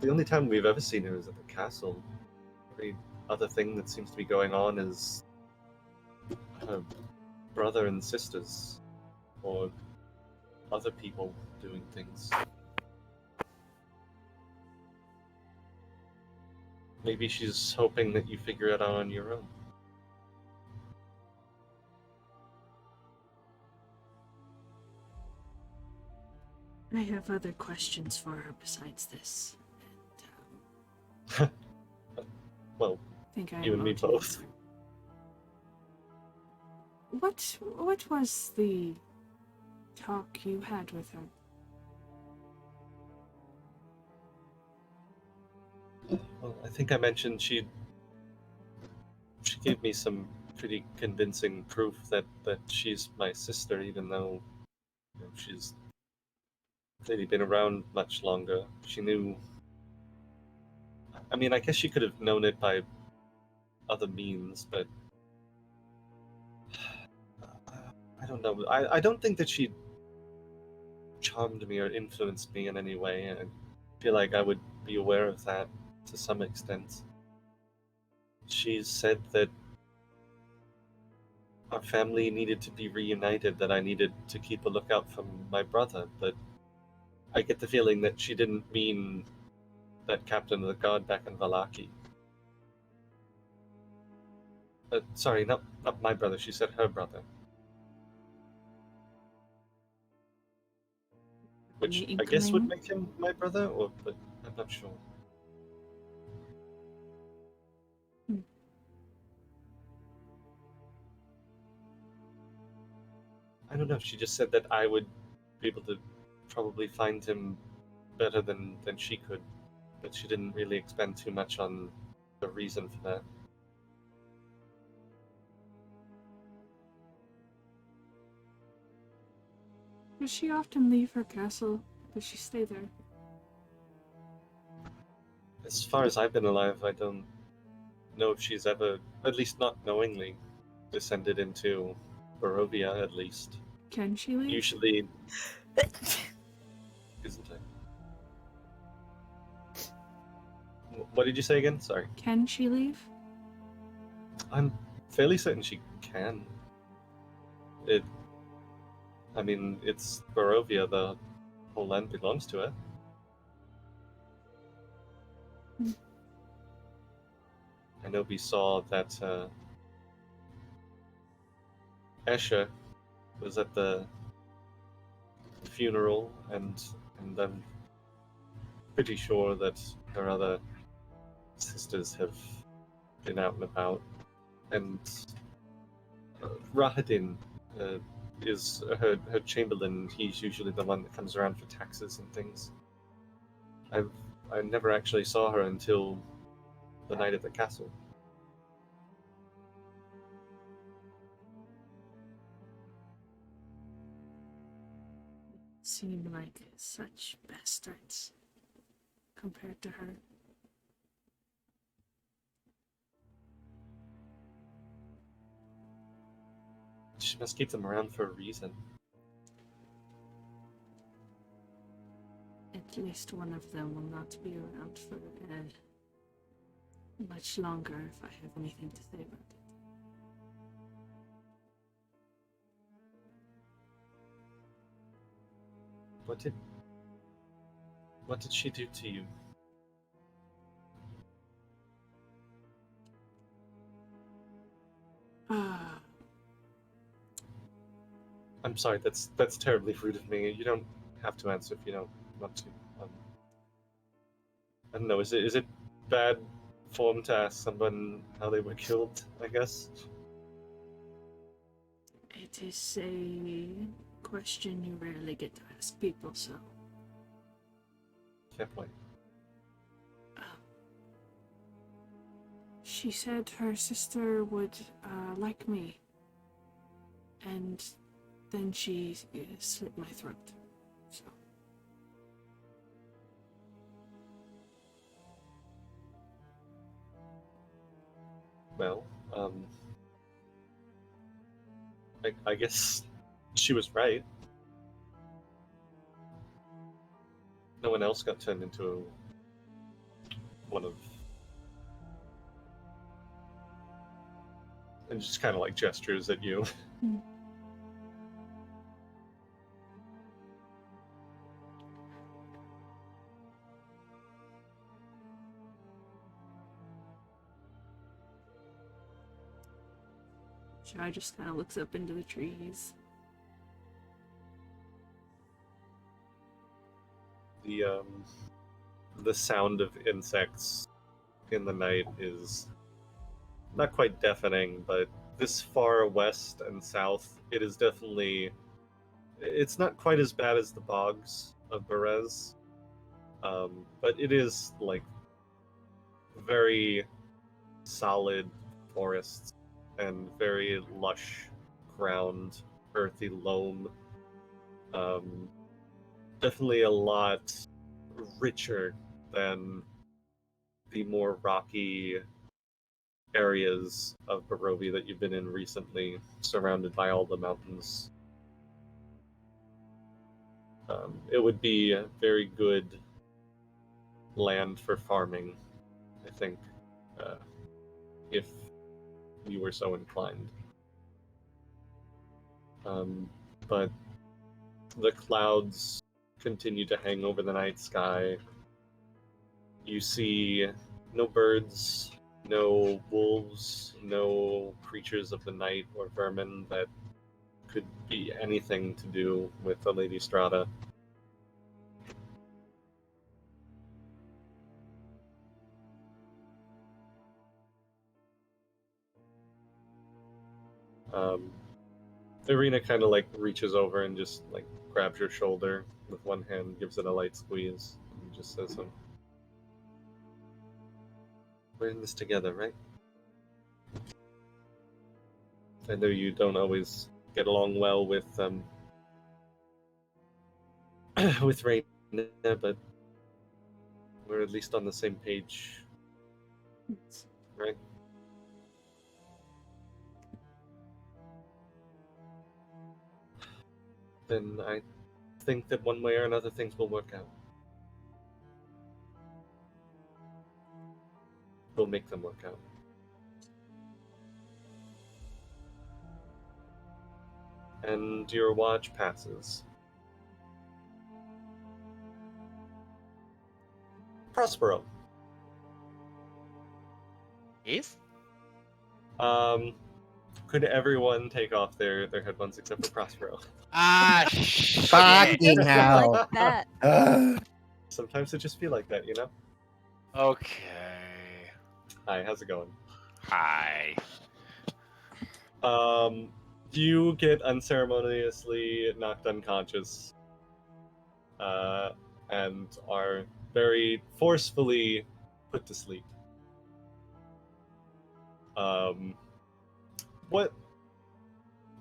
The only time we've ever seen her is at the castle. Every other thing that seems to be going on is her brother and sisters, or other people doing things. Maybe she's hoping that you figure it out on your own. I have other questions for her besides this. Well, I think I you and me will too. both. What was the talk you had with her? Well, I think I mentioned she gave me some pretty convincing proof that she's my sister, even though she's clearly been around much longer. She knew... I mean, I guess she could have known it by other means, but... I don't know. I don't think that she charmed me or influenced me in any way, and I feel like I would be aware of that to some extent. She said that our family needed to be reunited, that I needed to keep a lookout for my brother, but I get the feeling that she didn't mean that captain of the guard back in Vallaki. Sorry, not my brother, she said her brother. Which Any I guess would inkling? make him my brother, but I'm not sure. I don't know, she just said that I would be able to probably find him better than she could, but she didn't really expend too much on the reason for that. Does she often leave her castle? Does she stay there? As far as I've been alive, I don't know if she's ever, at least not knowingly, descended into Barovia, at least. Can she leave? Usually, isn't it? What did you say again? Sorry. Can she leave? I'm fairly certain she can. I mean, it's Barovia, the whole land belongs to her. I know we saw that Escher was at the funeral, and I'm pretty sure that her other sisters have been out and about. And Rahadin is her chamberlain. He's usually the one that comes around for taxes and things. I never actually saw her until the night at the castle. Seem like such bastards compared to her. She must keep them around for a reason. At least one of them will not be around for much longer if I have anything to say about it. What did she do to you? I'm sorry, that's terribly rude of me. You don't have to answer if you don't want to. I don't know, is it bad form to ask someone how they were killed, I guess? It is a question you rarely get to ask people, so Fair point. She said her sister would like me. And then she slit my throat. So. Well, I guess she was right. No one else got turned into one of... And just kind of like gestures at you. Shai just kind of looks up into the trees. The sound of insects in the night is not quite deafening, but this far west and south, it is definitely... It's not quite as bad as the bogs of Berez, but it is like very solid forests and very lush ground, earthy loam. Definitely a lot richer than the more rocky areas of Barovia that you've been in recently, surrounded by all the mountains. It would be a very good land for farming, I think, if you were so inclined. But the clouds continue to hang over the night sky. You see no birds, no wolves, no creatures of the night or vermin that could be anything to do with the Lady Strahda. Ireena kind of like reaches over and just like grabs your shoulder with one hand, gives it a light squeeze, and just says, "We're in this together, right? I know you don't always get along well with with Raina, but we're at least on the same page, right?" Then I think that one way or another things will work out. We'll make them work out. And your watch passes. Prospero. Yes? Could everyone take off their headphones except for Prospero? Ah, shit. Fucking hell. Like that. Sometimes it just feel like that, you know? Okay. Hi, how's it going? Hi. You get unceremoniously knocked unconscious, and are very forcefully put to sleep. What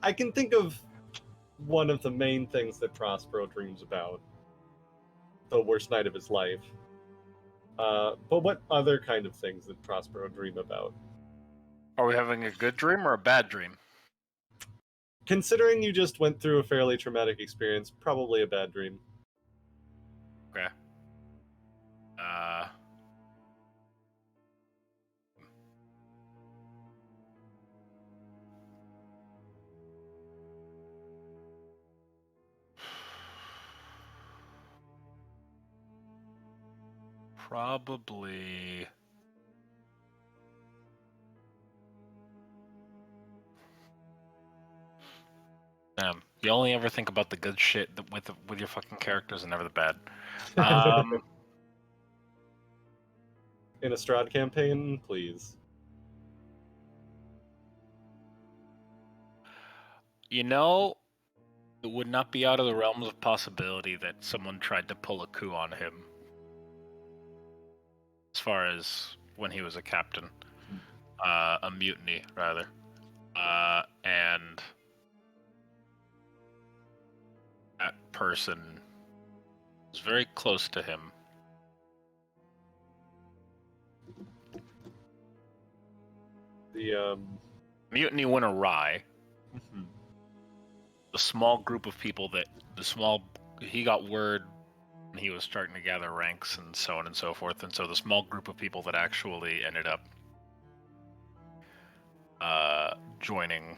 I can think of one of the main things that Prospero dreams about, the worst night of his life. But what other kind of things did Prospero dream about? Are we having a good dream or a bad dream? Considering you just went through a fairly traumatic experience, probably a bad dream. Okay. Probably... you only ever think about the good shit with your fucking characters and never the bad. In a Strahd campaign, please. You know, it would not be out of the realms of possibility that someone tried to pull a coup on him. as far as when he was a captain, a mutiny rather, and that person was very close to him. The Mutiny went awry. mhm. The small group of people he got word when he was starting to gather ranks and so on and so forth, and so the small group of people that actually ended up joining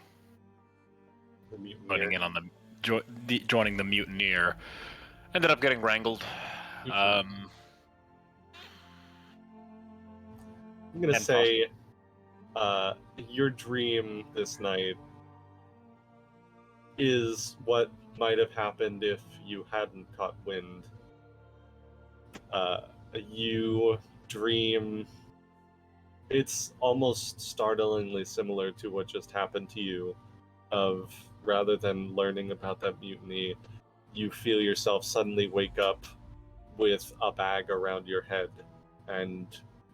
The mutineer. in on joining the mutineer ended up getting wrangled. I'm gonna And say, your dream this night is what might have happened if you hadn't caught wind. You dream. It's almost startlingly similar to what just happened to you. Of rather than learning about that mutiny, you feel yourself suddenly wake up with a bag around your head and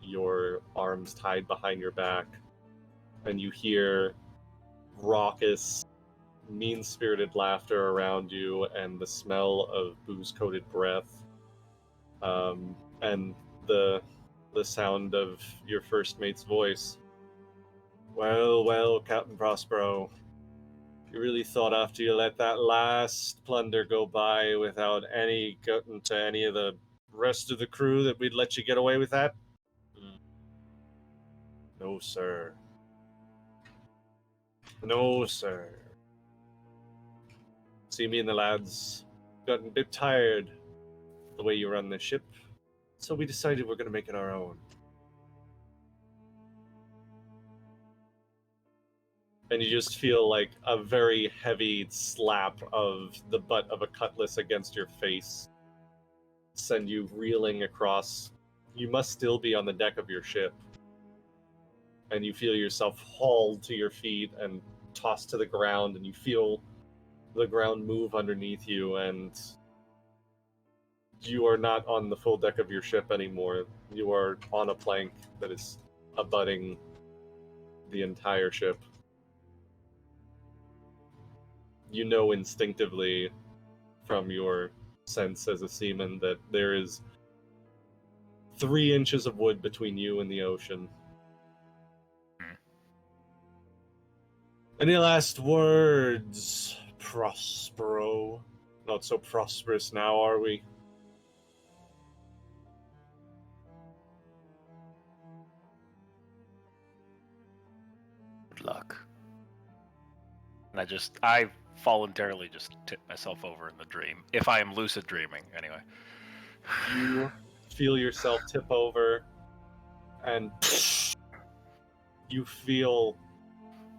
your arms tied behind your back, and you hear raucous, mean-spirited laughter around you and the smell of booze-coated breath, and the sound of your first mate's voice. Well, well, Captain Prospero, you really thought after you let that last plunder go by without any getting to any of the rest of the crew that we'd let you get away with that? No, sir. No, sir. See, me and the lads gotten a bit tired of the way you run this ship, so we decided we're going to make it our own. And you just feel like a very heavy slap of the butt of a cutlass against your face send you reeling across. You must still be on the deck of your ship. And you feel yourself hauled to your feet and tossed to the ground, and you feel the ground move underneath you, and you are not on the full deck of your ship anymore. You are on a plank that is abutting the entire ship. You know instinctively from your sense as a seaman that there is 3 inches of wood between you and the ocean. Any last words, Prospero? Not so prosperous now, are we? Good luck. And I voluntarily just tip myself over in the dream. If I am lucid dreaming, anyway. You feel yourself tip over, and you feel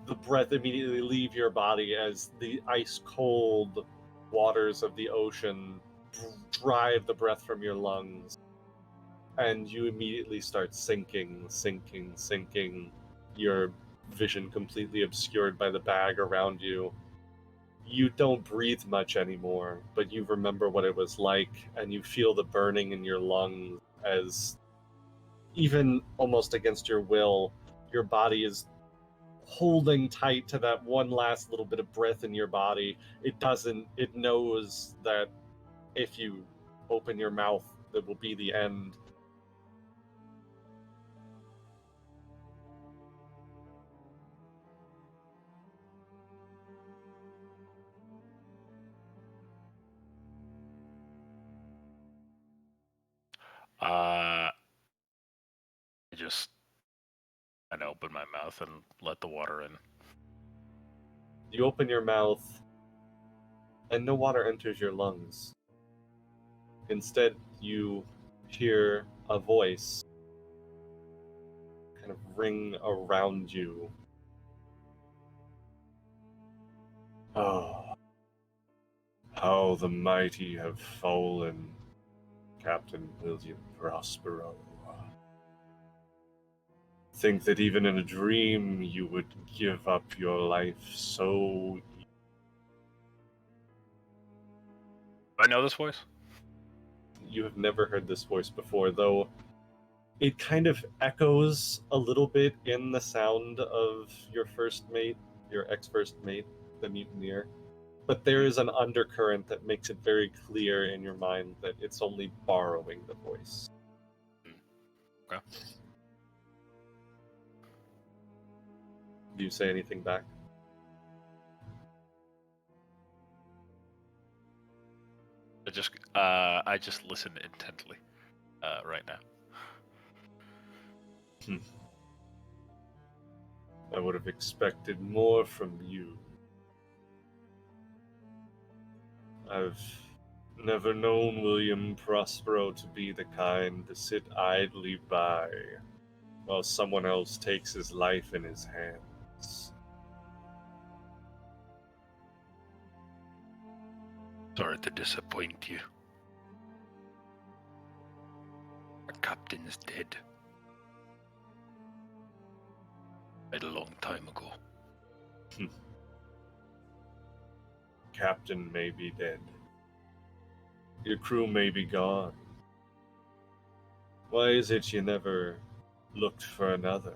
the breath immediately leave your body as the ice-cold waters of the ocean drive the breath from your lungs. And you immediately start sinking, your vision completely obscured by the bag around you. You don't breathe much anymore, but you remember what it was like, and you feel the burning in your lungs as, even almost against your will, your body is holding tight to that one last little bit of breath in your body. It knows that if you open your mouth, that will be the end. I open my mouth and let the water in. You open your mouth, and no water enters your lungs. Instead, you hear a voice kind of ring around you. Oh, how the mighty have fallen, Captain William Prospero. Think that even in a dream you would give up your life so... I know this voice? You have never heard this voice before, though it kind of echoes a little bit in the sound of your first mate, your ex-first mate, the mutineer. But there is an undercurrent that makes it very clear in your mind that it's only borrowing the voice. Okay. Do you say anything back? I just listen intently right now. I would have expected more from you. I've never known William Prospero to be the kind to sit idly by while someone else takes his life in his hands. Sorry to disappoint you. Our captain is dead. Died a long time ago. Captain may be dead. Your crew may be gone. Why is it you never looked for another?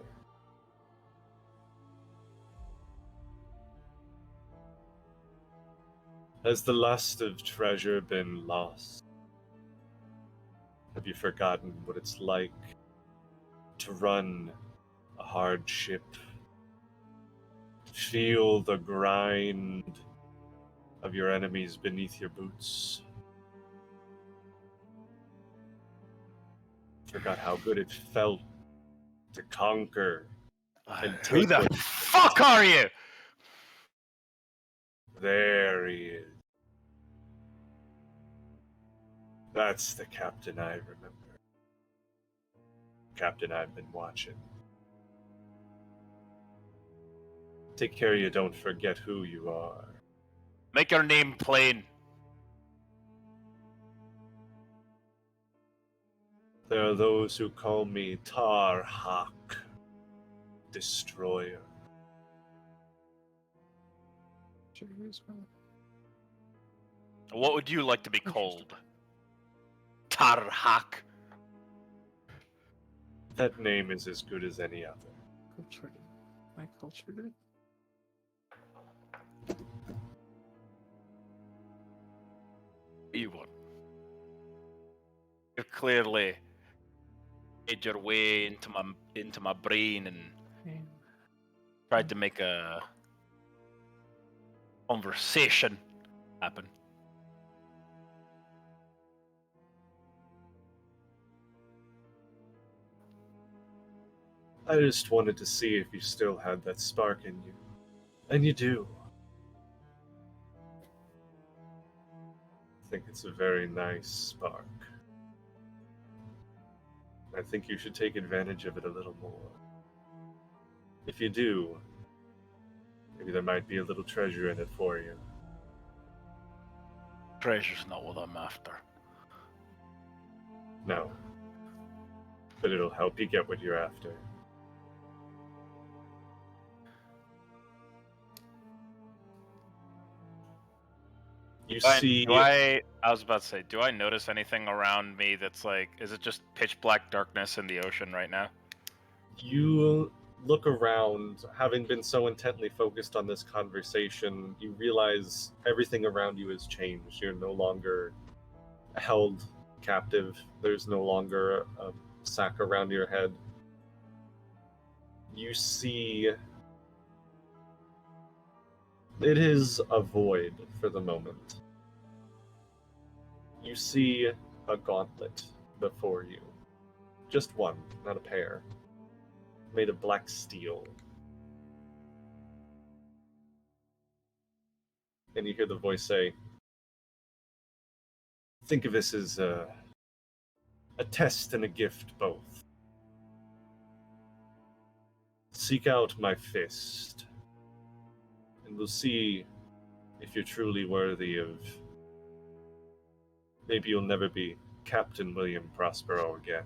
Has the lust of treasure been lost? Have you forgotten what it's like to run a hard ship? Feel the grind of your enemies beneath your boots? Forgot how good it felt to conquer and Who take the what- fuck are you? There he is. That's the captain I remember. Captain I've been watching. Take care you don't forget who you are. Make your name plain. There are those who call me Tar Hawk, Destroyer. What would you like to be called? Tarhak. That name is as good as any other. Cultured. My cultured. You want? You've clearly made your way into my brain and tried to make a conversation happen. I just wanted to see if you still had that spark in you. And you do. I think it's a very nice spark. I think you should take advantage of it a little more. If you do, maybe there might be a little treasure in it for you. Treasure's not what I'm after. No. But it'll help you get what you're after. You see... I was about to say, do I notice anything around me that's like, is it just pitch black darkness in the ocean right now? You look around, having been so intently focused on this conversation, you realize everything around you has changed. You're no longer held captive. There's no longer a sack around your head. You see... it is a void for the moment. You see a gauntlet before you. Just one, not a pair. Made of black steel. And you hear the voice say, think of this as a test and a gift both. Seek out my fist, and we'll see if you're truly worthy of... maybe you'll never be Captain William Prospero again.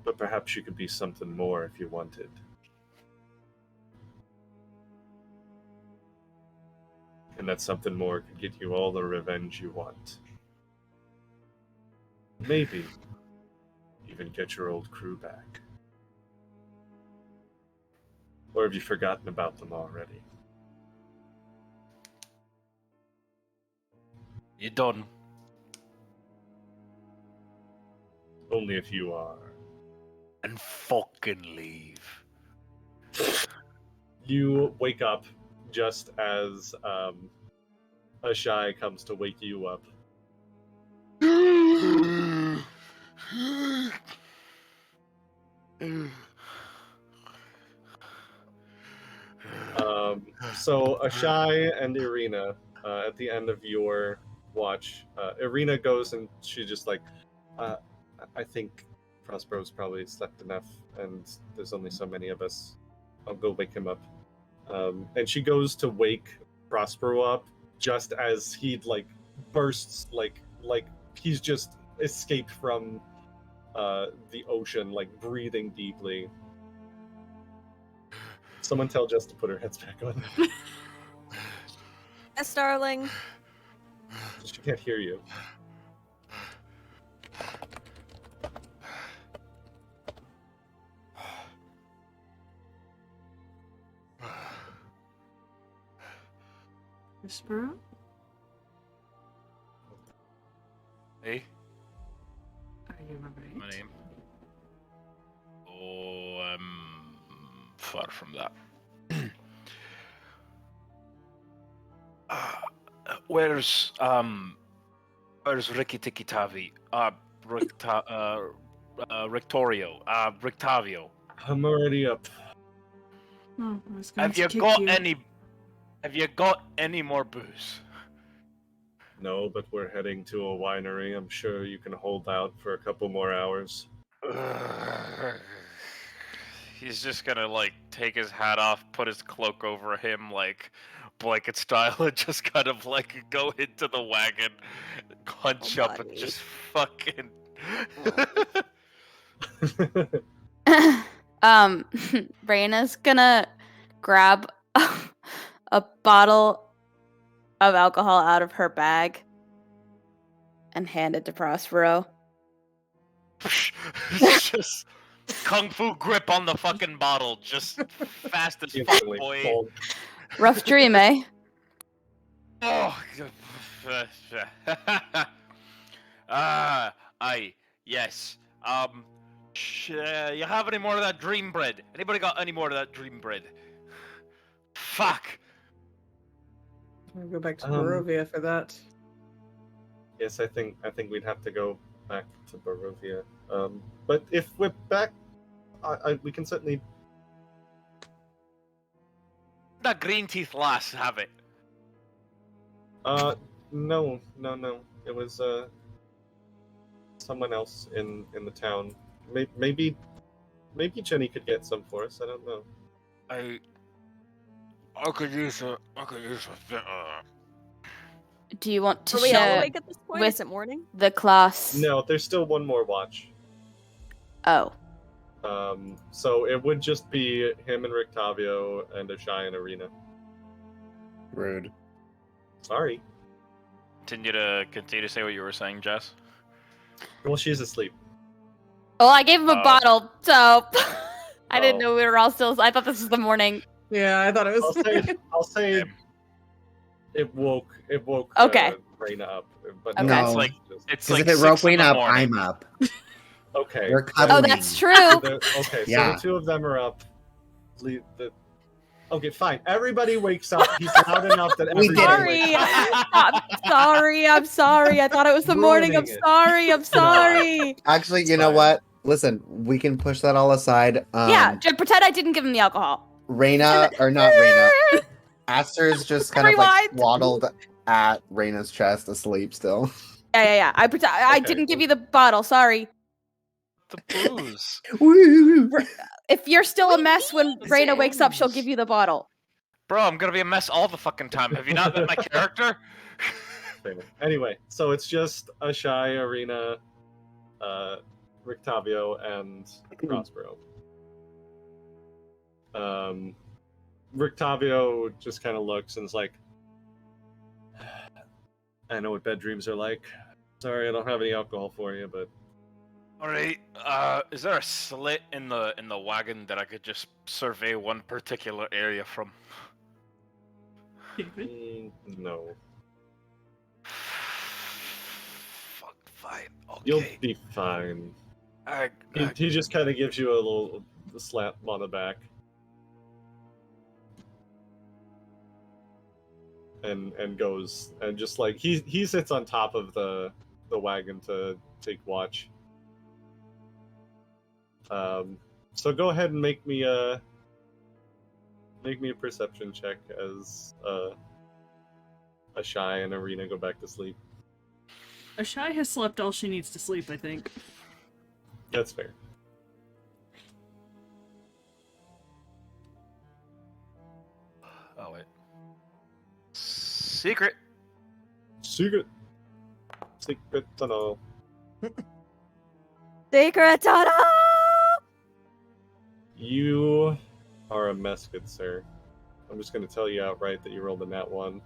But perhaps you could be something more if you wanted. And that something more could get you all the revenge you want. Maybe even get your old crew back? Or have you forgotten about them already? You done? Only if you are. And fucking leave. You wake up just as Ashai comes to wake you up. So Ashai and Ireena, at the end of your watch, Ireena goes and she just like, I think Prospero's probably slept enough, and there's only so many of us. I'll go wake him up. And she goes to wake Prospero up just as he like bursts, like he's just escaped from the ocean, like breathing deeply. Someone tell Jess to put her heads back on. Yes, darling. She can't hear you. Prospero? Hey, Are you alright? my name. Oh, I'm far from that. Where's Ricky Tiki Tavi? Rictorio. Rictavio. I'm already up. Oh, I was going Have to you kick got you. any more booze? No, but we're heading to a winery. I'm sure you can hold out for a couple more hours. He's just gonna like take his hat off, put his cloak over him like blanket style, and just kind of like go into the wagon, hunch up, and buddy. just fucking. Raina's gonna grab a bottle of alcohol out of her bag and hand it to Prospero. Just kung fu grip on the fucking bottle, just fast as fuck, Instantly boy. fold. Rough dream, eh? Oh. Yes. You have any more of that dream bread? Anybody got any more of that dream bread? Fuck. I'll go back to Um, Barovia for that. Yes, I think we'd have to go back to Barovia. But if we're back, we can certainly. That green teeth lass have it. No. It was someone else in the town. Maybe Jenny could get some for us. I don't know. I could use a bit. Do you want to Are we all share awake at this point? with- Is it morning? the class? No, there's still one more watch. Oh. So it would just be him and Rictavio and Ashai and Ireena. Rude. Sorry. Continue to say what you were saying, Jess. Well, she's asleep. Well, I gave him a Oh. bottle, so I didn't Oh. know we were all still. I thought this was the morning. Yeah, I thought it was. I'll say Same. it woke Okay. Raina up, but Okay. no, It's like- just- It's Because like if it woke 6 in Wayne the up, morning. I'm up. okay. We're then- cuddling. Oh, that's true. Okay, so Yeah. the two of them are up. Okay, fine. Everybody wakes up. He's loud enough that We everybody did it. wakes up. I'm sorry. I thought it was the morning. I'm Ruining it. sorry. I'm sorry. Actually, you It's know fine. what? Listen, we can push that all aside. Yeah, pretend I didn't give him the alcohol. Raina, or not Raina. Aster's just kind of like Rewind. swaddled at Raina's chest, asleep still. Yeah. I Okay, didn't give you the bottle. Sorry. The booze. Woo! If you're still a mess when Raina wakes up, she'll give you the bottle. Bro, I'm gonna be a mess all the fucking time. Have you not met my character? Anyway, so it's just Ashai, Ireena, Rictavio, and Prospero. Rictavio just kind of looks and is like, I know what bed dreams are like. Sorry, I don't have any alcohol for you, but Alright, is there a slit in the wagon that I could just survey one particular area from? No. Fuck, fine, okay. You'll be fine. He just kind of gives you a little slap on the back. And goes, and just like he sits on top of the wagon to take watch. So go ahead and make me a perception check as Ashai and Ireena go back to sleep. Ashai has slept all she needs to sleep, I think. That's fair. Oh wait. Secret. Secret tunnel. Secret tunnel! You are a mess, good sir. I'm just going to tell you outright that you rolled a nat 1.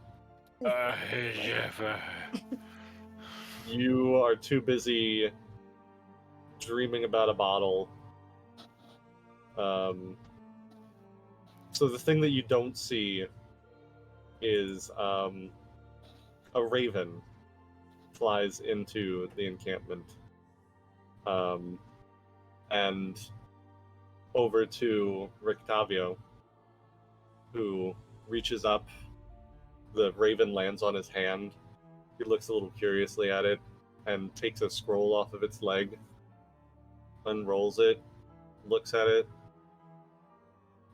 You are too busy dreaming about a bottle. So the thing that you don't see is a raven flies into the encampment. And over to Rictavio, who reaches up. The raven lands on his hand. He looks a little curiously at it and takes a scroll off of its leg, unrolls it, looks at it,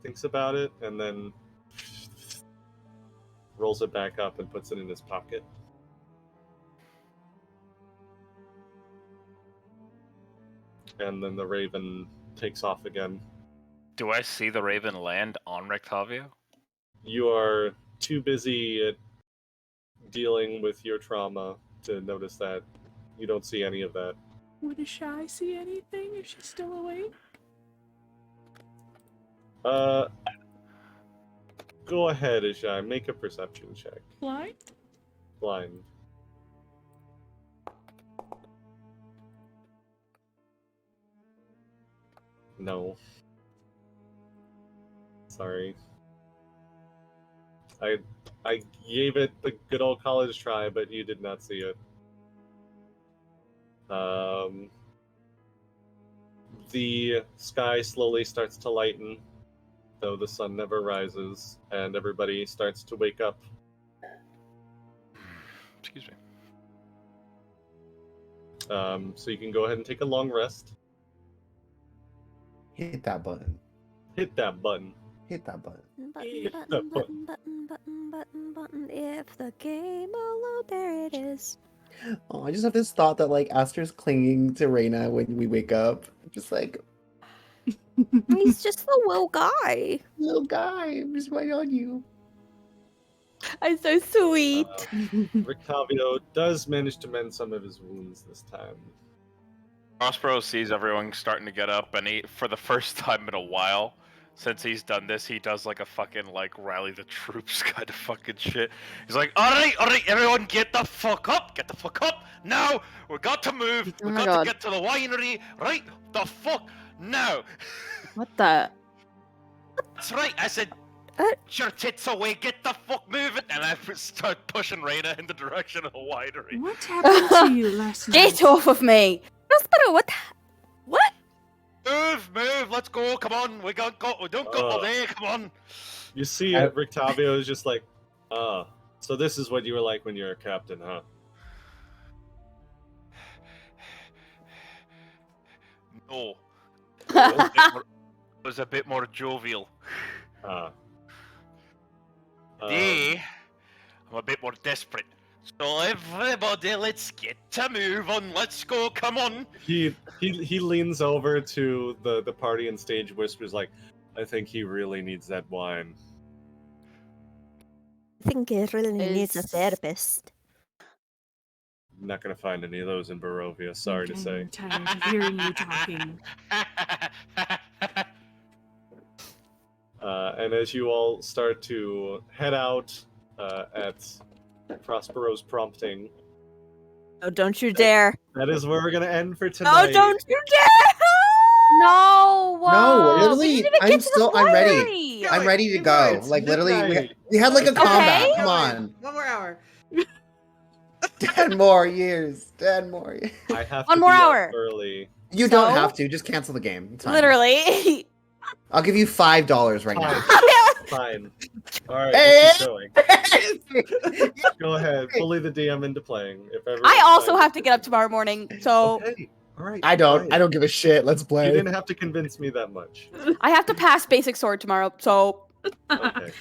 thinks about it, and then rolls it back up and puts it in his pocket. And then the raven takes off again. Do I see the raven land on Rictavio? You are too busy dealing with your trauma to notice that. You don't see any of that. Would Ashai see anything if she's still awake? Go ahead, Ishai. Make a perception check. Blind? Blind. No. Sorry. I gave it the good old college try, but you did not see it. The sky slowly starts to lighten, though the sun never rises, and everybody starts to wake up. Excuse me. So you can go ahead and take a long rest. Hit that button. Hit that button. Hit that button. Button. If the game, oh, there it is. Oh, I just have this thought that like Aster's clinging to Ireena when we wake up. Just like He's just a little guy. little guy, I'm just right on you. I'm so sweet. Rictavio does manage to mend some of his wounds this time. Prospero sees everyone starting to get up, and he, for the first time in a while, since he's done this, he does like a fucking like rally the troops kind of fucking shit. He's like, all right, everyone, get the fuck up, now. We got to move. Oh We my got God. to get to the winery, right? The fuck now. What the? That's right. I said, your tits away, get the fuck moving, and I start pushing Ireena in the direction of the winery. What happened to you last night? Get off of me! Prospero, what? What? Move, let's go, come on, we don't go all day, come on. You see, Rictavio is just like, so this is what you were like when you were a captain, huh? No. It was a bit more jovial. Today, I'm a bit more desperate. So everybody, let's get to move on. Let's go, come on. He leans over to the party and stage whispers like, I think he really needs that wine. I think he really needs a Is- therapist. I'm not gonna find any of those in Barovia, sorry to say. I'm tired of hearing you talking. And as you all start to head out at Prospero's prompting, Oh, don't you dare. That is where we're gonna end for tonight. Oh, don't you dare! No. No, we literally, didn't even I'm get to still. the I'm ready. winery. I'm ready to Good go. night, Like literally, midnight. we had like a Okay. combat. Come on, 1 more hour. 10 more years. 10 more years. I have One to more be up hour. early. You don't So? have to. Just cancel the game. It's fine. Literally. I'll give you $5 right now. Fine. All right, Hey! we'll keep going. Go ahead, bully the DM into playing. If ever I also have to get up tomorrow morning, so Okay. All right. I don't. fine. I don't give a shit. Let's You play. didn't have to convince me that much. I have to pass basic sword tomorrow. So Okay. Tired.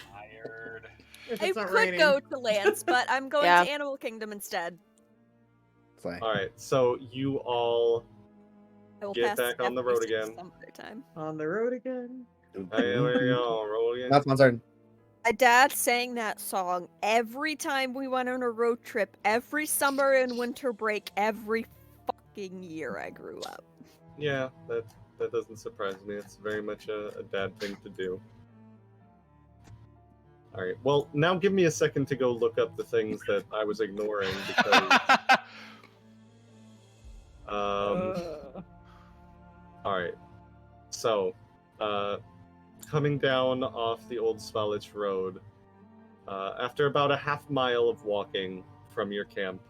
If I it's not could raining. go to Lance, but I'm going Yeah. to Animal Kingdom instead. Play. All right. So you all I will Get pass back on the road every again. some other time. On the road again. Hey, there you go. Roll again. That's my turn. My dad sang that song every time we went on a road trip, every summer and winter break, every fucking year I grew up. Yeah, that doesn't surprise me. It's very much a dad thing to do. All right. Well, now give me a second to go look up the things that I was ignoring because. All right. So, coming down off the old Svalich road, after about a half mile of walking from your camp,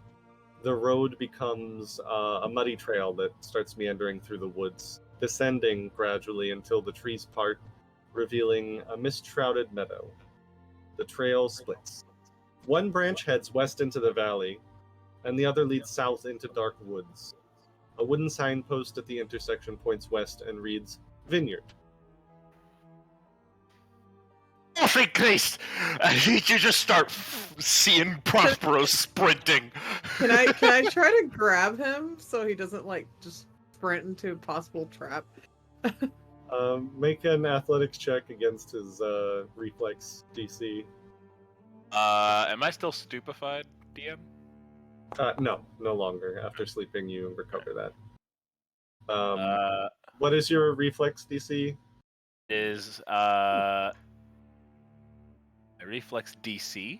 the road becomes a muddy trail that starts meandering through the woods, descending gradually until the trees part, revealing a mist-shrouded meadow. The trail splits. One branch heads west into the valley, and the other leads south into dark woods. A wooden signpost at the intersection points west and reads, Vineyard. Oh, thank Christ! I need you to start seeing Prospero sprinting. Can I try to grab him so he doesn't like just sprint into a possible trap? Make an athletics check against his reflex DC. Am I still stupefied, DM? No longer. After sleeping, you recover that. What is your reflex DC? Is my reflex DC?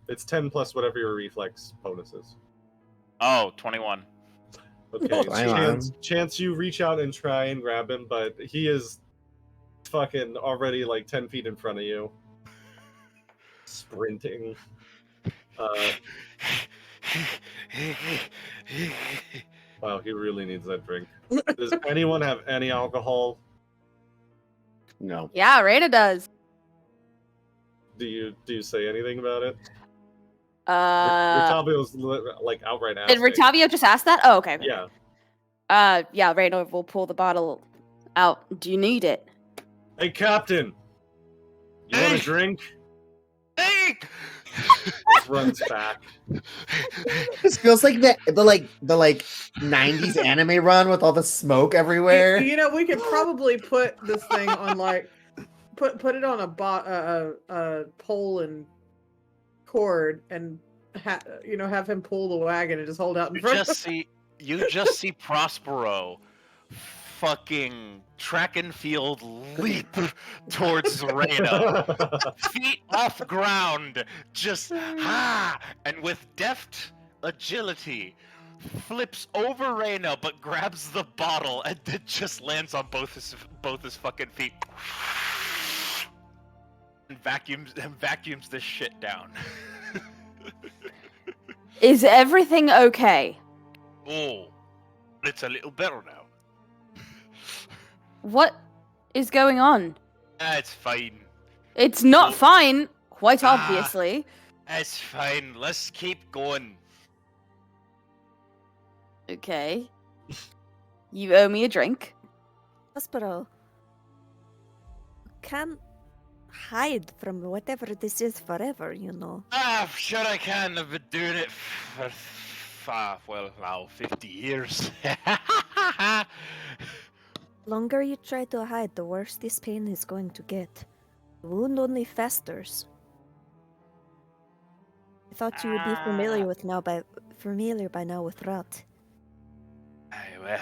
It's 10 plus whatever your reflex bonus is. Oh, 21. Okay, Wow. chance you reach out and try and grab him, but he is fucking already like 10 feet in front of you. Sprinting. Wow, he really needs that drink. Does anyone have any alcohol? No. yeah, Ireena does. Do you say anything about it? Did Rictavio's like outright asking. Rictavio just ask that? Oh, okay. Yeah. Yeah, Ireena will pull the bottle out. Do you need it? Hey, Captain! You want a drink? Hey! Just runs back. This feels like the 90s anime run with all the smoke everywhere. You know, we could probably put this thing on like put it on a pole and cord and have him pull the wagon and just hold out in front. You just see Prospero fucking track and field leap towards Ireena. Feet off ground, just and with deft agility flips over Ireena but grabs the bottle and then just lands on both his fucking feet. And vacuums this shit down. Is everything okay? Oh, it's a little better now. What is going on? It's fine. It's not fine, quite obviously. It's fine. Let's keep going. Okay. You owe me a drink. Prospero, you can't hide from whatever this is forever, you know. Sure I can. I've been doing it for, 50 years. The longer you try to hide, the worse this pain is going to get. The wound only festers. I thought you would be familiar by now with rot. Well,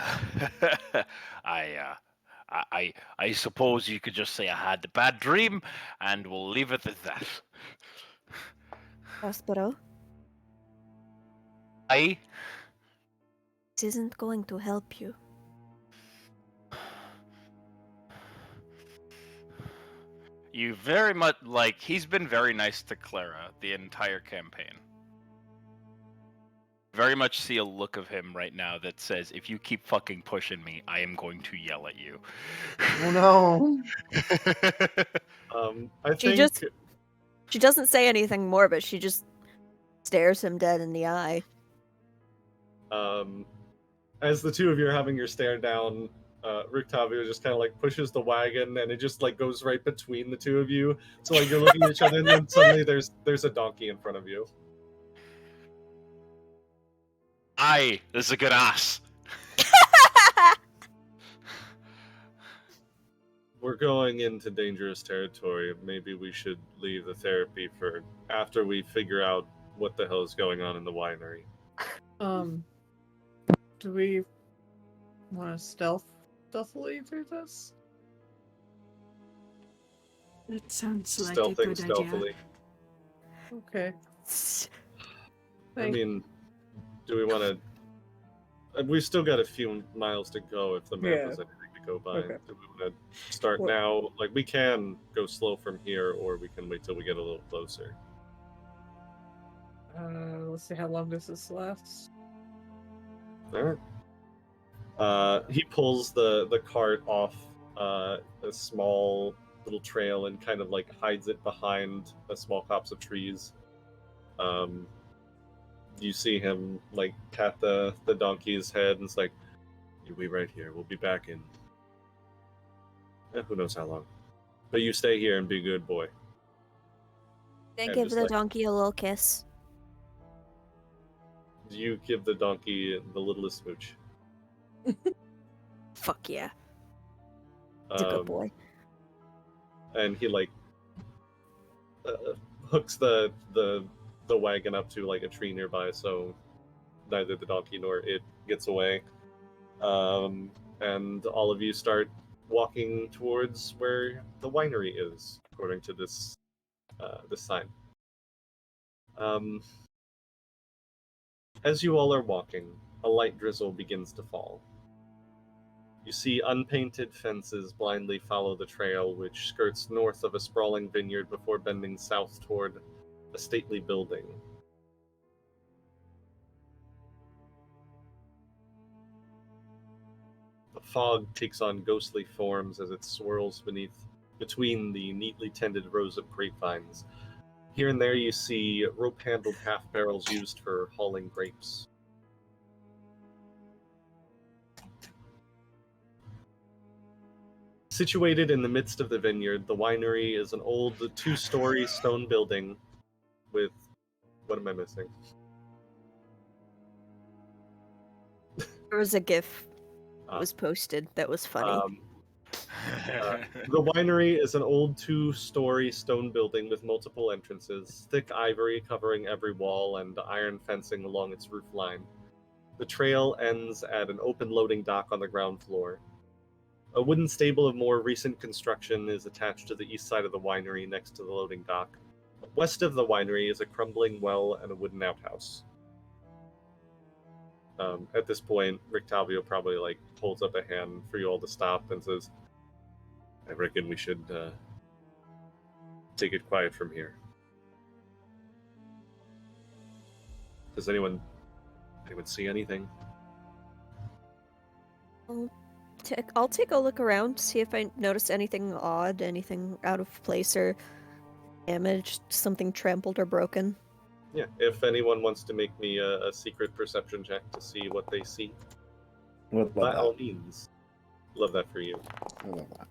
I suppose you could just say I had a bad dream, and we'll leave it at that. Prospero, This isn't going to help you. You very much he's been very nice to Clara the entire campaign. Very much see a look of him right now that says, if you keep fucking pushing me, I am going to yell at you. Oh no. I think She doesn't say anything more, but she just stares him dead in the eye. as the two of you are having your stare down, Rictavio just kind of like pushes the wagon, and it just like goes right between the two of you. So like you're looking at each other, and then suddenly there's a donkey in front of you. This is a good ass. We're going into dangerous territory. Maybe we should leave the therapy for after we figure out what the hell is going on in the winery. Do we want to stealthily through this? That sounds like a Stealthing good stealthily. idea. Okay. I mean, do we want to? We've still got a few miles to go if the map Yeah. has anything to go by. Okay. Do we want to start now? Like, we can go slow from here, or we can wait till we get a little closer. Let's see how long this lasts. All right. He pulls the cart off a small little trail and kind of like hides it behind a small copse of trees. You see him like pat the donkey's head, and it's like, "You wait right here. We'll be back in who knows how long. But you stay here and be a good boy." Then And give just, the like, donkey a little kiss. You give the donkey the littlest smooch. Fuck yeah. He's a good boy. And he like hooks the wagon up to like a tree nearby, so neither the donkey nor it gets away. And all of you start walking towards where the winery is, according to this sign. As you all are walking, a light drizzle begins to fall. You see unpainted fences blindly follow the trail, which skirts north of a sprawling vineyard before bending south toward a stately building. The fog takes on ghostly forms as it swirls between the neatly tended rows of grapevines. Here and there you see rope-handled half-barrels used for hauling grapes. Situated in the midst of the vineyard, the winery is an old two-story stone building with... What am I missing? There was a GIF that was posted that was funny. The winery is an old two-story stone building with multiple entrances, thick ivory covering every wall, and iron fencing along its roof line. The trail ends at an open loading dock on the ground floor. A wooden stable of more recent construction is attached to the east side of the winery next to the loading dock. West of the winery is a crumbling well and a wooden outhouse. At this point, Rictavio probably like holds up a hand for you all to stop and says, "I reckon we should take it quiet from here." Does anyone see anything? I'll take a look around, see if I notice anything odd, anything out of place or damaged, something trampled or broken. Yeah, if anyone wants to make me a secret perception check to see what they see, Would by love all that. means. Love that for you. I love that.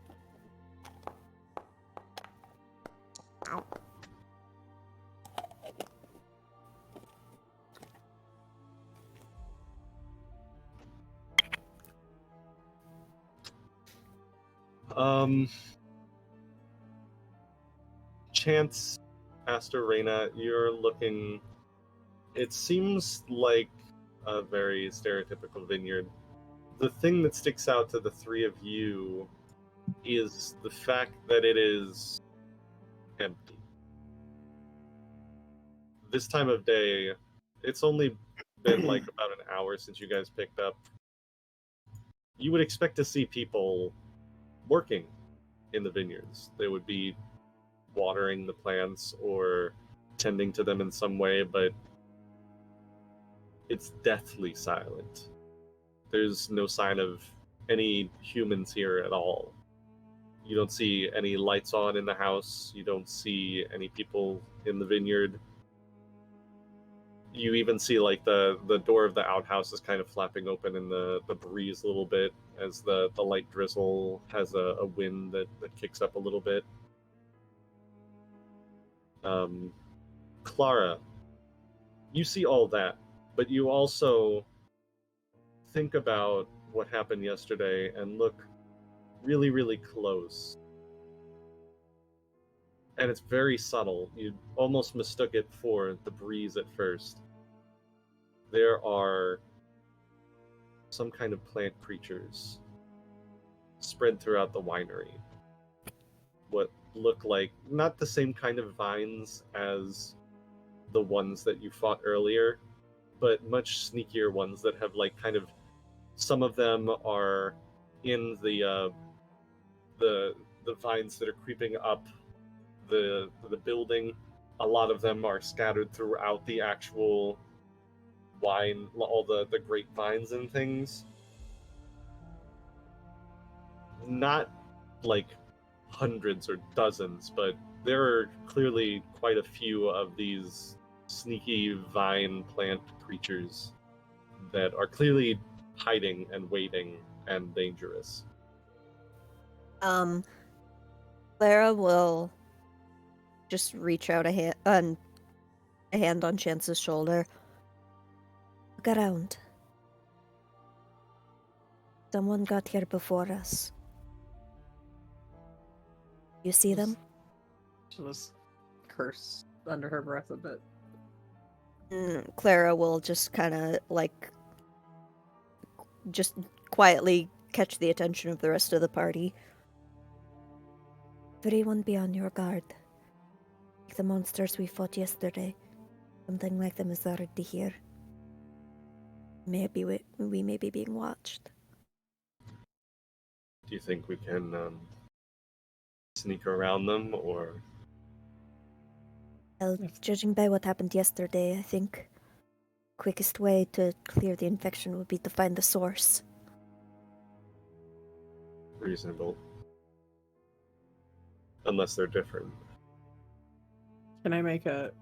Chance, Pastor Ireena, you're looking. It seems like a very stereotypical vineyard. The thing that sticks out to the three of you is the fact that it is empty. This time of day, it's only been like about an hour since you guys picked up. You would expect to see people working in the vineyards. They would be watering the plants or tending to them in some way, but it's deathly silent. There's no sign of any humans here at all. You don't see any lights on in the house. You don't see any people in the vineyard. You even see like the door of the outhouse is kind of flapping open in the breeze a little bit as the light drizzle has a wind that kicks up a little bit. Clara, you see all that, but you also think about what happened yesterday and look really, really close. And it's very subtle. You almost mistook it for the breeze at first. There are some kind of plant creatures spread throughout the winery. What look like not the same kind of vines as the ones that you fought earlier, but much sneakier ones that have like kind of, some of them are in the vines that are creeping up the building. A lot of them are scattered throughout the actual wine, all the grapevines and things. Not like hundreds or dozens, but there are clearly quite a few of these sneaky vine plant creatures that are clearly hiding and waiting and dangerous. Clara will just reach out a hand on Chance's shoulder. Look around. Someone got here before us. You see them? She was cursed under her breath a bit. Clara will just kind of like just quietly catch the attention of the rest of the party. Everyone be on your guard. Like the monsters we fought yesterday. Something like them is already here. Maybe we may be being watched. Do you think we can sneak around them, or? Well, judging by what happened yesterday, I think quickest way to clear the infection would be to find the source. Reasonable. Unless they're different. Can I make a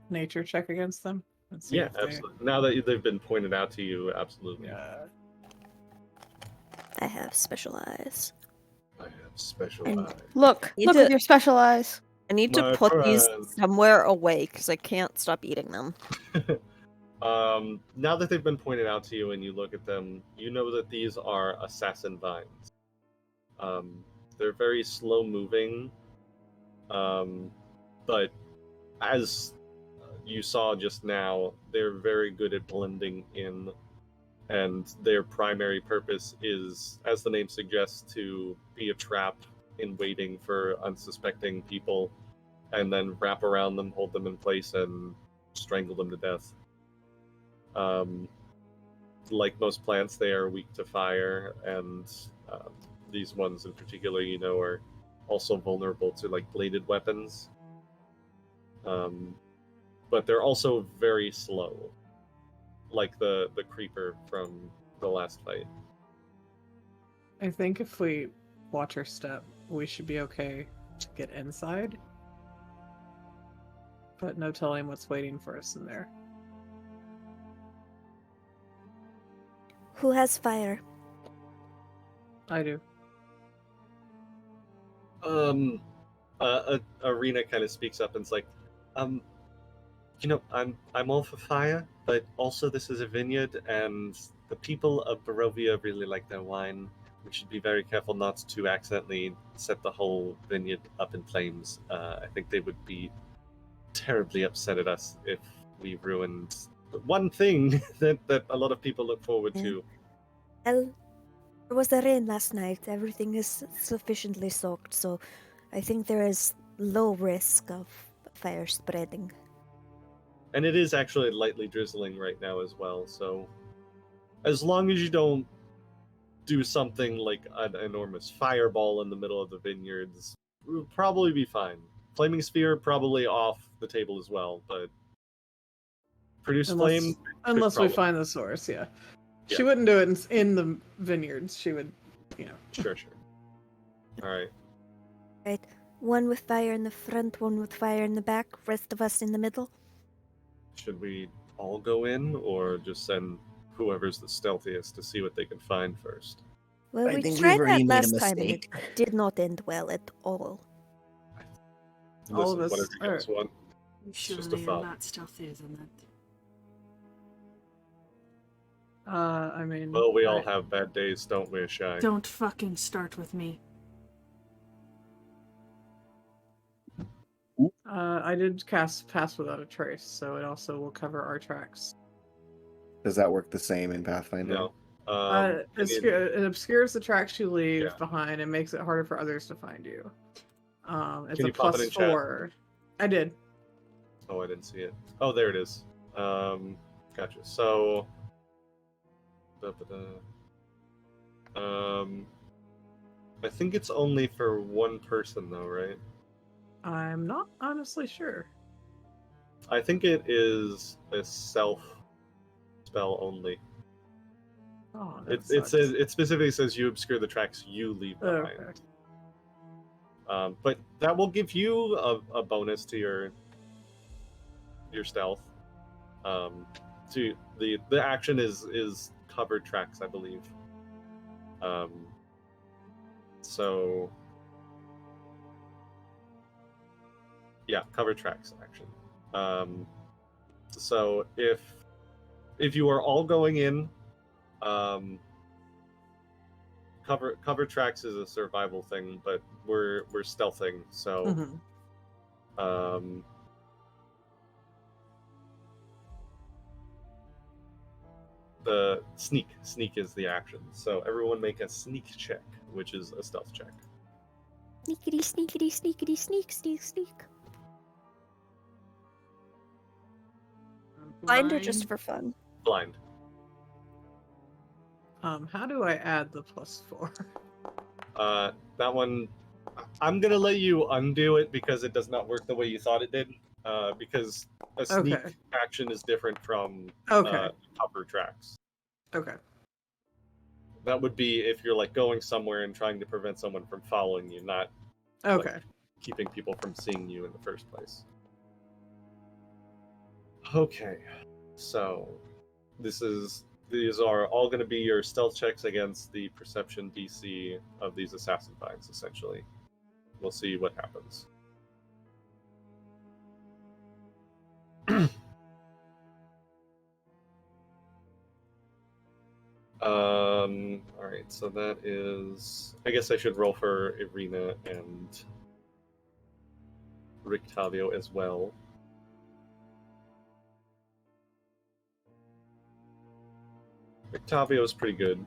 nature check against them? And see Yeah, if they- absolutely. Now that they've been pointed out to you, absolutely. Yeah. I have special eyes. I have special And- eyes. Look Need with to- your special eyes. I need to My put these friend. somewhere away because I can't stop eating them. Now that they've been pointed out to you and you look at them, you know that these are assassin vines. They're very slow moving, but as you saw just now, they're very good at blending in, and their primary purpose is, as the name suggests, to be a trap in waiting for unsuspecting people, and then wrap around them, hold them in place, and strangle them to death. Like most plants, they are weak to fire, and these ones in particular, you know, are also vulnerable to like bladed weapons. But they're also very slow, like the creeper from the last fight. I think if we watch our step, we should be okay to get inside. But no telling what's waiting for us in there. Who has fire? I do. Ireena kind of speaks up and is like, you know, I'm all for fire, but also this is a vineyard, and the people of Barovia really like their wine. We should be very careful not to accidentally set the whole vineyard up in flames. I think they would be terribly upset at us if we ruined the one thing that a lot of people look forward to. Well, there was a rain last night. Everything is sufficiently soaked, so I think there is low risk of fire spreading. And it is actually lightly drizzling right now as well, so as long as you don't do something like an enormous fireball in the middle of the vineyards, we'll probably be fine. Flaming sphere probably off the table as well, but produce flame. Unless we problem. find the source, yeah. Yeah. She wouldn't do it in the vineyards. She would, you know. Sure. All right. Right. One with fire in the front, one with fire in the back, rest of us in the middle. Should we all go in, or just send whoever's the stealthiest to see what they can find first? Well, I we think tried we've already that made a last time and it mistake. did not end well at all. All of Listen, us whatever you guys want. I'm It's sure just a they are thought. not stealthy, isn't it? I mean. Well, we all have bad days, don't we, Shy? Don't fucking start with me. I did cast Pass Without a Trace, so it also will cover our tracks. Does that work the same in Pathfinder? No. It obscures the tracks you leave Yeah. behind and makes it harder for others to find you. It's Can a you pop it in chat? +4. I did. Oh, I didn't see it. Oh, there it is. Gotcha. So, I think it's only for one person, though, right? I'm not honestly sure. I think it is a self spell only. Oh, It specifically says you obscure the tracks you leave behind. Okay. But that will give you a bonus to your stealth. To the action is covered tracks, I believe. So yeah, covered tracks action. So if you are all going in, cover tracks is a survival thing, but we're stealthing, so the sneak is the action. So everyone make a sneak check, which is a stealth check. Sneakity, sneakity, sneakity, sneak, sneak, sneak. Blind or just for fun? Blind. How do I add the +4? That one, I'm gonna let you undo it because it does not work the way you thought it did. Because a sneak action is different from cover tracks. Okay. That would be if you're like going somewhere and trying to prevent someone from following you, not Okay. keeping people from seeing you in the first place. Okay, so these are all going to be your stealth checks against the perception DC of these assassin vines, essentially. We'll see what happens. Alright, so that is... I guess I should roll for Ireena and Rictavio as well. Rictavio's pretty good.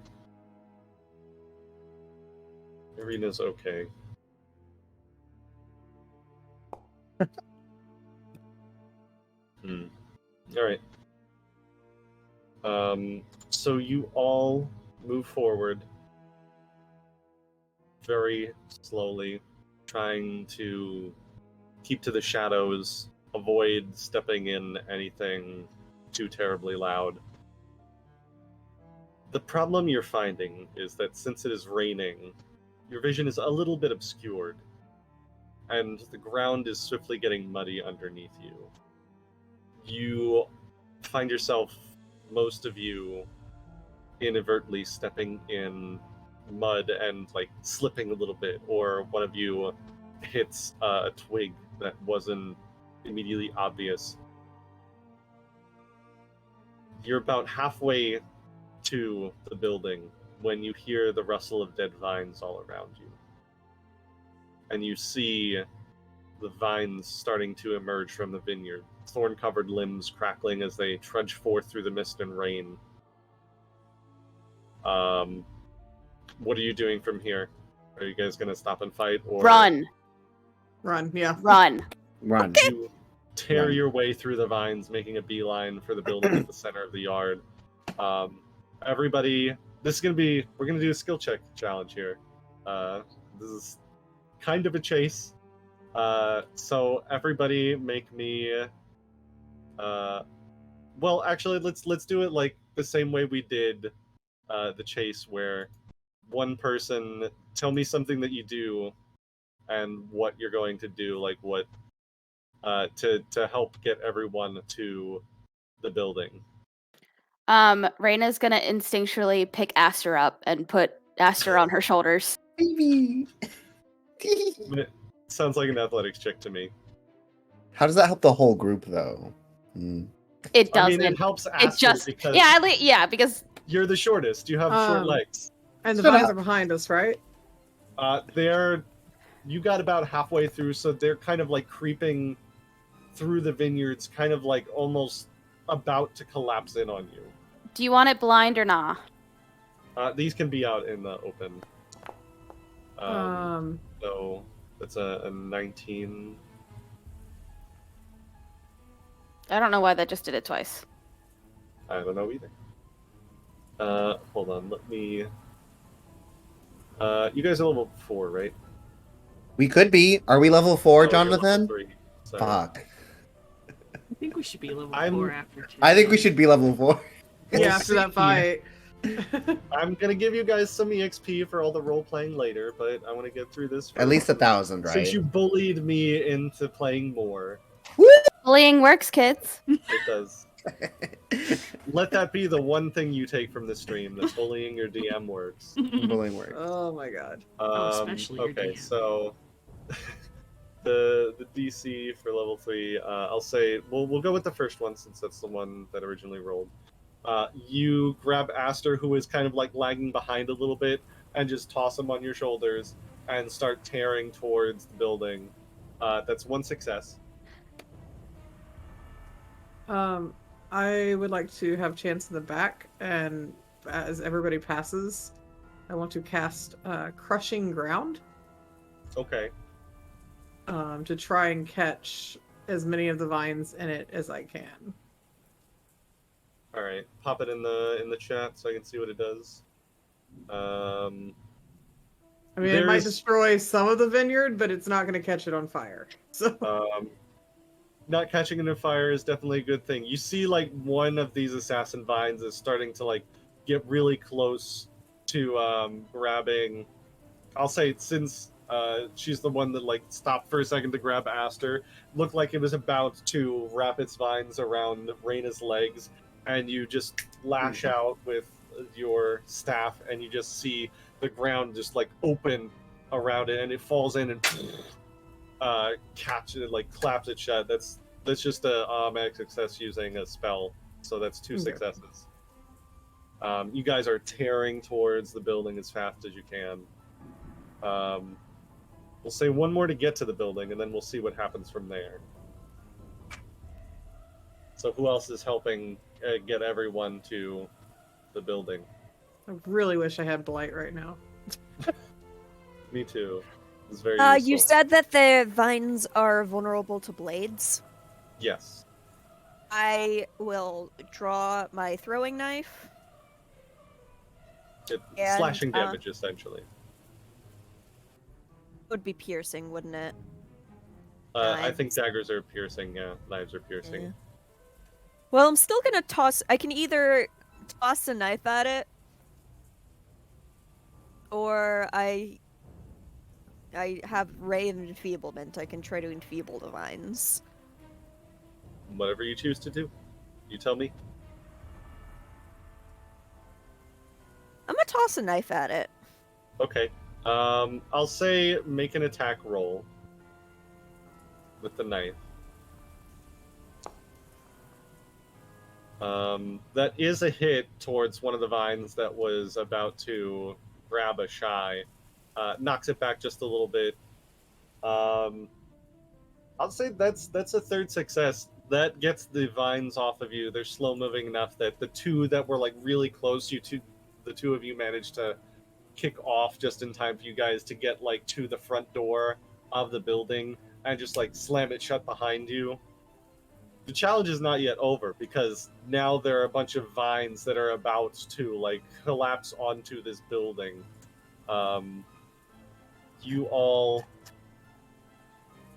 Ireena's okay. Alright. So you all move forward very slowly, trying to keep to the shadows, avoid stepping in anything too terribly loud. The problem you're finding is that since it is raining, your vision is a little bit obscured, and the ground is swiftly getting muddy underneath you. You find yourself, most of you, inadvertently stepping in mud and like slipping a little bit, or one of you hits a twig that wasn't immediately obvious. You're about halfway to the building when you hear the rustle of dead vines all around you. And you see the vines starting to emerge from the vineyard, thorn-covered limbs crackling as they trudge forth through the mist and rain. What are you doing from here? Are you guys going to stop and fight? Or Run. Run, yeah. Run. Run. tear Right. your way through the vines, making a beeline for the building at the center of the yard. Everybody, we're gonna do a skill check challenge here. This is kind of a chase. So everybody make me. Well, actually, let's do it like the same way we did the chase, where one person tell me something that you do and what you're going to do, like what to help get everyone to the building. Reyna's gonna instinctually pick Aster up and put Aster on her shoulders. Baby. Sounds like an athletics check to me. How does that help the whole group, though? It I doesn't. mean, it helps It Aster just because because you're the shortest. You have short legs. And the Shut vines up. are behind us, right? You got about halfway through, so they're kind of like creeping through the vineyards, kind of like almost about to collapse in on you. do you want it blind or nah? These can be out in the open. Um, So that's a 19. I don't know why that just did it twice. I don't know either. Hold on, let me. You guys are level 4, right? We could be. Are we level 4, Oh, you're level Jonathan? 3. Sorry. Fuck. I think we should be level I'm- 4 after 2. I think we should be level 4. yeah, after that fight. I'm gonna give you guys some EXP for all the role playing later, but I want to get through this. At first. least 1,000, right? Since you bullied me into playing more, Bullying works, kids. it does. Let that be the one thing you take from this stream: that bullying your DM works. Bullying works. Oh my god. Especially your Okay, DM. so the DC for level 3, I'll say we'll go with the first one since that's the one that originally rolled. You grab Aster, who is kind of like lagging behind a little bit, and just toss him on your shoulders and start tearing towards the building. That's one success. I would like to have chance in the back, and as everybody passes, I want to cast Crushing Ground Okay. to try and catch as many of the vines in it as I can. All right. Pop it in the chat so I can see what it does. I mean, it might There's- destroy some of the vineyard, but it's not going to catch it on fire. So, Not catching it in fire is definitely a good thing. You see, like, one of these assassin vines is starting to, like, get really close to grabbing. I'll say, since she's the one that, like, stopped for a second to grab Aster, looked like it was about to wrap its vines around Reyna's legs, and you just lash out with your staff, and you just see the ground just, like, open around it, and it falls in and catch it, like claps it shut. That's just a automatic success using a spell, so that's 2 Okay. successes. You guys are tearing towards the building as fast as you can. We'll say one more to get to the building, and then we'll see what happens from there. So who else is helping get everyone to the building? I really wish I had Blight right now. Me too. It's very You useful. said that the vines are vulnerable to blades. Yes. I will draw my throwing knife. And, Slashing damage, essentially. Would be piercing, wouldn't it? I think Knives. daggers are piercing, yeah. Knives are piercing. Yeah. Well, I'm still gonna toss. I can either toss a knife at it, or I have ray of enfeeblement. I can try to enfeeble the vines. Whatever you choose to do. You tell me. I'm gonna toss a knife at it. Okay. I'll say make an attack roll with the knife. That is a hit towards one of the vines that was about to grab a shy. Knocks it back just a little bit. I'll say that's a third success. That gets the vines off of you. They're slow moving enough that the two that were like really close, the two of you managed to kick off just in time for you guys to get like to the front door of the building and just like slam it shut behind you. the challenge is not yet over because now there are a bunch of vines that are about to like collapse onto this building. You all,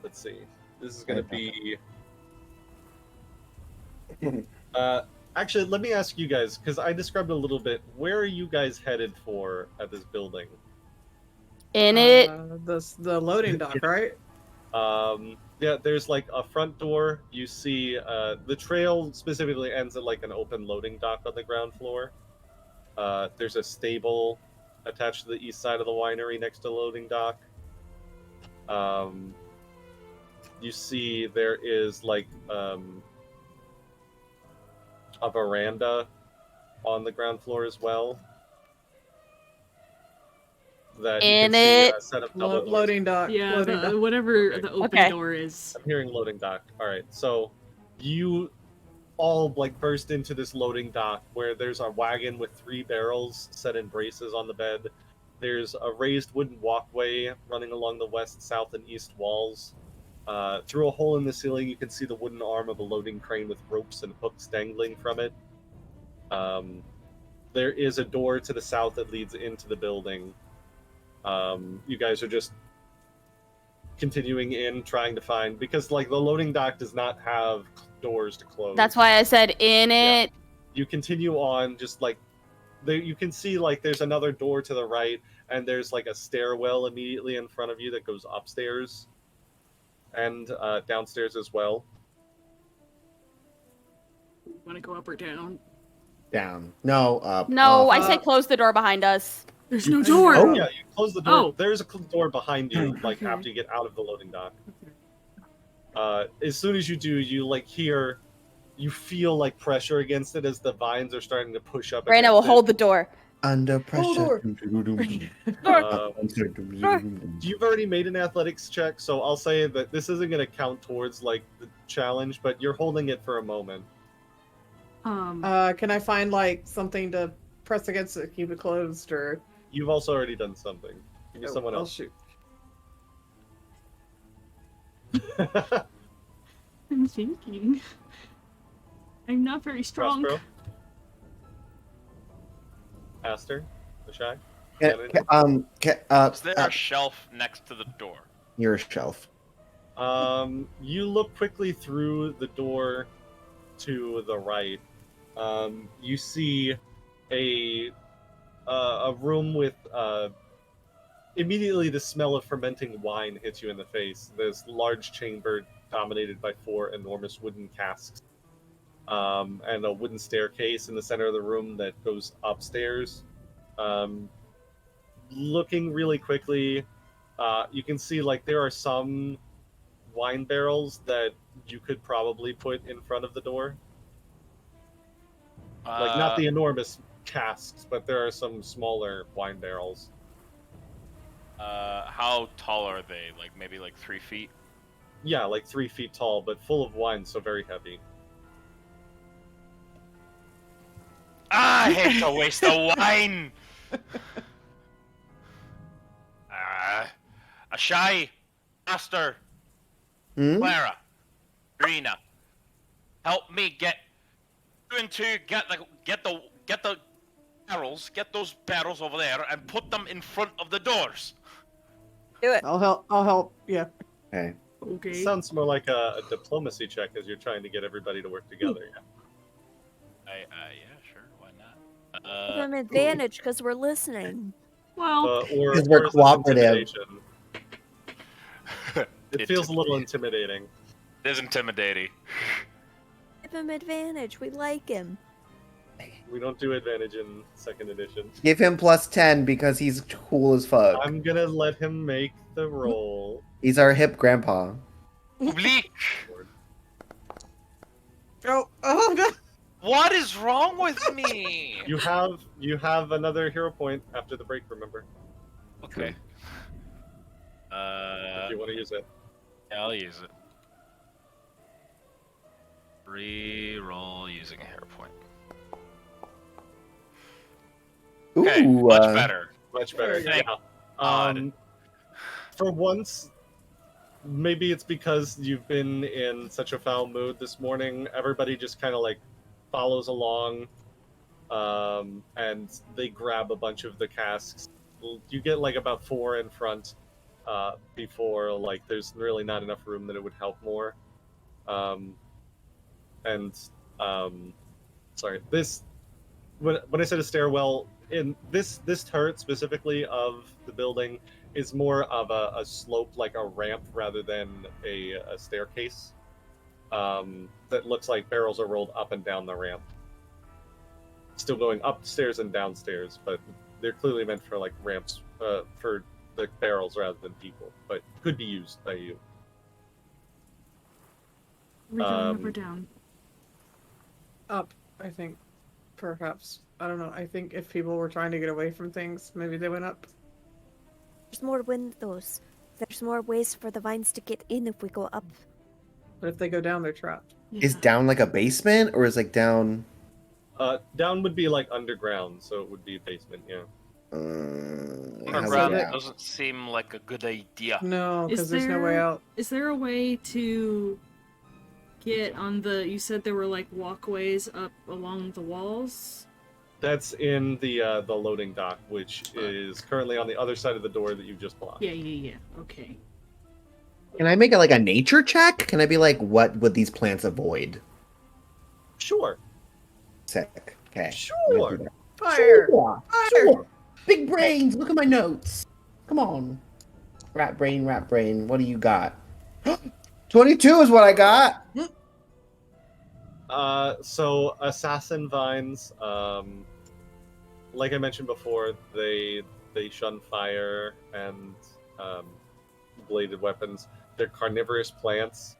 let's see. This is going to be. Actually, let me ask you guys because I described a little bit. Where are you guys headed for at this building? In it. The loading dock, right? Yeah, there's like a front door. You see the trail specifically ends at like an open loading dock on the ground floor. There's a stable attached to the east side of the winery next to the loading dock. You see there is like a veranda on the ground floor as well. That In you can it. see set up double doors. Loading dock. Yeah, loading dock. whatever Okay. the open Okay. door is. I'm hearing loading dock. All right, so you all like burst into this loading dock where there's a wagon with 3 barrels set in braces on the bed. There's a raised wooden walkway running along the west, south, and east walls. Through a hole in the ceiling, you can see the wooden arm of a loading crane with ropes and hooks dangling from it. There is a door to the south that leads into the building. You guys are just continuing in, trying to find, because like the loading dock does not have doors to close. That's why I said in Yeah. it. You continue on, just like there, you can see like there's another door to the right, and there's like a stairwell immediately in front of you that goes upstairs and downstairs as well. Want to go up or down? Down. No, up. No, up. I said close the door behind us. There's no door. Oh. Yeah, you close the door. Oh. There's a door behind you, like Okay. after you get out of the loading dock. As soon as you do, you like hear, you feel like pressure against it as the vines are starting to push up. Raina will against it. hold the door. Under pressure. You've already made an athletics check, so I'll say that this isn't going to count towards like the challenge, but you're holding it for a moment. Can I find like something to press against it, keep it closed, or? You've also already done something. Give me someone I'll else. shoot. I'm thinking. I'm not very strong. Prospero? Aster? Ashai? Is there a shelf next to the door? Your shelf. You look quickly through the door to the right. You see a room with immediately the smell of fermenting wine hits you in the face. This large chamber dominated by 4 enormous wooden casks, and a wooden staircase in the center of the room that goes upstairs. Looking really quickly, you can see like there are some wine barrels that you could probably put in front of the door. Like not the enormous casks, but there are some smaller wine barrels. How tall are they? Like maybe like 3 feet? Yeah, like 3 feet tall, but full of wine, so very heavy. I hate to waste the wine! Ashai, Master, Clara, Ireena, help me get those barrels over there and put them in front of the doors. Do it. I'll help. Yeah. Okay. Okay. It sounds more like a diplomacy check as you're trying to get everybody to work together. Yeah, sure, why not? Give them advantage because we're listening. Well, Or Because we're is this cooperative. intimidation? It feels a little intimidating. It is intimidating. Give him advantage. We like him. We don't do advantage in 2nd edition. Give him +10 because he's cool as fuck. I'm gonna let him make the roll. He's our hip grandpa. Oblique! Oh no! What is wrong with me? You have another hero point after the break, remember? Okay. If you want to use it. Yeah, I'll use it. Re-roll using a hero point. Okay, Ooh, much better. Much better. Thank Yeah. God. For once, maybe it's because you've been in such a foul mood this morning. Everybody just kind of like follows along, and they grab a bunch of the casks. You get like about 4 in front before like there's really not enough room that it would help more. Sorry, this when I said a stairwell, in this turret specifically of the building is more of a slope, like a ramp, rather than a staircase. That looks like barrels are rolled up and down the ramp. Still going upstairs and downstairs, but they're clearly meant for like ramps for the barrels rather than people, but could be used by you. Are we going up or down? Up, I think. Perhaps. I don't know. I think if people were trying to get away from things, maybe they went up. There's more windows. There's more ways for the vines to get in if we go up. But if they go down, they're trapped. Is down like a basement, or is like down? Down would be like underground, so it would be basement, yeah. Underground doesn't seem like a good idea. No, because there's no way out. Is there a way to get on the... You said there were like walkways up along the walls? That's in the loading dock, which is currently on the other side of the door that you just blocked. Yeah. Okay. Can I make it like a nature check? Can I be like, what would these plants avoid? Sure. Sick. Okay. Sure. Fire! Sure. Fire! Sure. Big brains. Look at my notes. Come on. Rat brain. What do you got? 22 is what I got. So assassin vines, like I mentioned before, they shun fire and bladed weapons. They're carnivorous plants.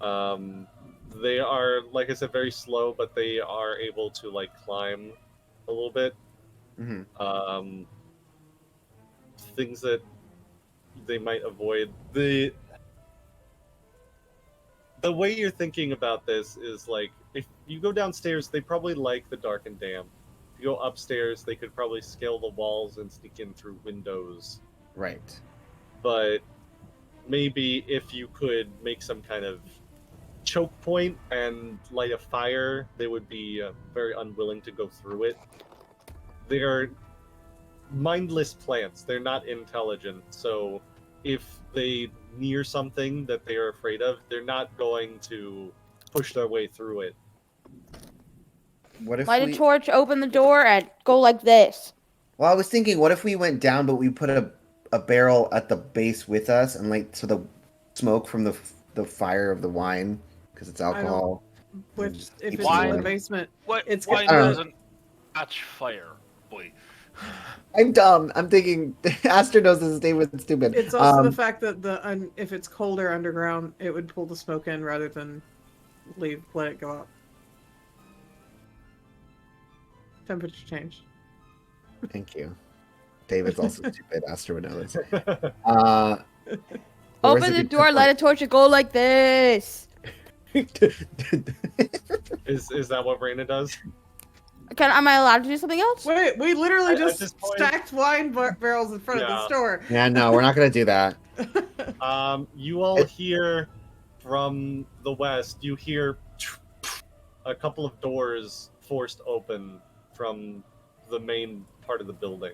They are, like I said, very slow, but they are able to like climb a little bit. Mm-hmm. Things that they might avoid. The way you're thinking about this is like, if you go downstairs, they probably like the dark and damp. If you go upstairs, they could probably scale the walls and sneak in through windows. Right. But maybe if you could make some kind of choke point and light a fire, they would be very unwilling to go through it. They're mindless plants. They're not intelligent. So if they near something that they are afraid of, they're not going to push their way through it. What if Light a torch, open the door, and go like this. Well, I was thinking, what if we went down, but we put a barrel at the base with us, and like so the smoke from the fire of the wine, because it's alcohol. If just it's keeps in it the warm. basement, What? it's Wine got- doesn't catch fire, boy. I'm dumb. I'm thinking Aster knows this is David stupid. it's also the fact that if it's colder underground, it would pull the smoke in rather than let it go out. Temperature change. Thank you. David's also stupid. Aster would know this. Open the door, light a torch, and go like this. Is that what Raina does? Am I allowed to do something else? Wait, we literally At just this point- stacked wine barrels in front of the Yeah. store. Yeah, no, we're not gonna do that. You all hear from the west, you hear a couple of doors forced open from the main part of the building.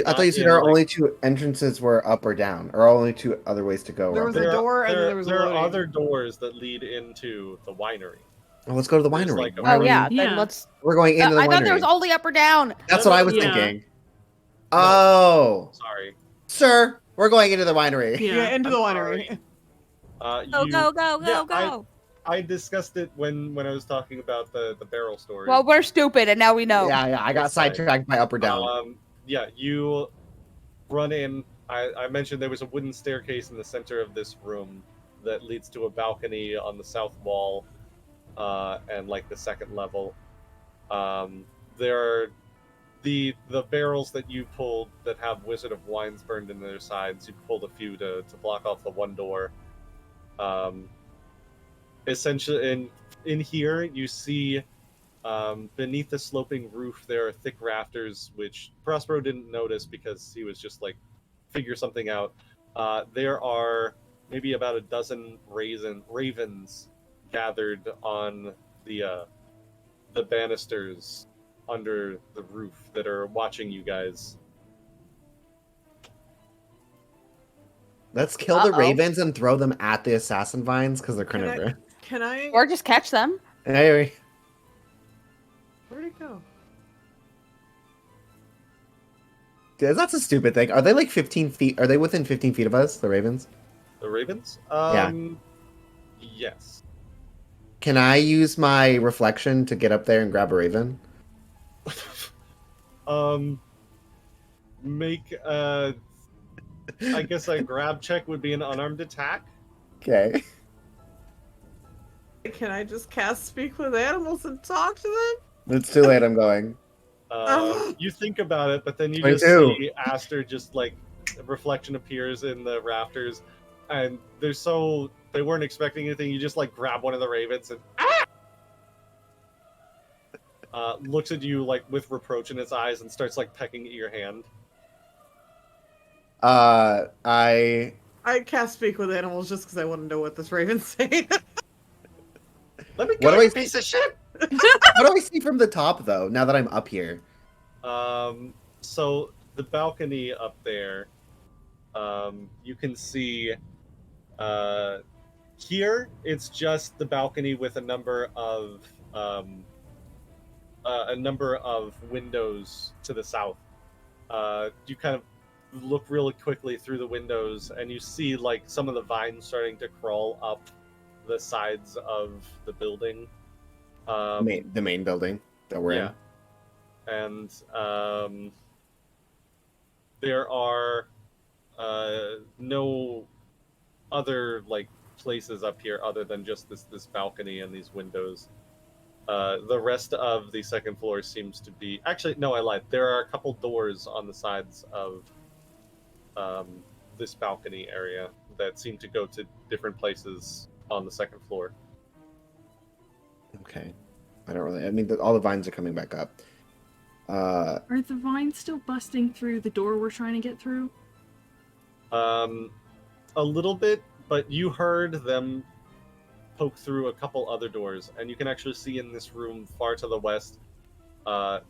I thought you said our only two entrances were up or down, or only two other ways to go. There were was up a or down. door and then there was a There are loading. other doors that lead into the winery. Oh, let's go to the There's winery. like a- Oh yeah, Yeah. then let's. We're going into the I winery. thought there was only up or down. That's what I was Yeah. thinking. Oh, Sorry. sir, we're going into the winery. Yeah, into the I'm winery. Go. I discussed it when I was talking about the barrel story. Well, we're stupid, and now we know. Yeah, I got That's fine. sidetracked by up or down. Yeah, you run in. I mentioned there was a wooden staircase in the center of this room that leads to a balcony on the south wall, and like the second level. There are the barrels that you pulled that have Wizard of Wines burned in their sides. You pulled a few to block off the one door. Essentially, in here you see beneath the sloping roof there are thick rafters, which Prospero didn't notice because he was just like figure something out. there are maybe about a dozen ravens gathered on the banisters under the roof that are watching you guys. Let's kill the Uh-oh. ravens and throw them at the assassin vines because they're Can I- carnivorous. Can I? Or just catch them. Hey, Where'd it go? that's a stupid thing. Are they like 15 feet? Are they within 15 feet of us, the ravens? The ravens? Yeah. Yes. Can I use my reflection to get up there and grab a raven? Make I guess a grab check would be an unarmed attack. Okay. Can I just cast Speak with Animals and talk to them? It's too late. I'm going. You think about it, but then you 22. just see Aster just like a reflection appears in the rafters, and they weren't expecting anything. You just like grab one of the ravens and looks at you like with reproach in its eyes and starts like pecking at your hand. I cast Speak with Animals just because I want to know what this raven's saying. Let me What go, do you I- piece of shit! what do I see from the top though? Now that I'm up here. So the balcony up there, you can see here it's just the balcony with a number of windows to the south. You kind of look really quickly through the windows and you see like some of the vines starting to crawl up the sides of the building. The main building that we're in. And there are no other like places up here other than just this balcony and these windows. The rest of the second floor seems to be... Actually, no, I lied. There are a couple doors on the sides of this balcony area that seem to go to different places on the second floor. Okay. I don't really... I mean, all the vines are coming back up. Are the vines still busting through the door we're trying to get through? A little bit, but you heard them poke through a couple other doors, and you can actually see in this room far to the west,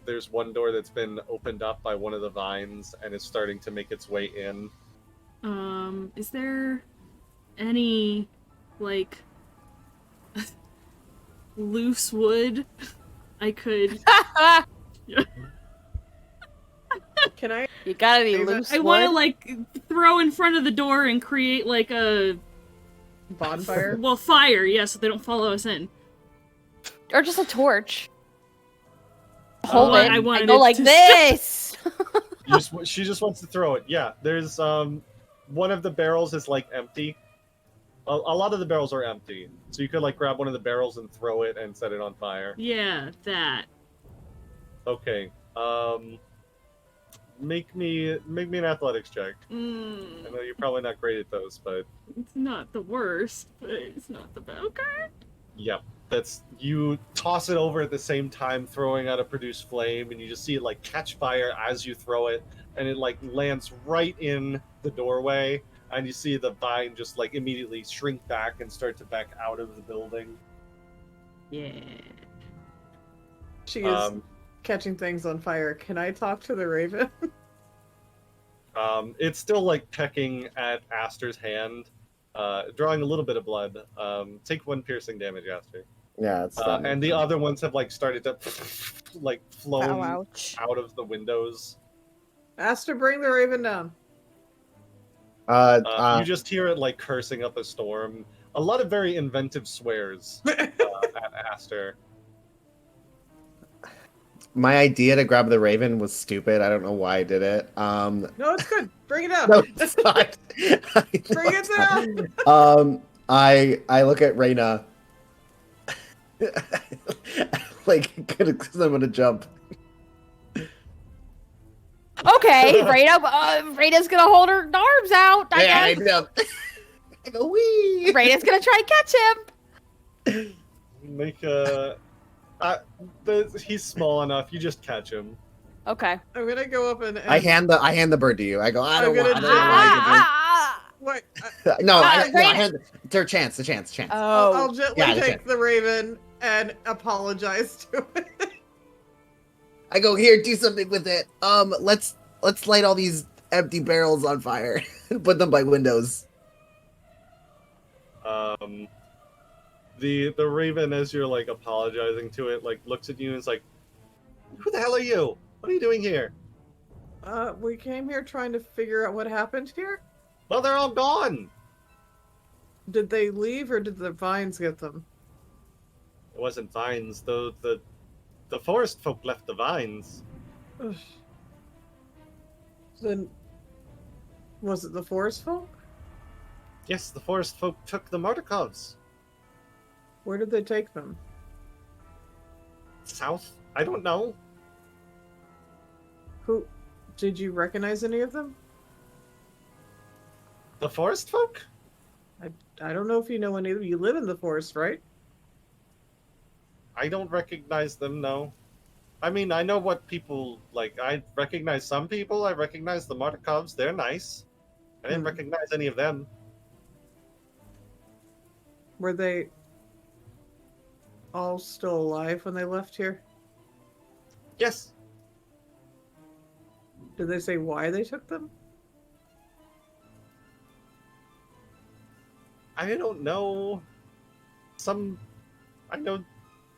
there's one door that's been opened up by one of the vines and is starting to make its way in. Is there any, like, loose wood I could... Can I? You gotta be I loose. I want to, like, throw in front of the door and create, like, a... Bonfire? Well, fire, yeah, so they don't follow us in. Or just a torch. Hold Oh, it. I I wanted go it like to- this. She just wants to throw it. Yeah, there's one of the barrels is like empty. A lot of the barrels are empty, so you could like grab one of the barrels and throw it and set it on fire. Yeah, that. Okay. Make me an athletics check. I Mm, know you're probably not great at those, but it's not the worst, but it's not the best. Okay. yep. That's you toss it over at the same time, throwing out a produced flame, and you just see it like catch fire as you throw it, and it like lands right in the doorway, and you see the vine just like immediately shrink back and start to back out of the building. Yeah. She is catching things on fire. Can I talk to the raven? It's still like pecking at Aster's hand, drawing a little bit of blood. Take 1 piercing damage, Aster. Yeah, it's And the other ones have like started to like flown Ow, ouch. out of the windows. Ask to bring the raven down. You just hear it like cursing up a storm. A lot of very inventive swears at Aster. my idea to grab the raven was stupid. I don't know why I did it. No, it's good. Bring it down. No, it's not. Bring it down. I look at Ireena. Like, because I'm gonna jump. Okay, Rita's gonna hold her arms out. I I guess. jump. I go wee. Rita's gonna try and catch him. Make a. He's small enough. You just catch him. Okay. I'm gonna go up and I hand the bird to you. I go. I don't I'm gonna want. I don't like it. Wait, No, Raven- I had the chance. I'll gently Yeah, the take chance. the raven and apologize to it. I go, here, do something with it. Let's light all these empty barrels on fire and put them by windows. The raven, as you're like apologizing to it, like looks at you and is like, "Who the hell are you? What are you doing here?" We came here trying to figure out what happened here. Well, they're all gone. Did they leave or did the vines get them? It wasn't vines, though. The forest folk left the vines. Ugh. Then, was it the forest folk? Yes, the forest folk took the Martikovs. Where did they take them? South? I don't know. Who? Did you recognize any of them? The forest folk? I don't know if you know any of them. You live in the forest, right? I don't recognize them, no. I mean, I know what people, like, I recognize some people. I recognize the Martikovs. They're nice. I didn't recognize any of them. Were they all still alive when they left here? Yes. Did they say why they took them? I don't know. I know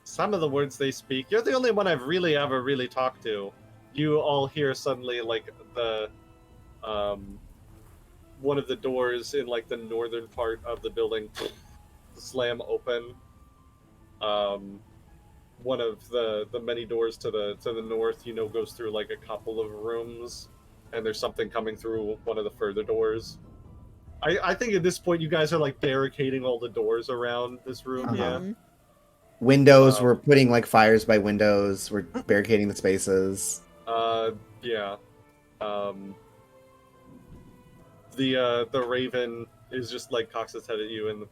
some of the words they speak. You're the only one I've really ever really talked to. You all hear suddenly, like, the, one of the doors in, like, the northern part of the building slam open. One of the many doors to the north, goes through, like, a couple of rooms, and there's something coming through one of the further doors. I think at this point you guys are like barricading all the doors around this room. Yeah. Windows, we're putting like fires by windows. We're barricading the spaces. Yeah. The raven is just like cocks its head at you, and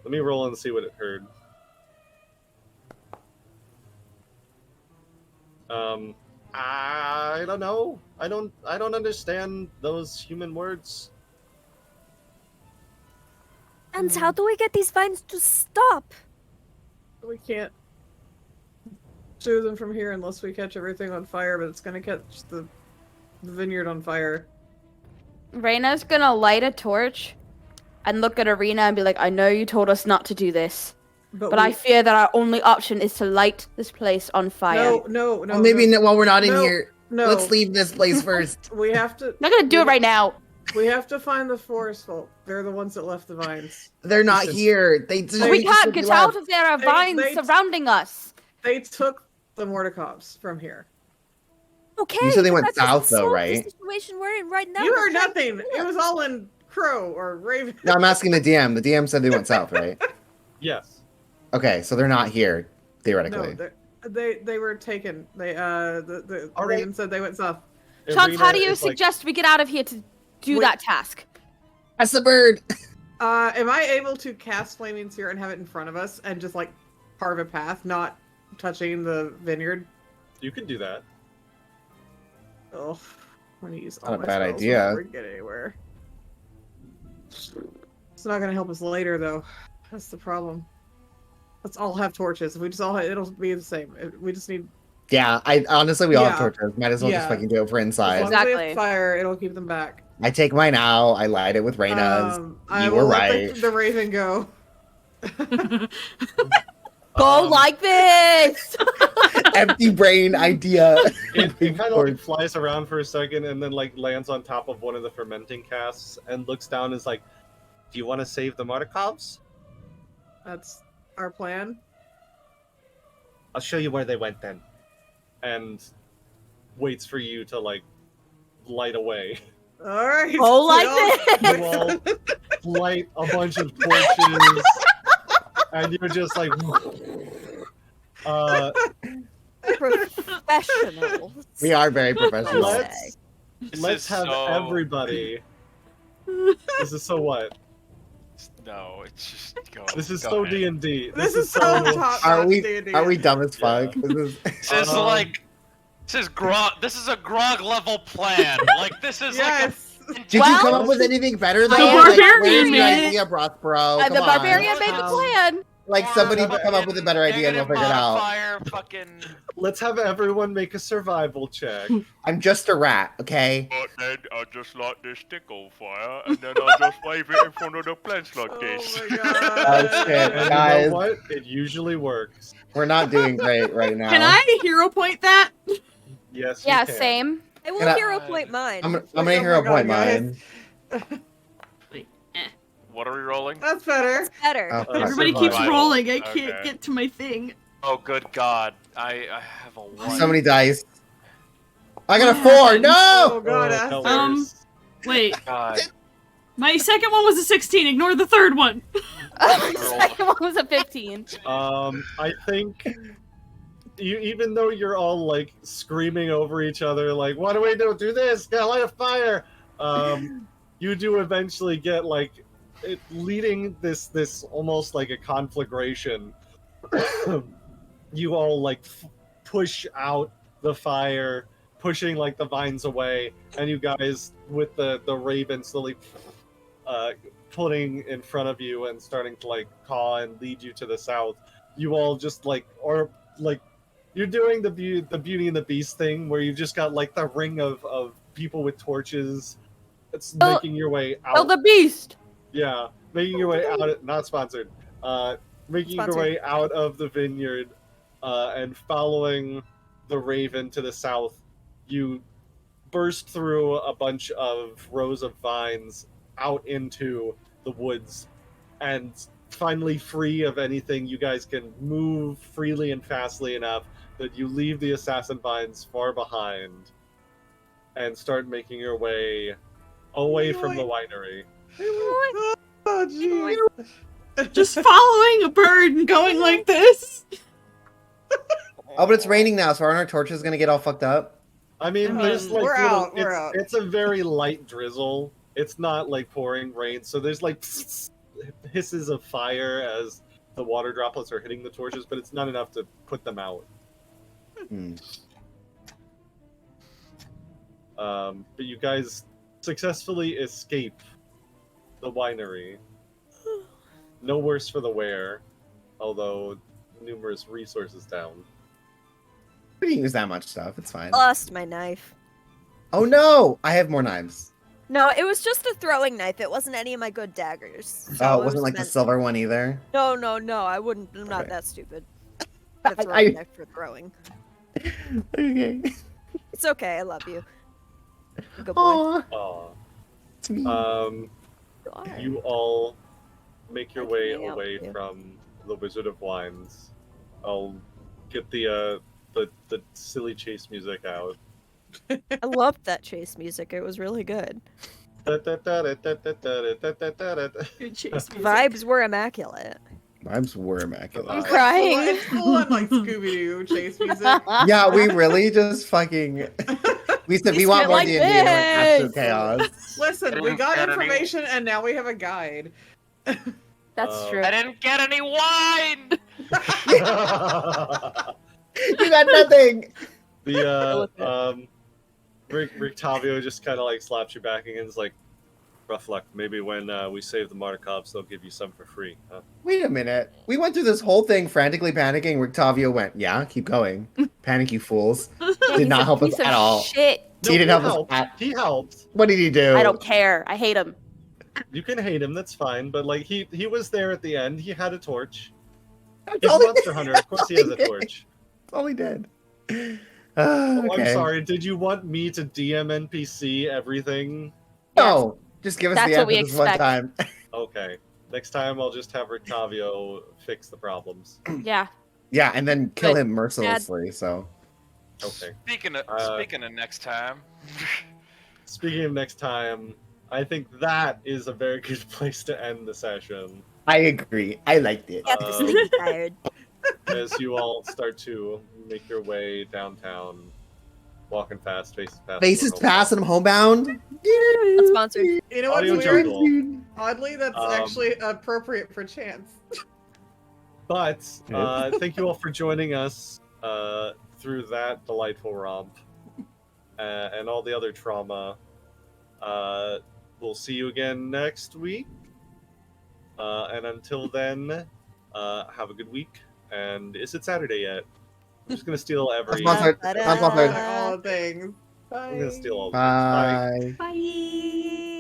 let me roll and see what it heard. I don't know. I don't understand those human words. And how do we get these vines to stop? We can't do them from here unless we catch everything on fire, but it's gonna catch the vineyard on fire. Reyna's gonna light a torch and look at Ireena and be like, I know you told us not to do this, but I fear that our only option is to light this place on fire. No. Well, maybe while we're not in here, no. let's leave this place first. We have to. I'm not gonna do it right now. We have to find the forest folk. They're the ones that left the vines. They're not here. They We can't get out if there are vines surrounding us. They took the Martikovs from here. Okay. You said they went that doesn't south, though, solve right? The situation we're in right now. You heard nothing. It was all in Crow or Raven. No, I'm asking the DM. The DM said they went south, right? Yes. Okay, so they're not here theoretically. No, they were taken. They the Raven said they went south. Chance, how do you suggest we get out of here to do that task? That's the bird. Am I able to cast Flaming Sphere and have it in front of us and just like carve a path, not touching the vineyard? You can do that. Oh, I'm gonna use all Not a my bad spells idea. before we get anywhere. It's not gonna help us later, though. That's the problem. Let's all have torches. If we just all have, it'll be the same. We just need. Yeah, I honestly we all have Yeah. torches. Might as well just Yeah. fucking do it for inside. As long as we have fire, it'll keep them back. I take mine out. I light it with Reyna's. I You will were let right. the Raven go. Go like this. Empty brain idea. It kind of like flies around for a second and then like lands on top of one of the fermenting casks and looks down and is like, "Do you want to save the Martikovs? That's our plan. I'll show you where they went then." And waits for you to like light away. All right. Go like You all light a bunch of torches, and you're just like, Professionals. We are very professional. let's have everybody. This is so what? No, it's just go. This is go so ahead. D&D. This is so top. Are we D&D. are we dumb as fuck? This This is like, this is a grog level plan. Like this is Yes. Did you come up with anything better though? The barbarian where's your made it. idea, Prospero? the Come on. barbarian made the plan. Like somebody come up with a better idea and we'll figure it out. Modifier, fucking. Let's have everyone make a survival check. I'm just a rat, okay? But then I'll just light this stick on fire, and then I'll just wave it in front of the plants like this. Oh my Oh shit, And guys. you know what? It usually works. We're not doing great right now. Can I hero point that? Yes, you Yeah, can. same. I will And I- hero point mine. I'm Oh gonna my hero God, point guys. mine. What are we rolling? That's better. It's better. Oh, Everybody survival. keeps rolling. I can't Okay. get to my thing. Oh, good God. I have a 1. So many dice. I got a What 4. happened? Oh No! god, hell Aster. worse. Wait, God. my second one was a 16. Ignore the third one. Second one was a 15. I think even though you're all like screaming over each other, like, what do we do? Do this, gotta light a fire. You do eventually get like it leading this almost like a conflagration. You all like push out the fire, pushing like the vines away, and you guys with the raven slowly putting in front of you and starting to like caw and lead you to the south. You all just like you're doing the Beauty and the Beast thing where you've just got like the ring of people with torches. It's making your way out. Oh, the beast. Yeah, making your way out. Not sponsored. Making your way out of the vineyard and following the raven to the south. You burst through a bunch of rows of vines out into the woods, and finally free of anything, you guys can move freely and fastly enough that you leave the assassin vines far behind and start making your way away from the winery. Oh jeez. Just following a bird and going like this. Oh, but it's raining now, so aren't our torches gonna get all fucked up? I mean, there's like We're little, out, we're out. It's a very light drizzle. It's not like pouring rain, so there's like hisses of fire as the water droplets are hitting the torches, but it's not enough to put them out. Hmm. But you guys successfully escape the winery. No worse for the wear, although numerous resources down. We didn't use that much stuff. It's fine. Lost my knife. Oh no! I have more knives. No, it was just a throwing knife. It wasn't any of my good daggers. So Oh, it wasn't like the meant- silver one either. No, I wouldn't. I'm not Okay. that stupid. A throwing I- knife for throwing. Okay. It's okay. I love you. Good boy. Aw, Aw. it's me. You all make your I way can help away you. from the Wizard of Wines. I'll get the silly chase music out. I loved that chase music. It was really good. Good chase music. Vibes were immaculate. Vibes were immaculate. I'm It's crying. It's full on like Scooby-Doo chase music. Yeah, we really just fucking. We said we want spent more like D&D and absolute this. chaos. Listen, we got Get any- information and now we have a guide. That's true. I didn't get any wine! You got nothing. Rictavio just kind of like slaps you back again. It's like, rough luck. Maybe when we save the Martikovs, they'll give you some for free. Huh? Wait a minute. We went through this whole thing frantically panicking. Rictavio went, "Yeah, keep going. Panic, you fools." Yeah, Did he's not a help us piece of at all. Shit. He didn't help us helped. at. He helped. What did he do? I don't care. I hate him. You can hate him, that's fine. But like he was there at the end. He had a torch. That's He's all a he monster did. hunter. Of course, he has a torch. That's all he did. Oh, Okay. I'm sorry. Did you want me to DM NPC everything? No, just give us That's the what we answer this one expect. time. Okay. Next time, I'll just have Rictavio fix the problems. Yeah. Yeah, and then kill Good. him mercilessly. So Okay. Speaking of next time. Speaking of next time, I think that is a very good place to end the session. I agree. I liked it. Got this thing tired. As you all start to make your way downtown, walking fast, faces past. Faces past and I'm homebound. Not sponsored. You know what's Audio weird? jungle. Oddly, that's actually appropriate for chance. But thank you all for joining us through that delightful romp and all the other trauma We'll see you again next week. And until then, have a good week. And is it Saturday yet? I'm just gonna steal every. That's my thing. That's my thing. All the things. I'm gonna steal all the things. Bye. Bye. Bye.